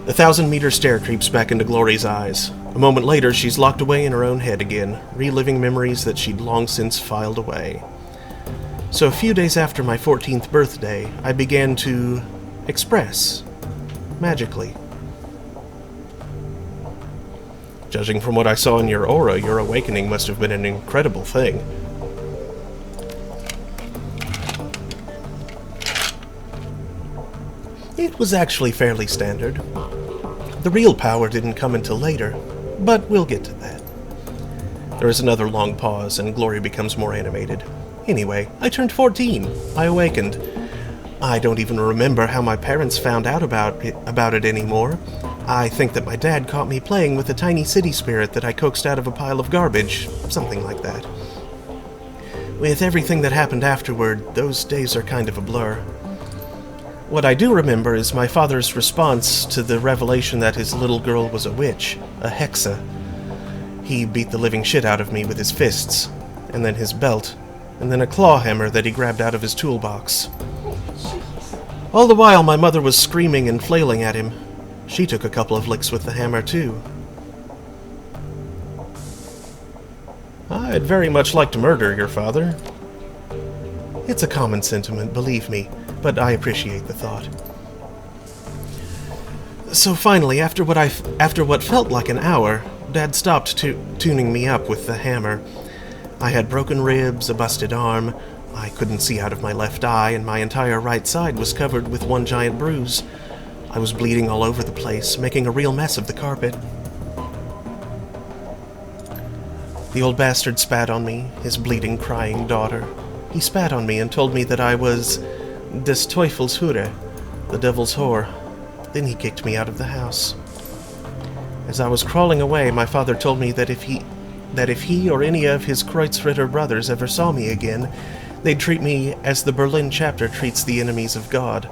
The 1,000-meter stare creeps back into Glory's eyes. A moment later, she's locked away in her own head again, reliving memories that she'd long since filed away. So a few days after my 14th birthday, I began to express. Magically. Judging from what I saw in your aura, your awakening must have been an incredible thing. It was actually fairly standard. The real power didn't come until later, but we'll get to that. There is another long pause, and Glory becomes more animated. Anyway, I turned 14. I awakened. I don't even remember how my parents found out about it anymore. I think that my dad caught me playing with a tiny city spirit that I coaxed out of a pile of garbage, something like that. With everything that happened afterward, those days are kind of a blur. What I do remember is my father's response to the revelation that his little girl was a witch, a hexa. He beat the living shit out of me with his fists, and then his belt, and then a claw hammer that he grabbed out of his toolbox. All the while, my mother was screaming and flailing at him. She took a couple of licks with the hammer, too. I'd very much like to murder your father. It's a common sentiment, believe me, but I appreciate the thought. So finally, after what felt like an hour, Dad stopped tuning me up with the hammer. I had broken ribs, a busted arm, I couldn't see out of my left eye, and my entire right side was covered with one giant bruise. I was bleeding all over the place, making a real mess of the carpet. The old bastard spat on me, his bleeding, crying daughter. He spat on me and told me that I was des Teufels Hure, the devil's whore. Then he kicked me out of the house. As I was crawling away, my father told me that if he or any of his Kreuzritter brothers ever saw me again, they'd treat me as the Berlin chapter treats the enemies of God.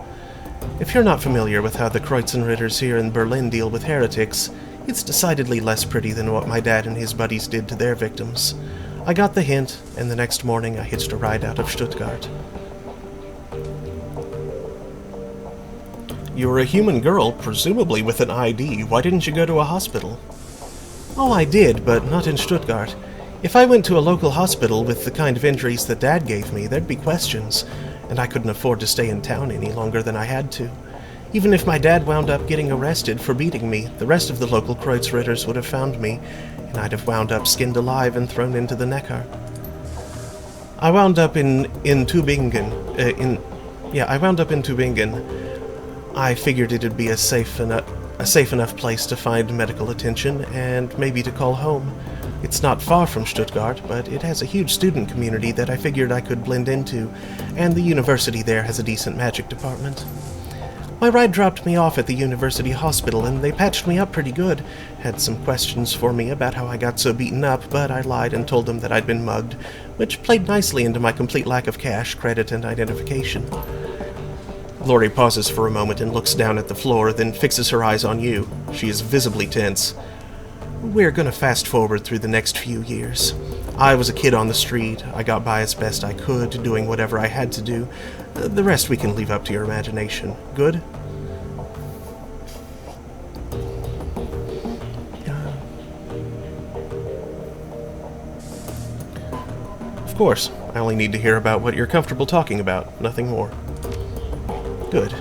If you're not familiar with how the Kreuzenritters here in Berlin deal with heretics, it's decidedly less pretty than what my dad and his buddies did to their victims. I got the hint, and the next morning I hitched a ride out of Stuttgart. You were a human girl, presumably with an ID. Why didn't you go to a hospital? Oh, I did, but not in Stuttgart. If I went to a local hospital with the kind of injuries that Dad gave me, there'd be questions, and I couldn't afford to stay in town any longer than I had to. Even if my dad wound up getting arrested for beating me, the rest of the local Kreuzritters would have found me, and I'd have wound up skinned alive and thrown into the Neckar. I wound up in Tübingen. I figured it'd be a safe enough place to find medical attention and maybe to call home. It's not far from Stuttgart, but it has a huge student community that I figured I could blend into, and the university there has a decent magic department. My ride dropped me off at the university hospital, and they patched me up pretty good. Had some questions for me about how I got so beaten up, but I lied and told them that I'd been mugged, which played nicely into my complete lack of cash, credit, and identification. Glory pauses for a moment and looks down at the floor, then fixes her eyes on you. She is visibly tense. We're gonna fast forward through the next few years. I was a kid on the street. I got by as best I could, doing whatever I had to do. The rest we can leave up to your imagination. Good? Of course. I only need to hear about what you're comfortable talking about, nothing more. Good.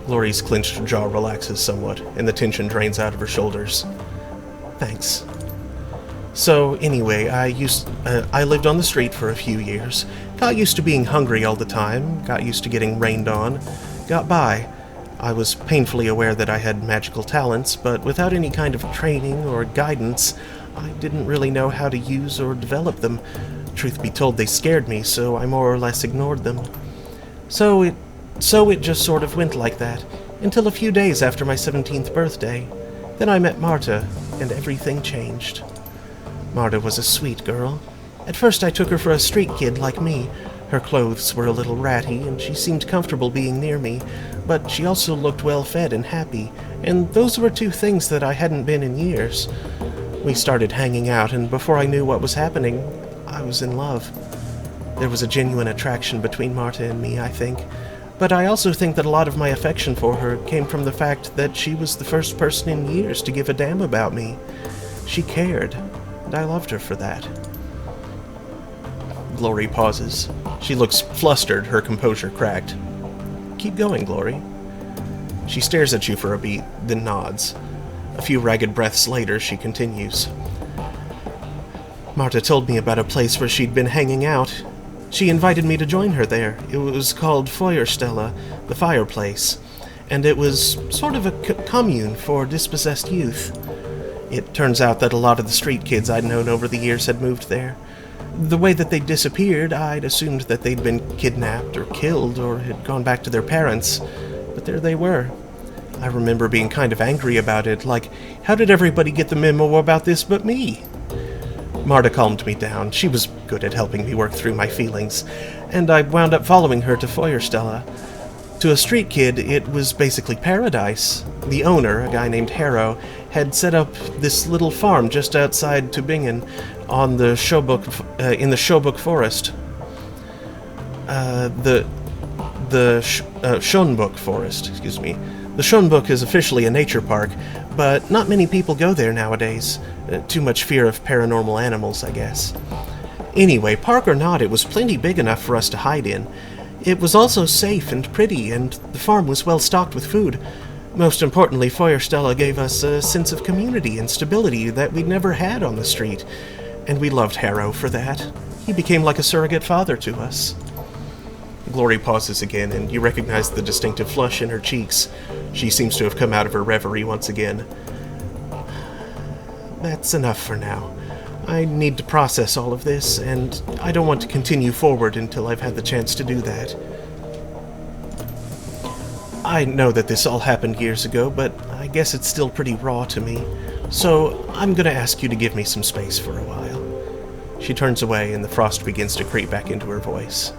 Glory's clenched jaw relaxes somewhat, and the tension drains out of her shoulders. Thanks. So, anyway, I lived on the street for a few years. Got used to being hungry all the time, got used to getting rained on, got by. I was painfully aware that I had magical talents, but without any kind of training or guidance, I didn't really know how to use or develop them. Truth be told, they scared me, so I more or less ignored them. So it just sort of went like that, until a few days after my 17th birthday. Then I met Marta, and everything changed. Marta was a sweet girl. At first I took her for a street kid like me. Her clothes were a little ratty, and she seemed comfortable being near me, but she also looked well-fed and happy, and those were two things that I hadn't been in years. We started hanging out, and before I knew what was happening, I was in love. There was a genuine attraction between Marta and me, I think. But I also think that a lot of my affection for her came from the fact that she was the first person in years to give a damn about me. She cared, and I loved her for that. Glory pauses. She looks flustered, her composure cracked. Keep going, Glory. She stares at you for a beat, then nods. A few ragged breaths later, she continues. Marta told me about a place where she'd been hanging out. She invited me to join her there. It was called Feuerstelle, the fireplace, and it was sort of a commune for dispossessed youth. It turns out that a lot of the street kids I'd known over the years had moved there. The way that they disappeared, I'd assumed that they'd been kidnapped or killed or had gone back to their parents, but there they were. I remember being kind of angry about it, like, how did everybody get the memo about this but me? Marta calmed me down. She was good at helping me work through my feelings, and I wound up following her to Feuerstelle. To a street kid, it was basically paradise. The owner, a guy named Harrow, had set up this little farm just outside Tübingen on the in the Schobuck Forest. The Schönbuck Forest, excuse me. The Schönbuck is officially a nature park, but not many people go there nowadays. Too much fear of paranormal animals, I guess. Anyway, park or not, it was plenty big enough for us to hide in. It was also safe and pretty, and the farm was well stocked with food. Most importantly, Feuerstelle gave us a sense of community and stability that we'd never had on the street, and we loved Harrow for that. He became like a surrogate father to us. Glory pauses again, and you recognize the distinctive flush in her cheeks. She seems to have come out of her reverie once again. That's enough for now. I need to process all of this, and I don't want to continue forward until I've had the chance to do that. I know that this all happened years ago, but I guess it's still pretty raw to me. So I'm gonna ask you to give me some space for a while. She turns away, and the frost begins to creep back into her voice.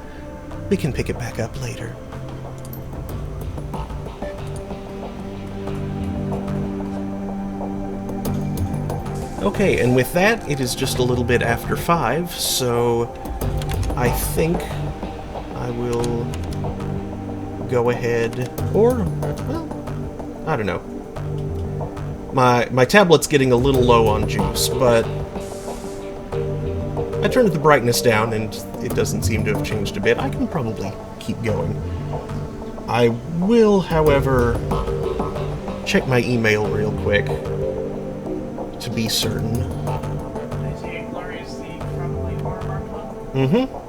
We can pick it back up later. Okay, and with that, it is just a little bit after 5, so I think I will go ahead, or, well, I don't know. My tablet's getting a little low on juice, but I turned the brightness down and it doesn't seem to have changed a bit. I can probably keep going. I will, however, check my email real quick to be certain. Is the Inglorious the probably more marked one? Mm-hmm.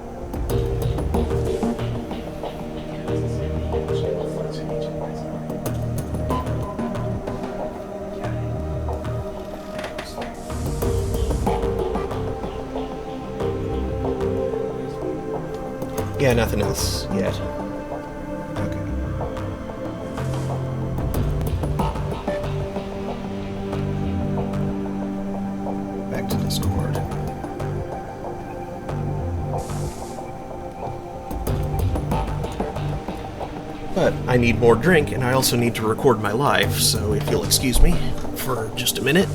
Yeah, nothing else yet. Okay. Back to Discord. But I need more drink, and I also need to record my live, so if you'll excuse me for just a minute.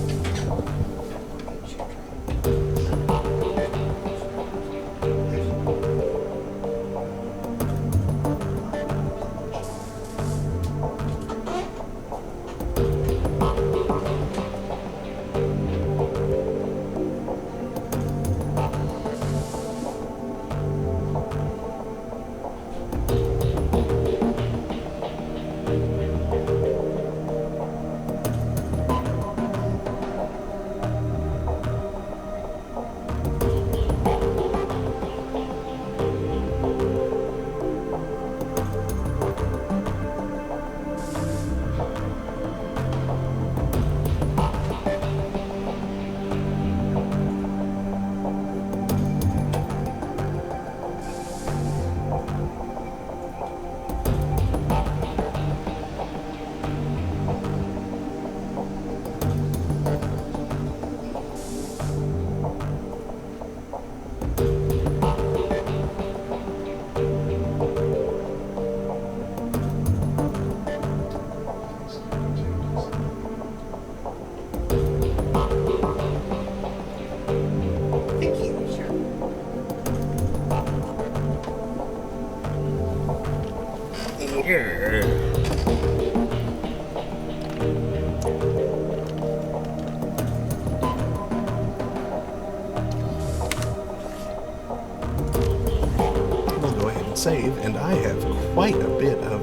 We'll go ahead and save, and I have quite a bit of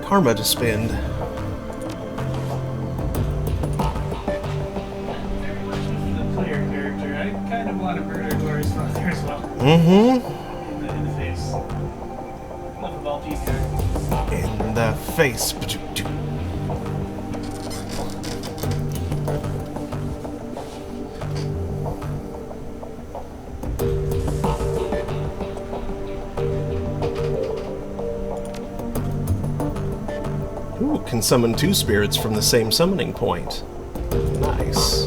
karma to spend. Very much the player character. I kind of want to murder Glorious Father as well. Mm-hmm. In the face. Enough of all these characters. In the face. Ooh, can summon 2 spirits from the same summoning point. Nice.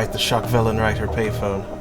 Alright, the Schockvellenreiter payphone.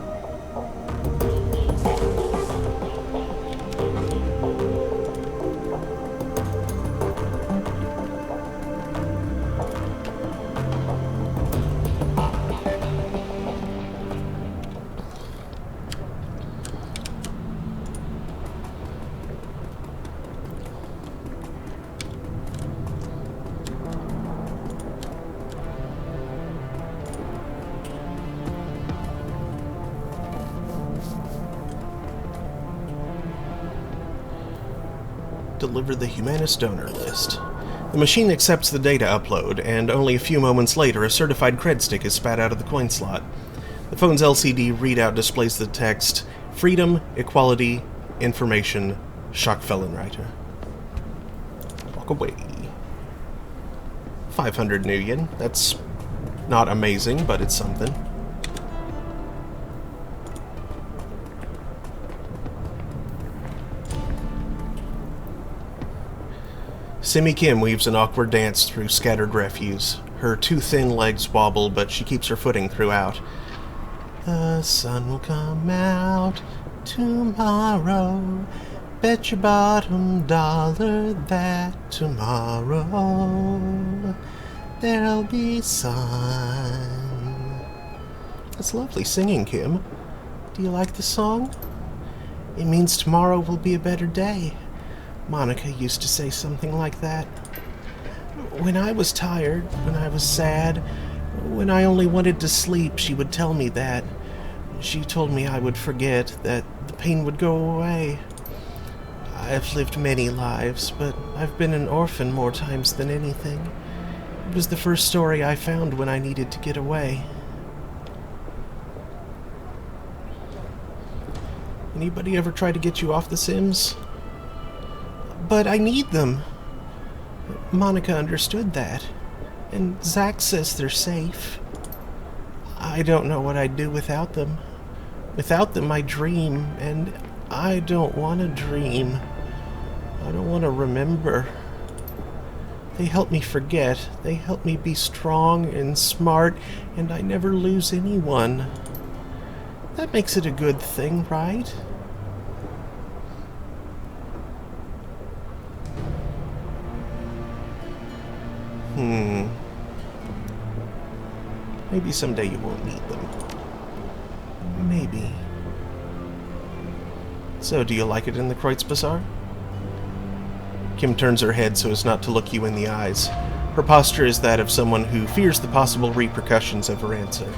Deliver the Humanist donor list. The machine accepts the data upload, and only a few moments later a certified cred stick is spat out of the coin slot. The phone's LCD readout displays the text, Freedom, Equality, Information, Schockvellenreiter. Walk away. 500 new yen. That's not amazing, but it's something. Simi Kim weaves an awkward dance through scattered refuse. Her too thin legs wobble, but she keeps her footing throughout. The sun will come out tomorrow. Bet your bottom dollar that tomorrow there'll be sun. That's lovely singing, Kim. Do you like the song? It means tomorrow will be a better day. Monica used to say something like that. When I was tired, when I was sad, when I only wanted to sleep, she would tell me that. She told me I would forget, that the pain would go away. I've lived many lives, but I've been an orphan more times than anything. It was the first story I found when I needed to get away. Anybody ever try to get you off The Sims? But I need them. Monica understood that. And Zach says they're safe. I don't know what I'd do without them. Without them, I dream, and I don't want to dream. I don't want to remember. They help me forget. They help me be strong and smart, and I never lose anyone. That makes it a good thing, right? Maybe someday you won't need them. Maybe. So, do you like it in the Kreutz Bazaar? Kim turns her head so as not to look you in the eyes. Her posture is that of someone who fears the possible repercussions of her answer.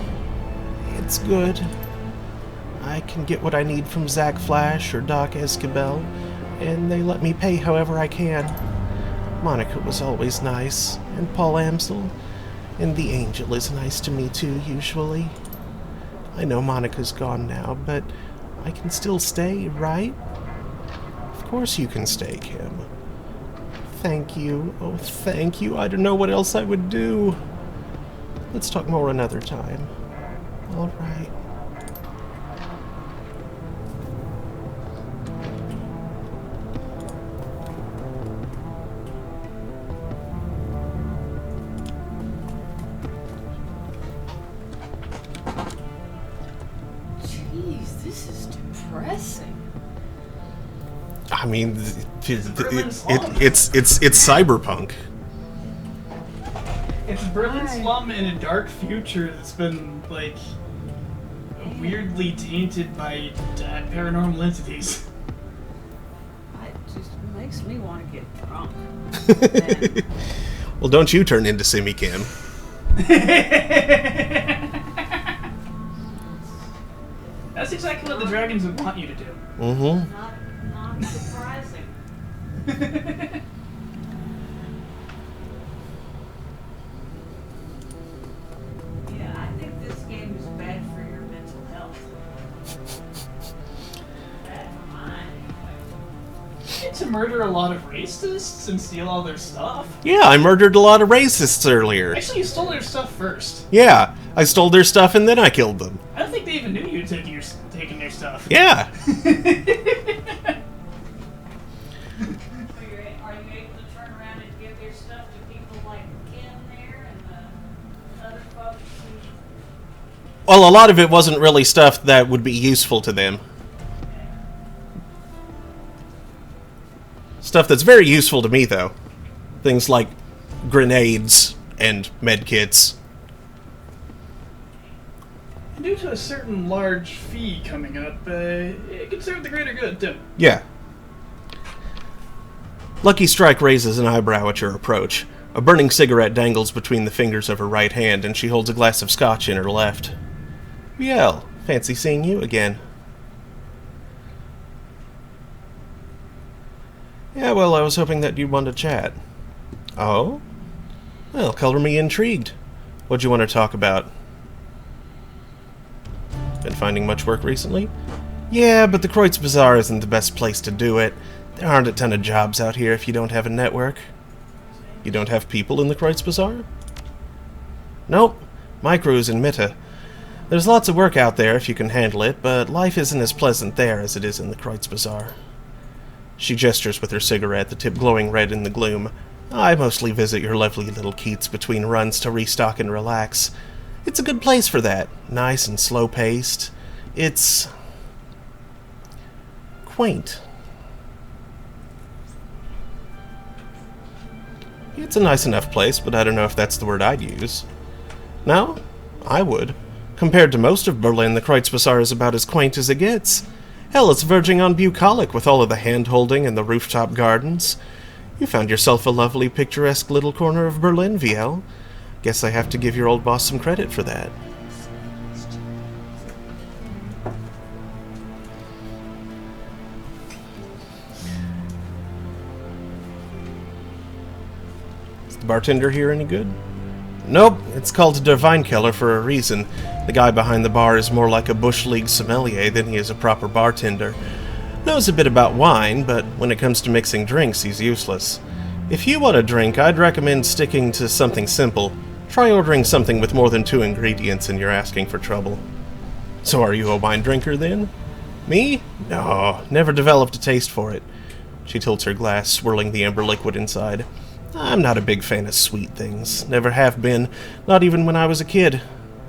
It's good. I can get what I need from Zach Flash or Doc Escabel, and they let me pay however I can. Monica was always nice, and Paul Amsel, and the Angel is nice to me too, usually. I know Monica's gone now, but I can still stay, right? Of course you can stay, Kim. Thank you. Oh, thank you. I don't know what else I would do. Let's talk more another time. All right. This is depressing. I mean, it's cyberpunk. It's Berlin slum in a dark future that's been, like, weirdly tainted by paranormal entities. It just makes me want to get drunk. Well, don't you turn into Simi Kim. That's exactly what the dragons would want you to do. Mm-hmm. Not surprising. Yeah, I think this game is bad for your mental health. Bad for mine. You get to murder a lot of racists and steal all their stuff. Yeah, I murdered a lot of racists earlier. Actually, you stole their stuff first. Yeah, I stole their stuff and then I killed them. I don't think they even knew you were taking their stuff. Yeah. Are you able to turn around and give your stuff to people like Kim there and the other folks Well, a lot of it wasn't really stuff that would be useful to them. Stuff that's very useful to me, though. Things like grenades and medkits. Due to a certain large fee coming up, it could serve the greater good, too. Yeah. Lucky Strike raises an eyebrow at your approach. A burning cigarette dangles between the fingers of her right hand, and she holds a glass of scotch in her left. Riel, fancy seeing you again. Yeah, well, I was hoping that you'd want to chat. Oh? Well, color me intrigued. What'd you want to talk about? Been finding much work recently? Yeah, but the Kreutz Bazaar isn't the best place to do it. There aren't a ton of jobs out here if you don't have a network. You don't have people in the Kreutz Bazaar? Nope. My crew's in Mitte. There's lots of work out there if you can handle it, but life isn't as pleasant there as it is in the Kreutz Bazaar. She gestures with her cigarette, the tip glowing red in the gloom. I mostly visit your lovely little Keats between runs to restock and relax. It's a good place for that. Nice and slow-paced. It's quaint. It's a nice enough place, but I don't know if that's the word I'd use. No? I would. Compared to most of Berlin, the Kreutz Bazaar is about as quaint as it gets. Hell, it's verging on bucolic with all of the hand-holding and the rooftop gardens. You found yourself a lovely, picturesque little corner of Berlin, VL. Guess I have to give your old boss some credit for that. Is the bartender here any good? Nope, it's called Der Weinkeller for a reason. The guy behind the bar is more like a Bush League sommelier than he is a proper bartender. Knows a bit about wine, but when it comes to mixing drinks, he's useless. If you want a drink, I'd recommend sticking to something simple. Try ordering something with more than 2 ingredients and you're asking for trouble. So are you a wine drinker then? Me? No, never developed a taste for it. She tilts her glass, swirling the amber liquid inside. I'm not a big fan of sweet things. Never have been, not even when I was a kid.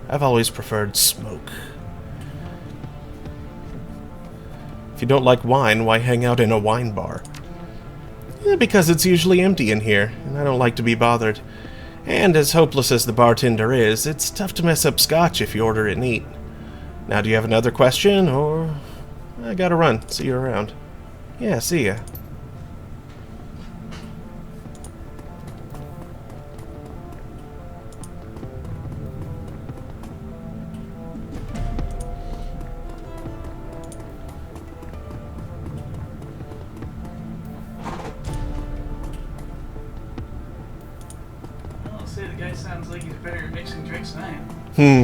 I've always preferred smoke. If you don't like wine, why hang out in a wine bar? Because it's usually empty in here, and I don't like to be bothered. And as hopeless as the bartender is, it's tough to mess up scotch if you order it neat. Now, do you have another question, or... I gotta run. See you around. Yeah, see ya. Say the guy sounds like he's better at mixing drinks than I am.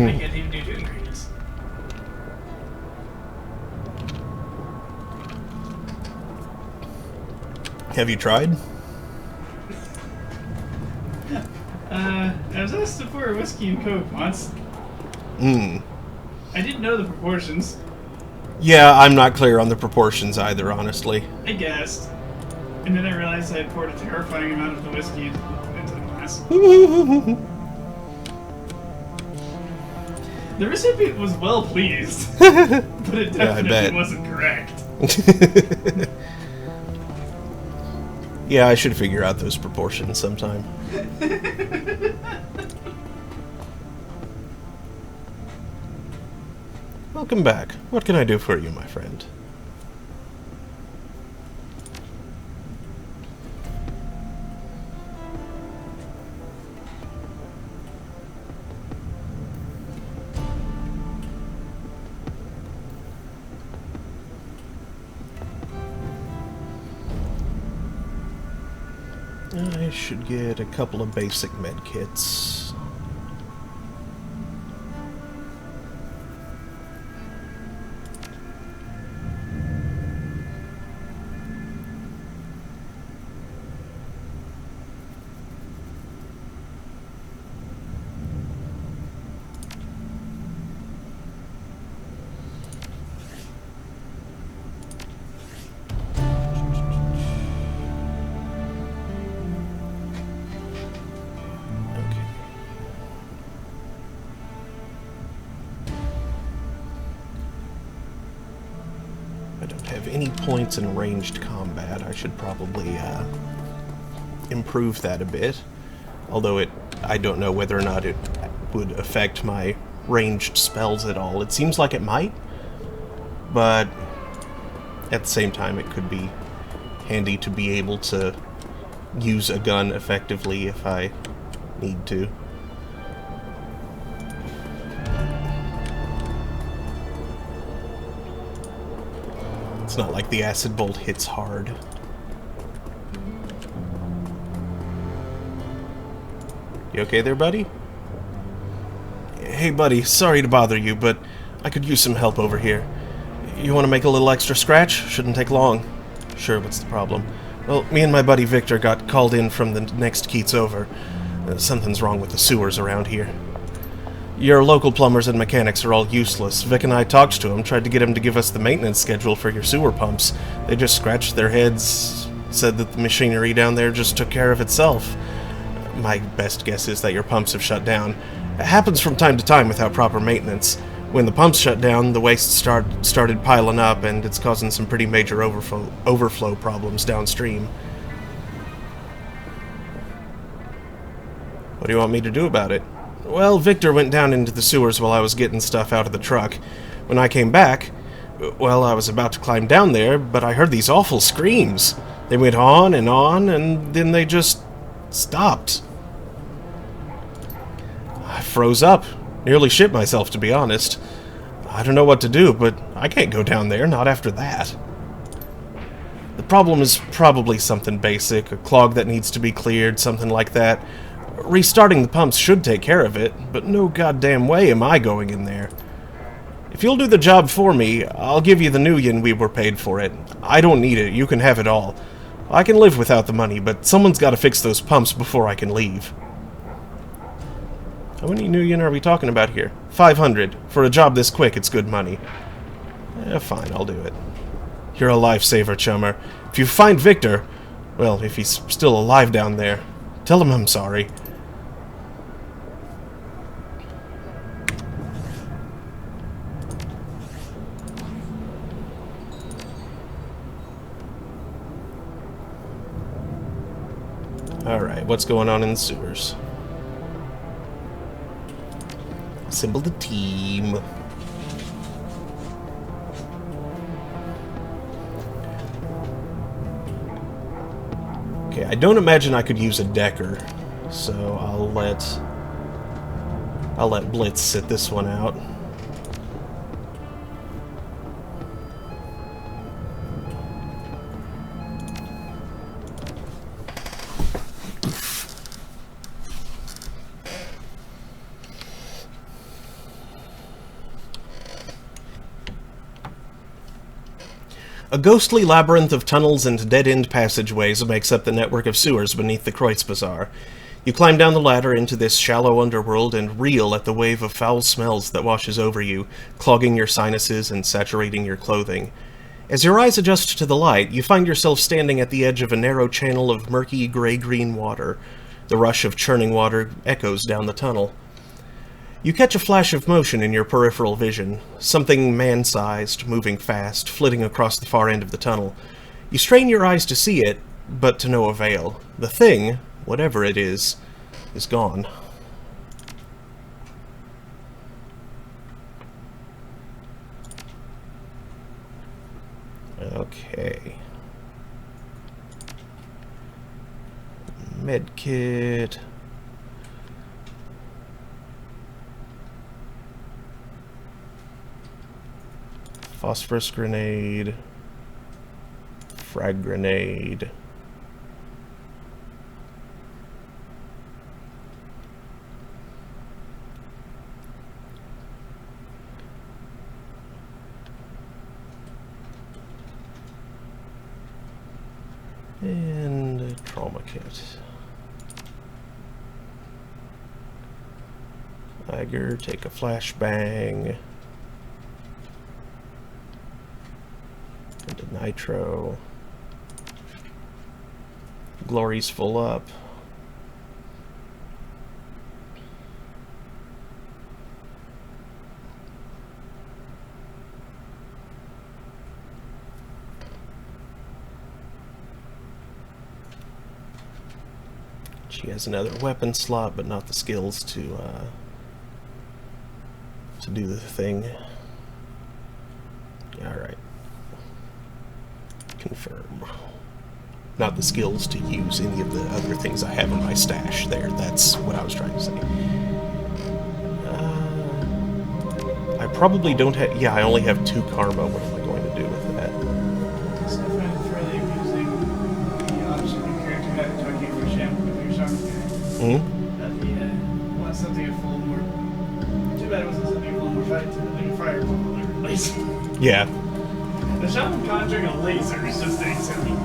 I can't even do 2 ingredients. Have you tried? I was asked to pour a whiskey and coke once. I didn't know the proportions. Yeah, I'm not clear on the proportions either, honestly. I guessed. And then I realized I had poured a terrifying amount of the whiskey into the glass. The recipient was well pleased, but it definitely wasn't correct. Yeah, I should figure out those proportions sometime. Welcome back. What can I do for you, my friend? I should get a couple of basic med kits. any points in ranged combat. I should probably improve that a bit. Although I don't know whether or not it would affect my ranged spells at all. It seems like it might, but at the same time it could be handy to be able to use a gun effectively if I need to. It's not like the acid bolt hits hard. You okay there, buddy? Hey, buddy, sorry to bother you, but I could use some help over here. You want to make a little extra scratch? Shouldn't take long. Sure, what's the problem? Well, me and my buddy Victor got called in from the next Keats over. Something's wrong with the sewers around here. Your local plumbers and mechanics are all useless. Vic and I talked to him, tried to get him to give us the maintenance schedule for your sewer pumps. They just scratched their heads, said that the machinery down there just took care of itself. My best guess is that your pumps have shut down. It happens from time to time without proper maintenance. When the pumps shut down, the waste started piling up, and it's causing some pretty major overflow problems downstream. What do you want me to do about it? Well, Victor went down into the sewers while I was getting stuff out of the truck. When I came back, well, I was about to climb down there, but I heard these awful screams. They went on, and then they just stopped. I froze up. Nearly shit myself, to be honest. I don't know what to do, but I can't go down there, not after that. The problem is probably something basic, a clog that needs to be cleared, something like that. Restarting the pumps should take care of it, but no goddamn way am I going in there. If you'll do the job for me, I'll give you the new yen we were paid for it. I don't need it, you can have it all. I can live without the money, but someone's got to fix those pumps before I can leave. How many new yen are we talking about here? 500. For a job this quick, it's good money. Fine, I'll do it. You're a lifesaver, chummer. If you find Victor, well, if he's still alive down there, tell him I'm sorry. Alright, what's going on in the sewers? Assemble the team. Okay, I don't imagine I could use a decker, so I'll let Blitz sit this one out. A ghostly labyrinth of tunnels and dead-end passageways makes up the network of sewers beneath the Kreuzbazaar. You climb down the ladder into this shallow underworld and reel at the wave of foul smells that washes over you, clogging your sinuses and saturating your clothing. As your eyes adjust to the light, you find yourself standing at the edge of a narrow channel of murky gray-green water. The rush of churning water echoes down the tunnel. You catch a flash of motion in your peripheral vision, something man-sized, moving fast, flitting across the far end of the tunnel. You strain your eyes to see it, but to no avail. The thing, whatever it is gone. Okay. Medkit. Phosphorus grenade, frag grenade, and a trauma kit. Tiger, take a flashbang. Into nitro. Glory's full up. She has another weapon slot, but not the skills to do the thing. Alright. Confirm. Not the skills to use any of the other things I have in my stash there. That's what I was trying to say. I probably don't have... Yeah, I only have 2 karma. What am I going to do with that? So I find it fairly amusing the option your character had talking for shampoo with your shock guy. Hmm? That he wants something a full more... Too bad it wasn't something a full more fight to the fire laser. Yeah. The shaman conjuring a laser is just insanity.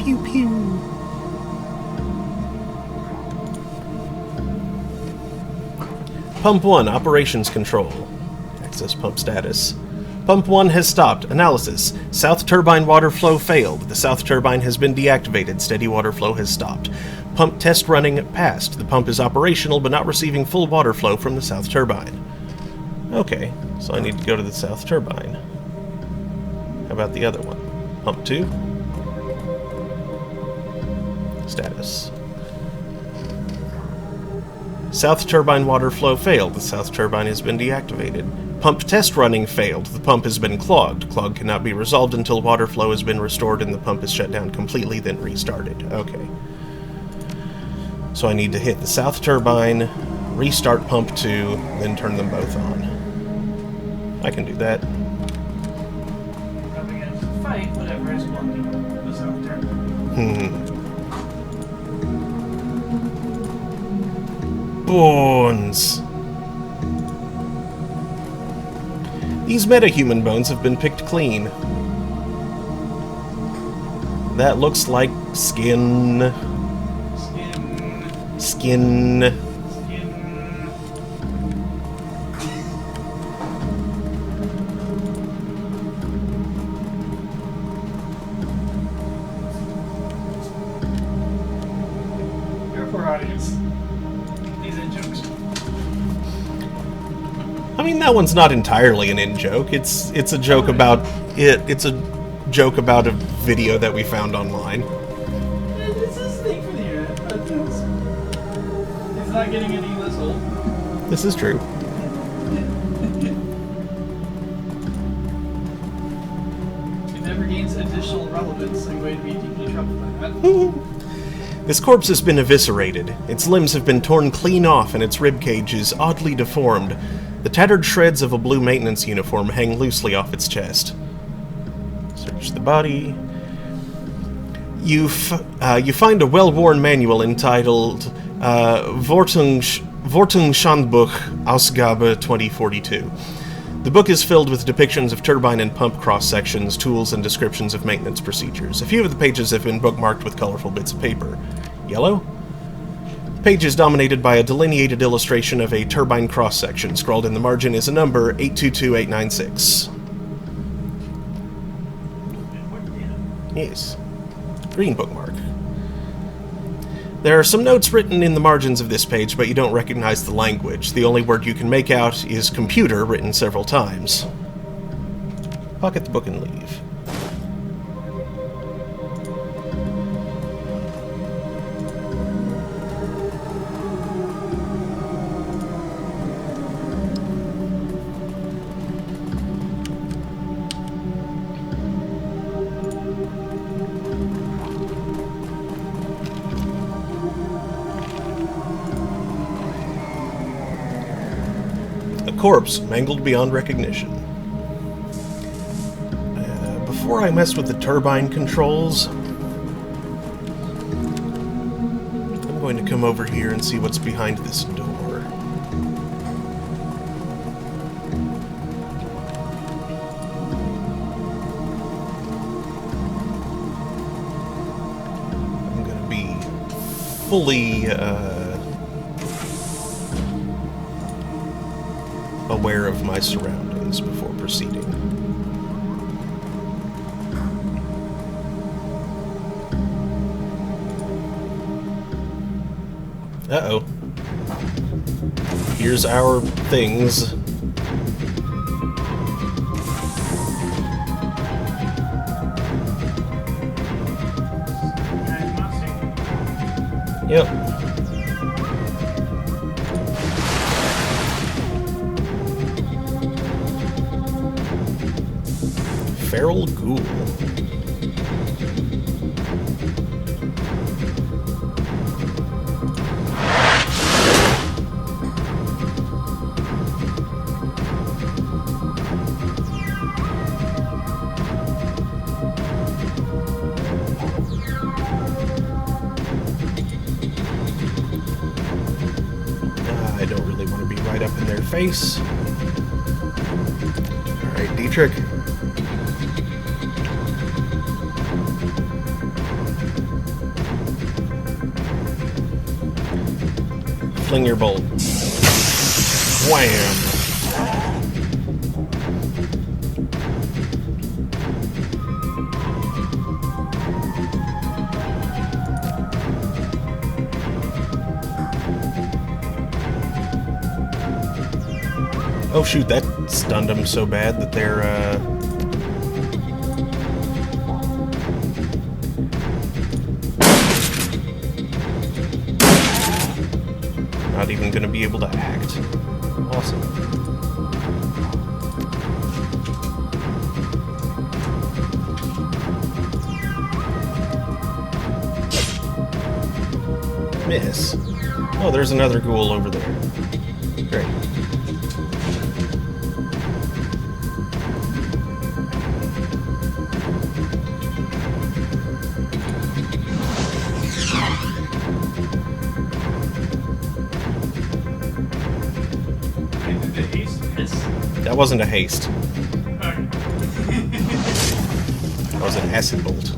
Pew pew. Pump 1, Operations Control. Access pump status. Pump 1 has stopped. Analysis. South turbine water flow failed. The south turbine has been deactivated. Steady water flow has stopped. Pump test running passed. The pump is operational but not receiving full water flow from the south turbine. Okay, so I need to go to the south turbine. How about the other one? Pump 2. Status. South turbine water flow failed. The south turbine has been deactivated. Pump test running failed. The pump has been clogged. Clog cannot be resolved until water flow has been restored and the pump is shut down completely, then restarted. Okay. So I need to hit the south turbine, restart pump 2, then turn them both on. I can do that. Up against the fight, whatever is blocking the south turbine. Bones. These metahuman bones have been picked clean. That looks like skin. Skin. Your poor audience. These are jokes. I mean, that one's not entirely an in-joke. It's a joke about it. It's a joke about a video that we found online. This is a thing for the internet, but it's not getting any less old. This is true. It never gains additional relevance. I'm going to be deeply troubled by that. This corpse has been eviscerated. Its limbs have been torn clean off and its ribcage is oddly deformed. The tattered shreds of a blue maintenance uniform hang loosely off its chest. Search the body. You find a well-worn manual entitled Wartungshandbuch Ausgabe 2042. The book is filled with depictions of turbine and pump cross-sections, tools, and descriptions of maintenance procedures. A few of the pages have been bookmarked with colorful bits of paper. Yellow? The page is dominated by a delineated illustration of a turbine cross-section. Scrawled in the margin is a number, 822896. Yes. Green bookmark. There are some notes written in the margins of this page, but you don't recognize the language. The only word you can make out is computer, written several times. Pocket the book and leave. Corpse, mangled beyond recognition. Before I mess with the turbine controls, I'm going to come over here and see what's behind this door. I'm going to be fully, aware of my surroundings before proceeding. Uh-oh. Here's our things. Yep. Feral ghoul. I don't really want to be right up in their face. Alright, Dietrich. Fling your bolt. Wham! Oh shoot, that stunned them so bad that they're, not even gonna be able to act. Awesome. Miss. Oh, there's another ghoul over there. Great. That wasn't a haste. That was an acid bolt.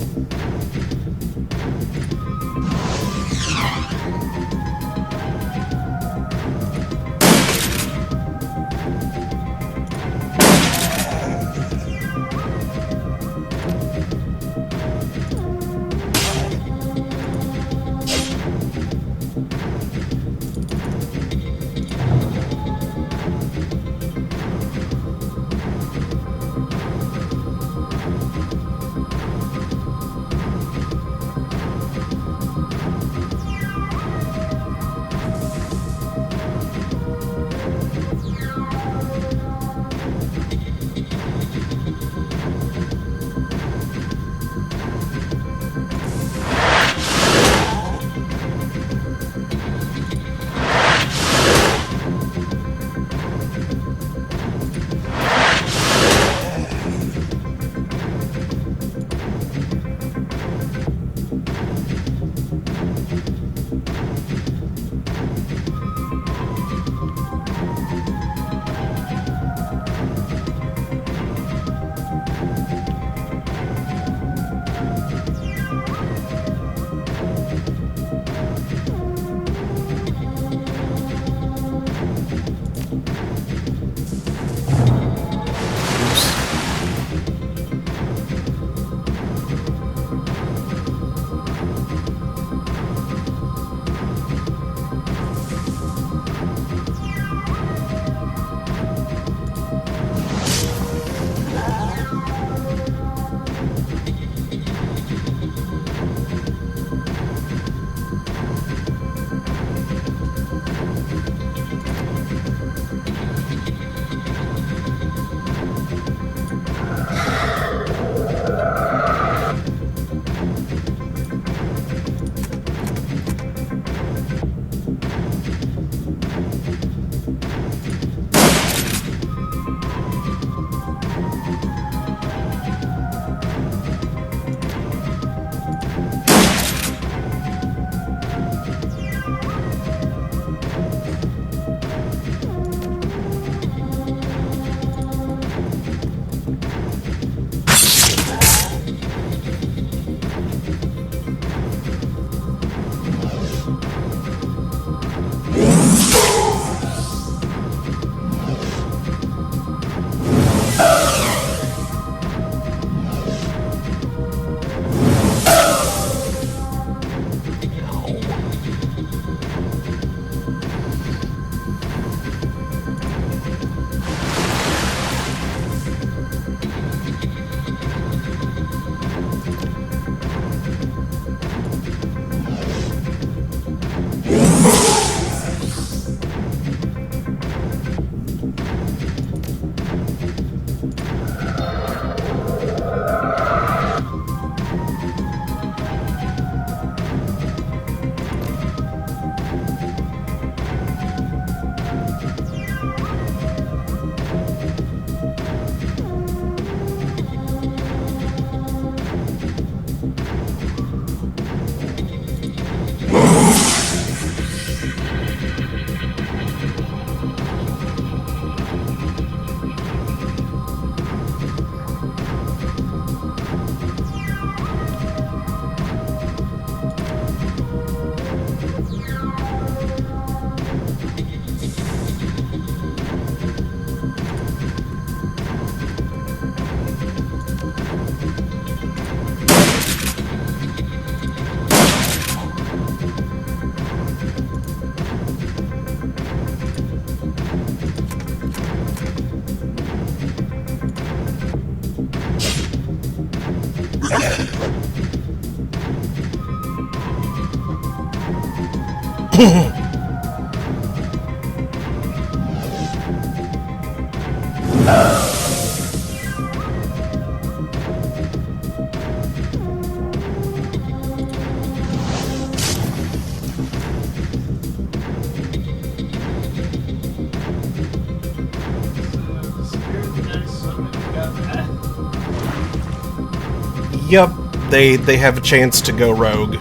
Yep, they have a chance to go rogue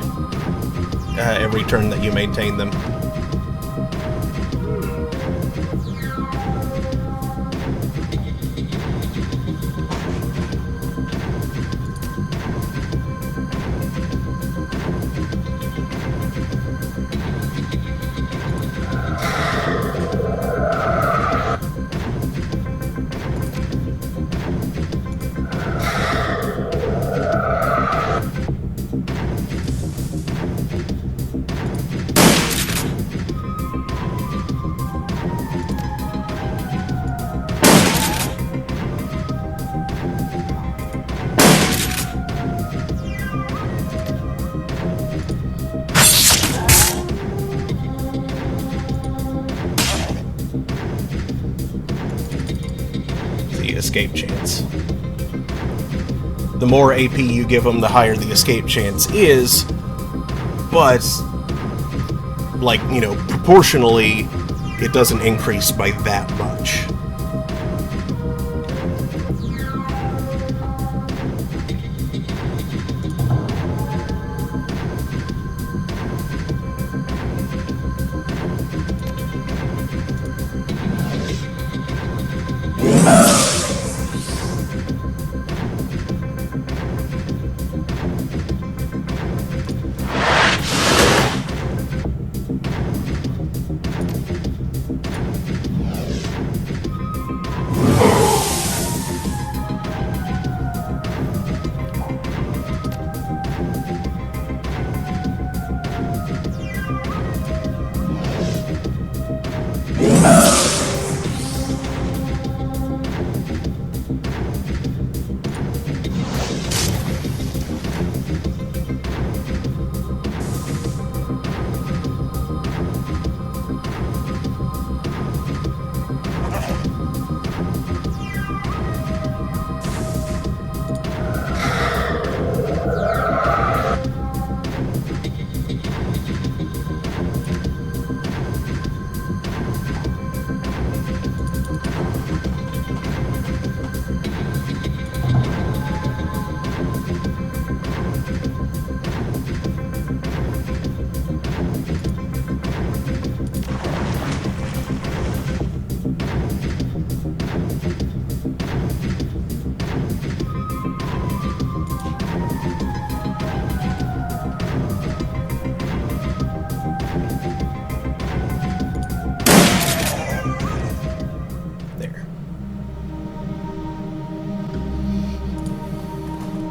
every turn that you maintain them. Escape chance. The more AP you give them, the higher the escape chance is, but, like, you know, proportionally, it doesn't increase by that much.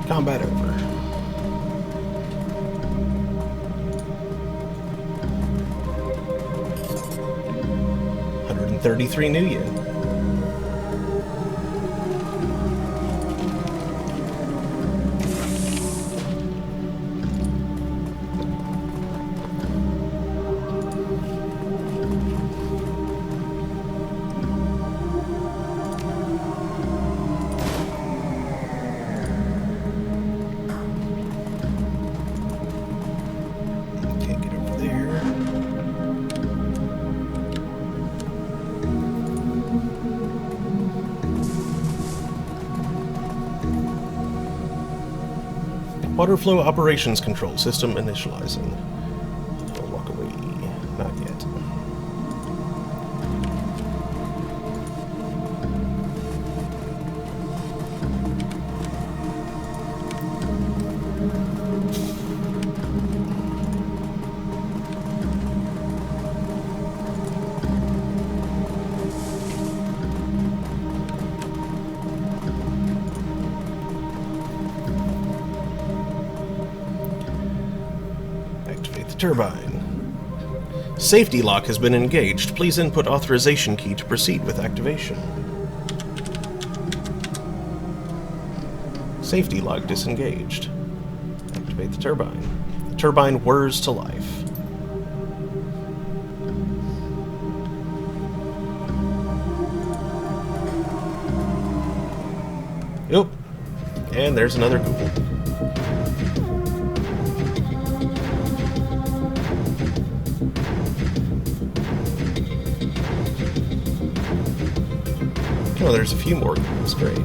Combat over. $133 new yen. Water flow operations control system initializing. I'll walk away. Not yet. Turbine. Safety lock has been engaged. Please input authorization key to proceed with activation. Safety lock disengaged. activate the turbine. The turbine whirs to life. Oop. And there's another ghoul. Oh, there's a few more ghouls. Great.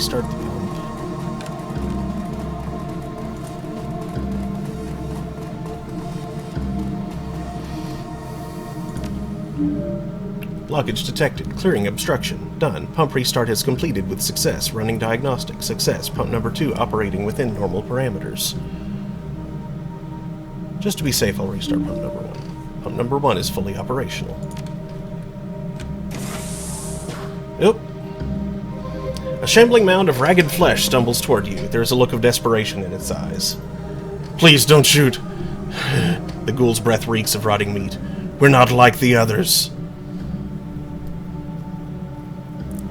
Restart the pump. Blockage detected. Clearing obstruction. Done. Pump restart has completed with success. Running diagnostic. Success. Pump number 2 operating within normal parameters. Just to be safe, I'll restart pump number 1. Pump number 1 is fully operational. Oop. A shambling mound of ragged flesh stumbles toward you. There is a look of desperation in its eyes. Please don't shoot. The ghoul's breath reeks of rotting meat. We're not like the others.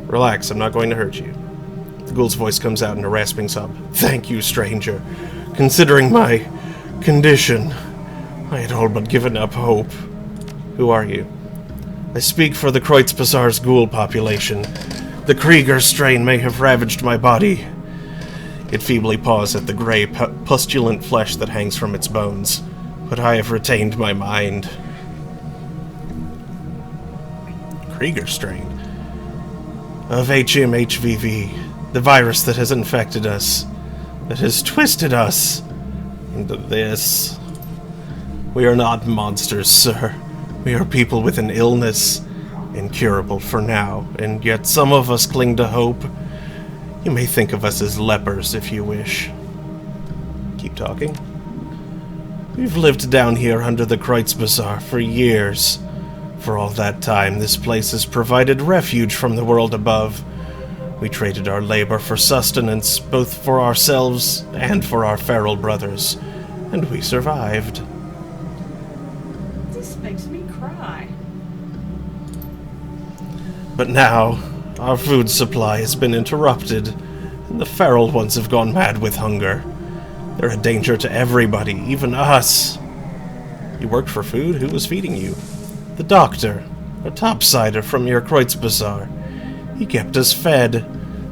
Relax, I'm not going to hurt you. The ghoul's voice comes out in a rasping sob. Thank you, stranger. Considering my condition, I had all but given up hope. Who are you? I speak for the Kreuzbazar's ghoul population. The Krieger strain may have ravaged my body. It feebly paws at the gray, pustulant flesh that hangs from its bones. But I have retained my mind. Krieger strain? Of HMHVV, the virus that has infected us, that has twisted us into this. We are not monsters, sir. We are people with an illness, incurable for now, and yet some of us cling to hope. You may think of us as lepers if you wish. Keep talking. We've lived down here under the Kreuzbazar for years. For all that time, this place has provided refuge from the world above. We traded our labor for sustenance, both for ourselves and for our feral brothers, and we survived. This makes me cry. But now, our food supply has been interrupted, and the feral ones have gone mad with hunger. They're a danger to everybody, even us. You worked for food? Who was feeding you? The doctor, a topsider from your Kreuzbazar. He kept us fed.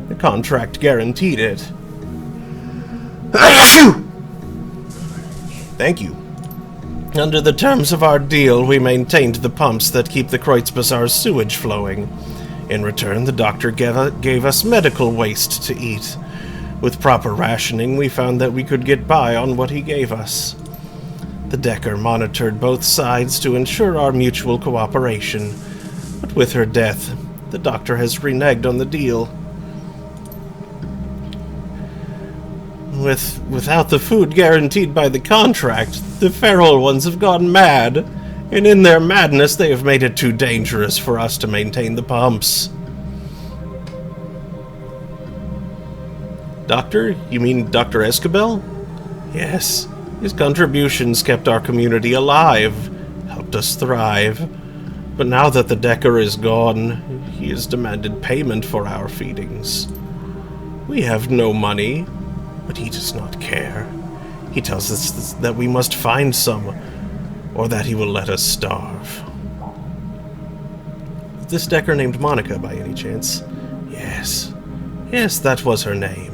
The contract guaranteed it. Thank you. Under the terms of our deal, we maintained the pumps that keep the Kreuzbazar's sewage flowing. In return, the doctor gave us medical waste to eat. With proper rationing, we found that we could get by on what he gave us. The Decker monitored both sides to ensure our mutual cooperation, but with her death, the doctor has reneged on the deal. Without the food guaranteed by the contract, the feral ones have gone mad, and in their madness they have made it too dangerous for us to maintain the pumps. Doctor? You mean Dr. Escabel? Yes. His contributions kept our community alive, helped us thrive. But now that the Decker is gone, he has demanded payment for our feedings. We have no money, but he does not care. He tells us that we must find some, or that he will let us starve. Is this Decker named Monica by any chance? Yes. Yes, that was her name.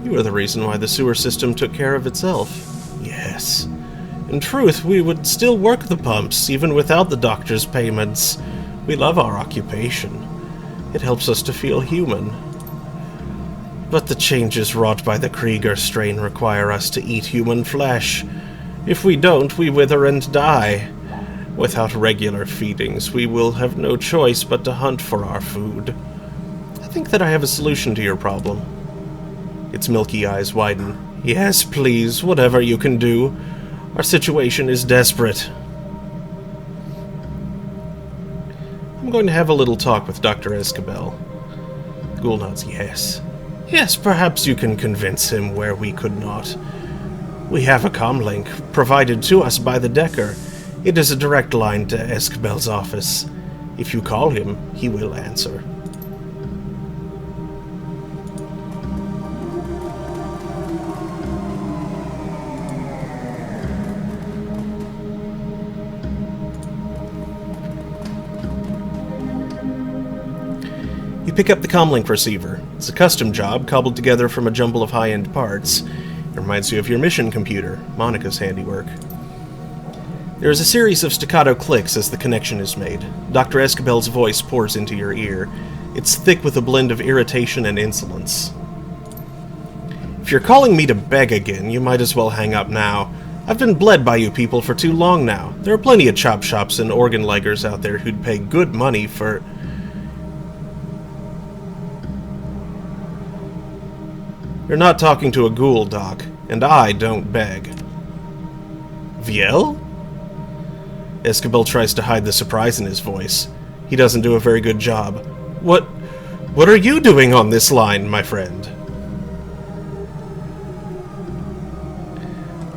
You are the reason why the sewer system took care of itself. Yes. In truth, we would still work the pumps, even without the doctor's payments. We love our occupation. It helps us to feel human. But the changes wrought by the Krieger strain require us to eat human flesh. If we don't, we wither and die. Without regular feedings, we will have no choice but to hunt for our food. I think that I have a solution to your problem. Its milky eyes widen. Yes, please, whatever you can do. Our situation is desperate. I'm going to have a little talk with Dr. Escabel. Ghoul nods yes. Yes, perhaps you can convince him where we could not. We have a comlink provided to us by the Decker. It is a direct line to Escabel's office. If you call him, he will answer. You pick up the comlink receiver. It's a custom job cobbled together from a jumble of high-end parts. It reminds you of your mission computer, Monica's handiwork. There is a series of staccato clicks as the connection is made. Dr. Escabel's voice pours into your ear. It's thick with a blend of irritation and insolence. If you're calling me to beg again, you might as well hang up now. I've been bled by you people for too long now. There are plenty of chop shops and organ leggers out there who'd pay good money for... You're not talking to a ghoul, Doc, and I don't beg. Viel? Escabel tries to hide the surprise in his voice. He doesn't do a very good job. What are you doing on this line, my friend?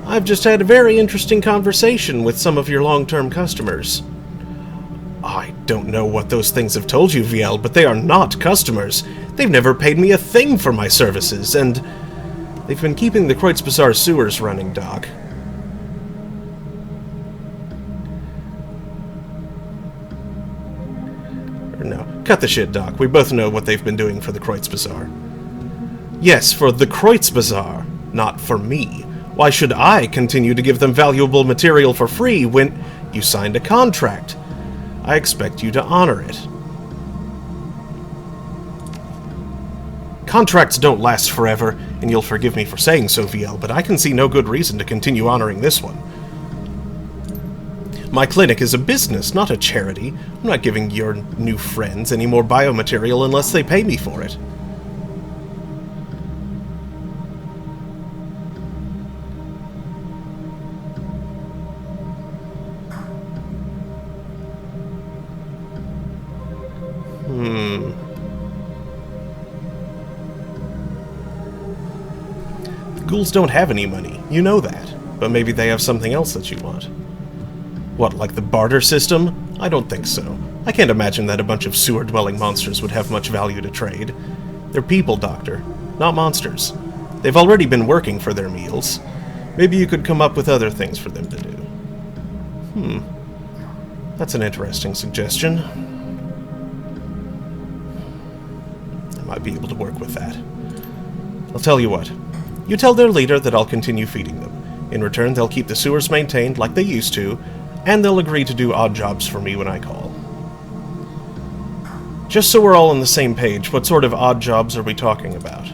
I've just had a very interesting conversation with some of your long-term customers. I don't know what those things have told you, Viel, but they are not customers. They've never paid me a thing for my services, and they've been keeping the Kreuzbazar sewers running, Doc. Or no, cut the shit, Doc. We both know what they've been doing for the Kreuzbazar. Yes, for the Kreuzbazar, not for me. Why should I continue to give them valuable material for free when you signed a contract? I expect you to honor it. Contracts don't last forever, and you'll forgive me for saying so, Viel, but I can see no good reason to continue honoring this one. My clinic is a business, not a charity. I'm not giving your new friends any more biomaterial unless they pay me for it. The ghouls don't have any money, you know that. But maybe they have something else that you want. What, like the barter system? I don't think so. I can't imagine that a bunch of sewer-dwelling monsters would have much value to trade. They're people, Doctor, not monsters. They've already been working for their meals. Maybe you could come up with other things for them to do. That's an interesting suggestion. I might be able to work with that. I'll tell you what. You tell their leader that I'll continue feeding them. In return, they'll keep the sewers maintained like they used to, and they'll agree to do odd jobs for me when I call. Just so we're all on the same page, what sort of odd jobs are we talking about?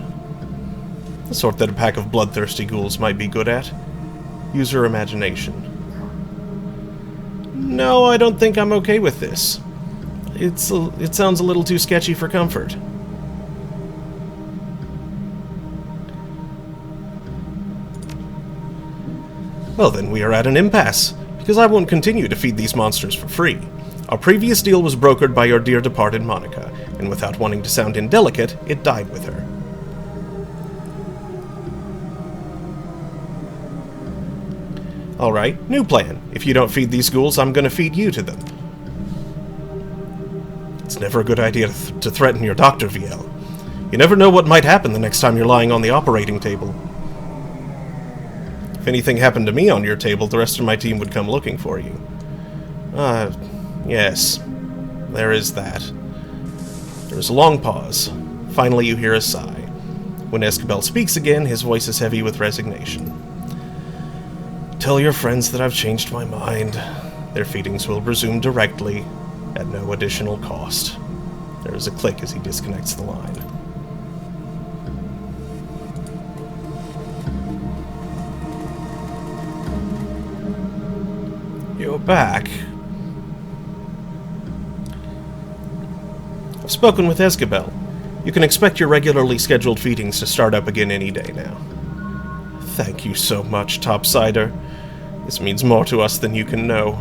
The sort that a pack of bloodthirsty ghouls might be good at. Use your imagination. No, I don't think I'm okay with this. It sounds a little too sketchy for comfort. Well, then we are at an impasse, because I won't continue to feed these monsters for free. Our previous deal was brokered by your dear departed Monica, and without wanting to sound indelicate, it died with her. Alright, new plan. If you don't feed these ghouls, I'm gonna feed you to them. It's never a good idea to threaten your doctor, Viel. You never know what might happen the next time you're lying on the operating table. If anything happened to me on your table, the rest of my team would come looking for you. Yes. There is that. There is a long pause. Finally, you hear a sigh. When Escabel speaks again, his voice is heavy with resignation. Tell your friends that I've changed my mind. Their feedings will resume directly, at no additional cost. There is a click as he disconnects the line. You're back. I've spoken with Escabel. You can expect your regularly scheduled feedings to start up again any day now. Thank you so much, Topsider. This means more to us than you can know.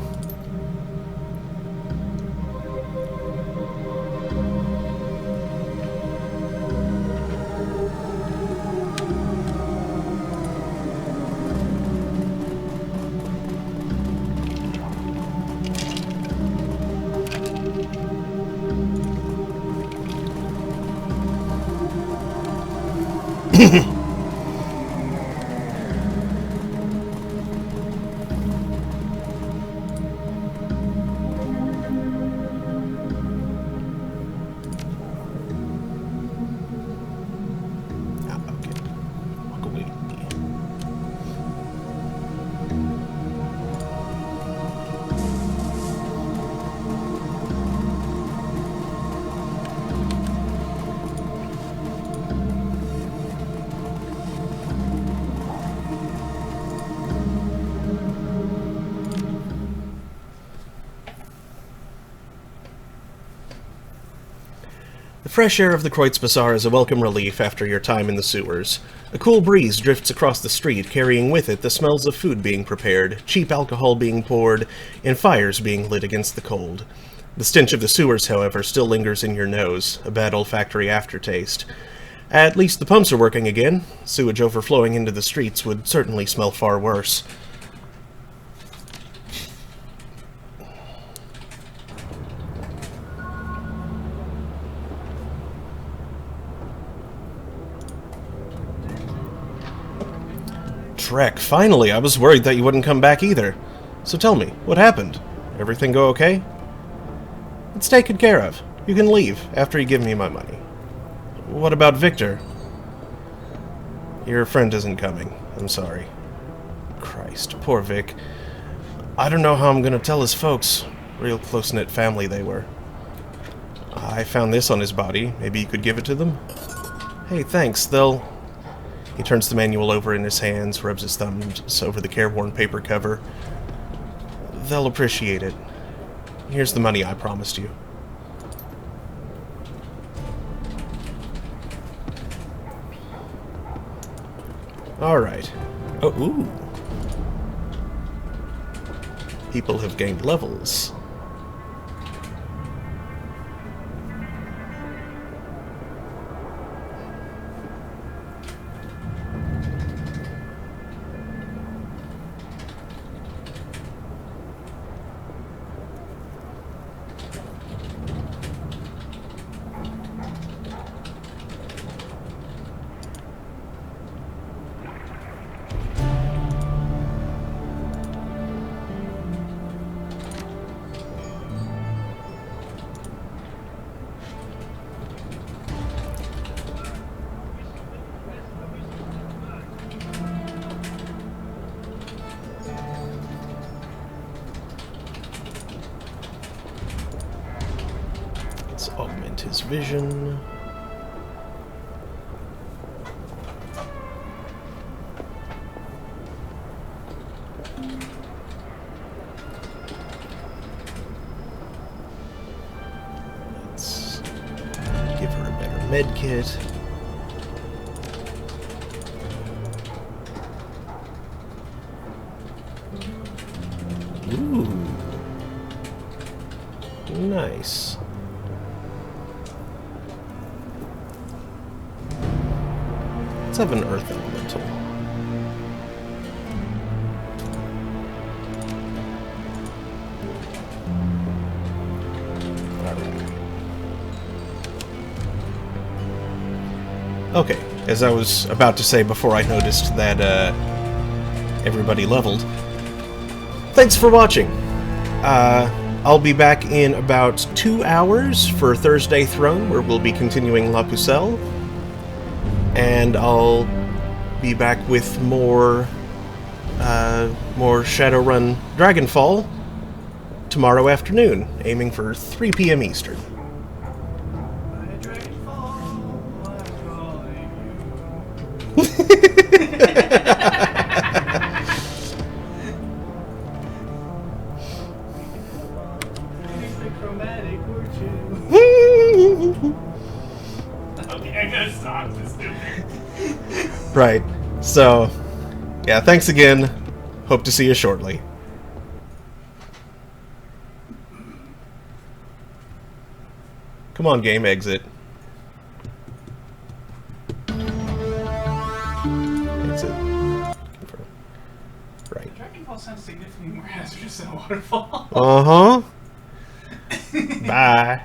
The fresh air of the Kreutz Bazaar is a welcome relief after your time in the sewers. A cool breeze drifts across the street, carrying with it the smells of food being prepared, cheap alcohol being poured, and fires being lit against the cold. The stench of the sewers, however, still lingers in your nose, a bad olfactory aftertaste. At least the pumps are working again. Sewage overflowing into the streets would certainly smell far worse. Trek, finally! I was worried that you wouldn't come back either. So tell me, what happened? Everything go okay? It's taken care of. You can leave after you give me my money. What about Victor? Your friend isn't coming. I'm sorry. Christ, poor Vic. I don't know how I'm gonna tell his folks. Real close-knit family they were. I found this on his body. Maybe you could give it to them? Hey, thanks. They'll... He turns the manual over in his hands, rubs his thumbs over the careworn paper cover. They'll appreciate it. Here's the money I promised you. Alright. Oh, ooh. People have gained levels. Augment his vision. Let's give her a better med kit. Ooh. Nice. Let's have an earth elemental. Alright. Okay, as I was about to say before I noticed that everybody leveled. Thanks for watching. I'll be back in about 2 hours for Thursday Throne, where we'll be continuing La Pucelle. And I'll be back with more Shadowrun Dragonfall tomorrow afternoon, aiming for 3 p.m. Eastern. Right. So, yeah, thanks again. Hope to see you shortly. Come on, game, exit. Exit. Confirm. Right. Dragonfall sounds significantly more hazardous than a waterfall. Uh-huh. Bye.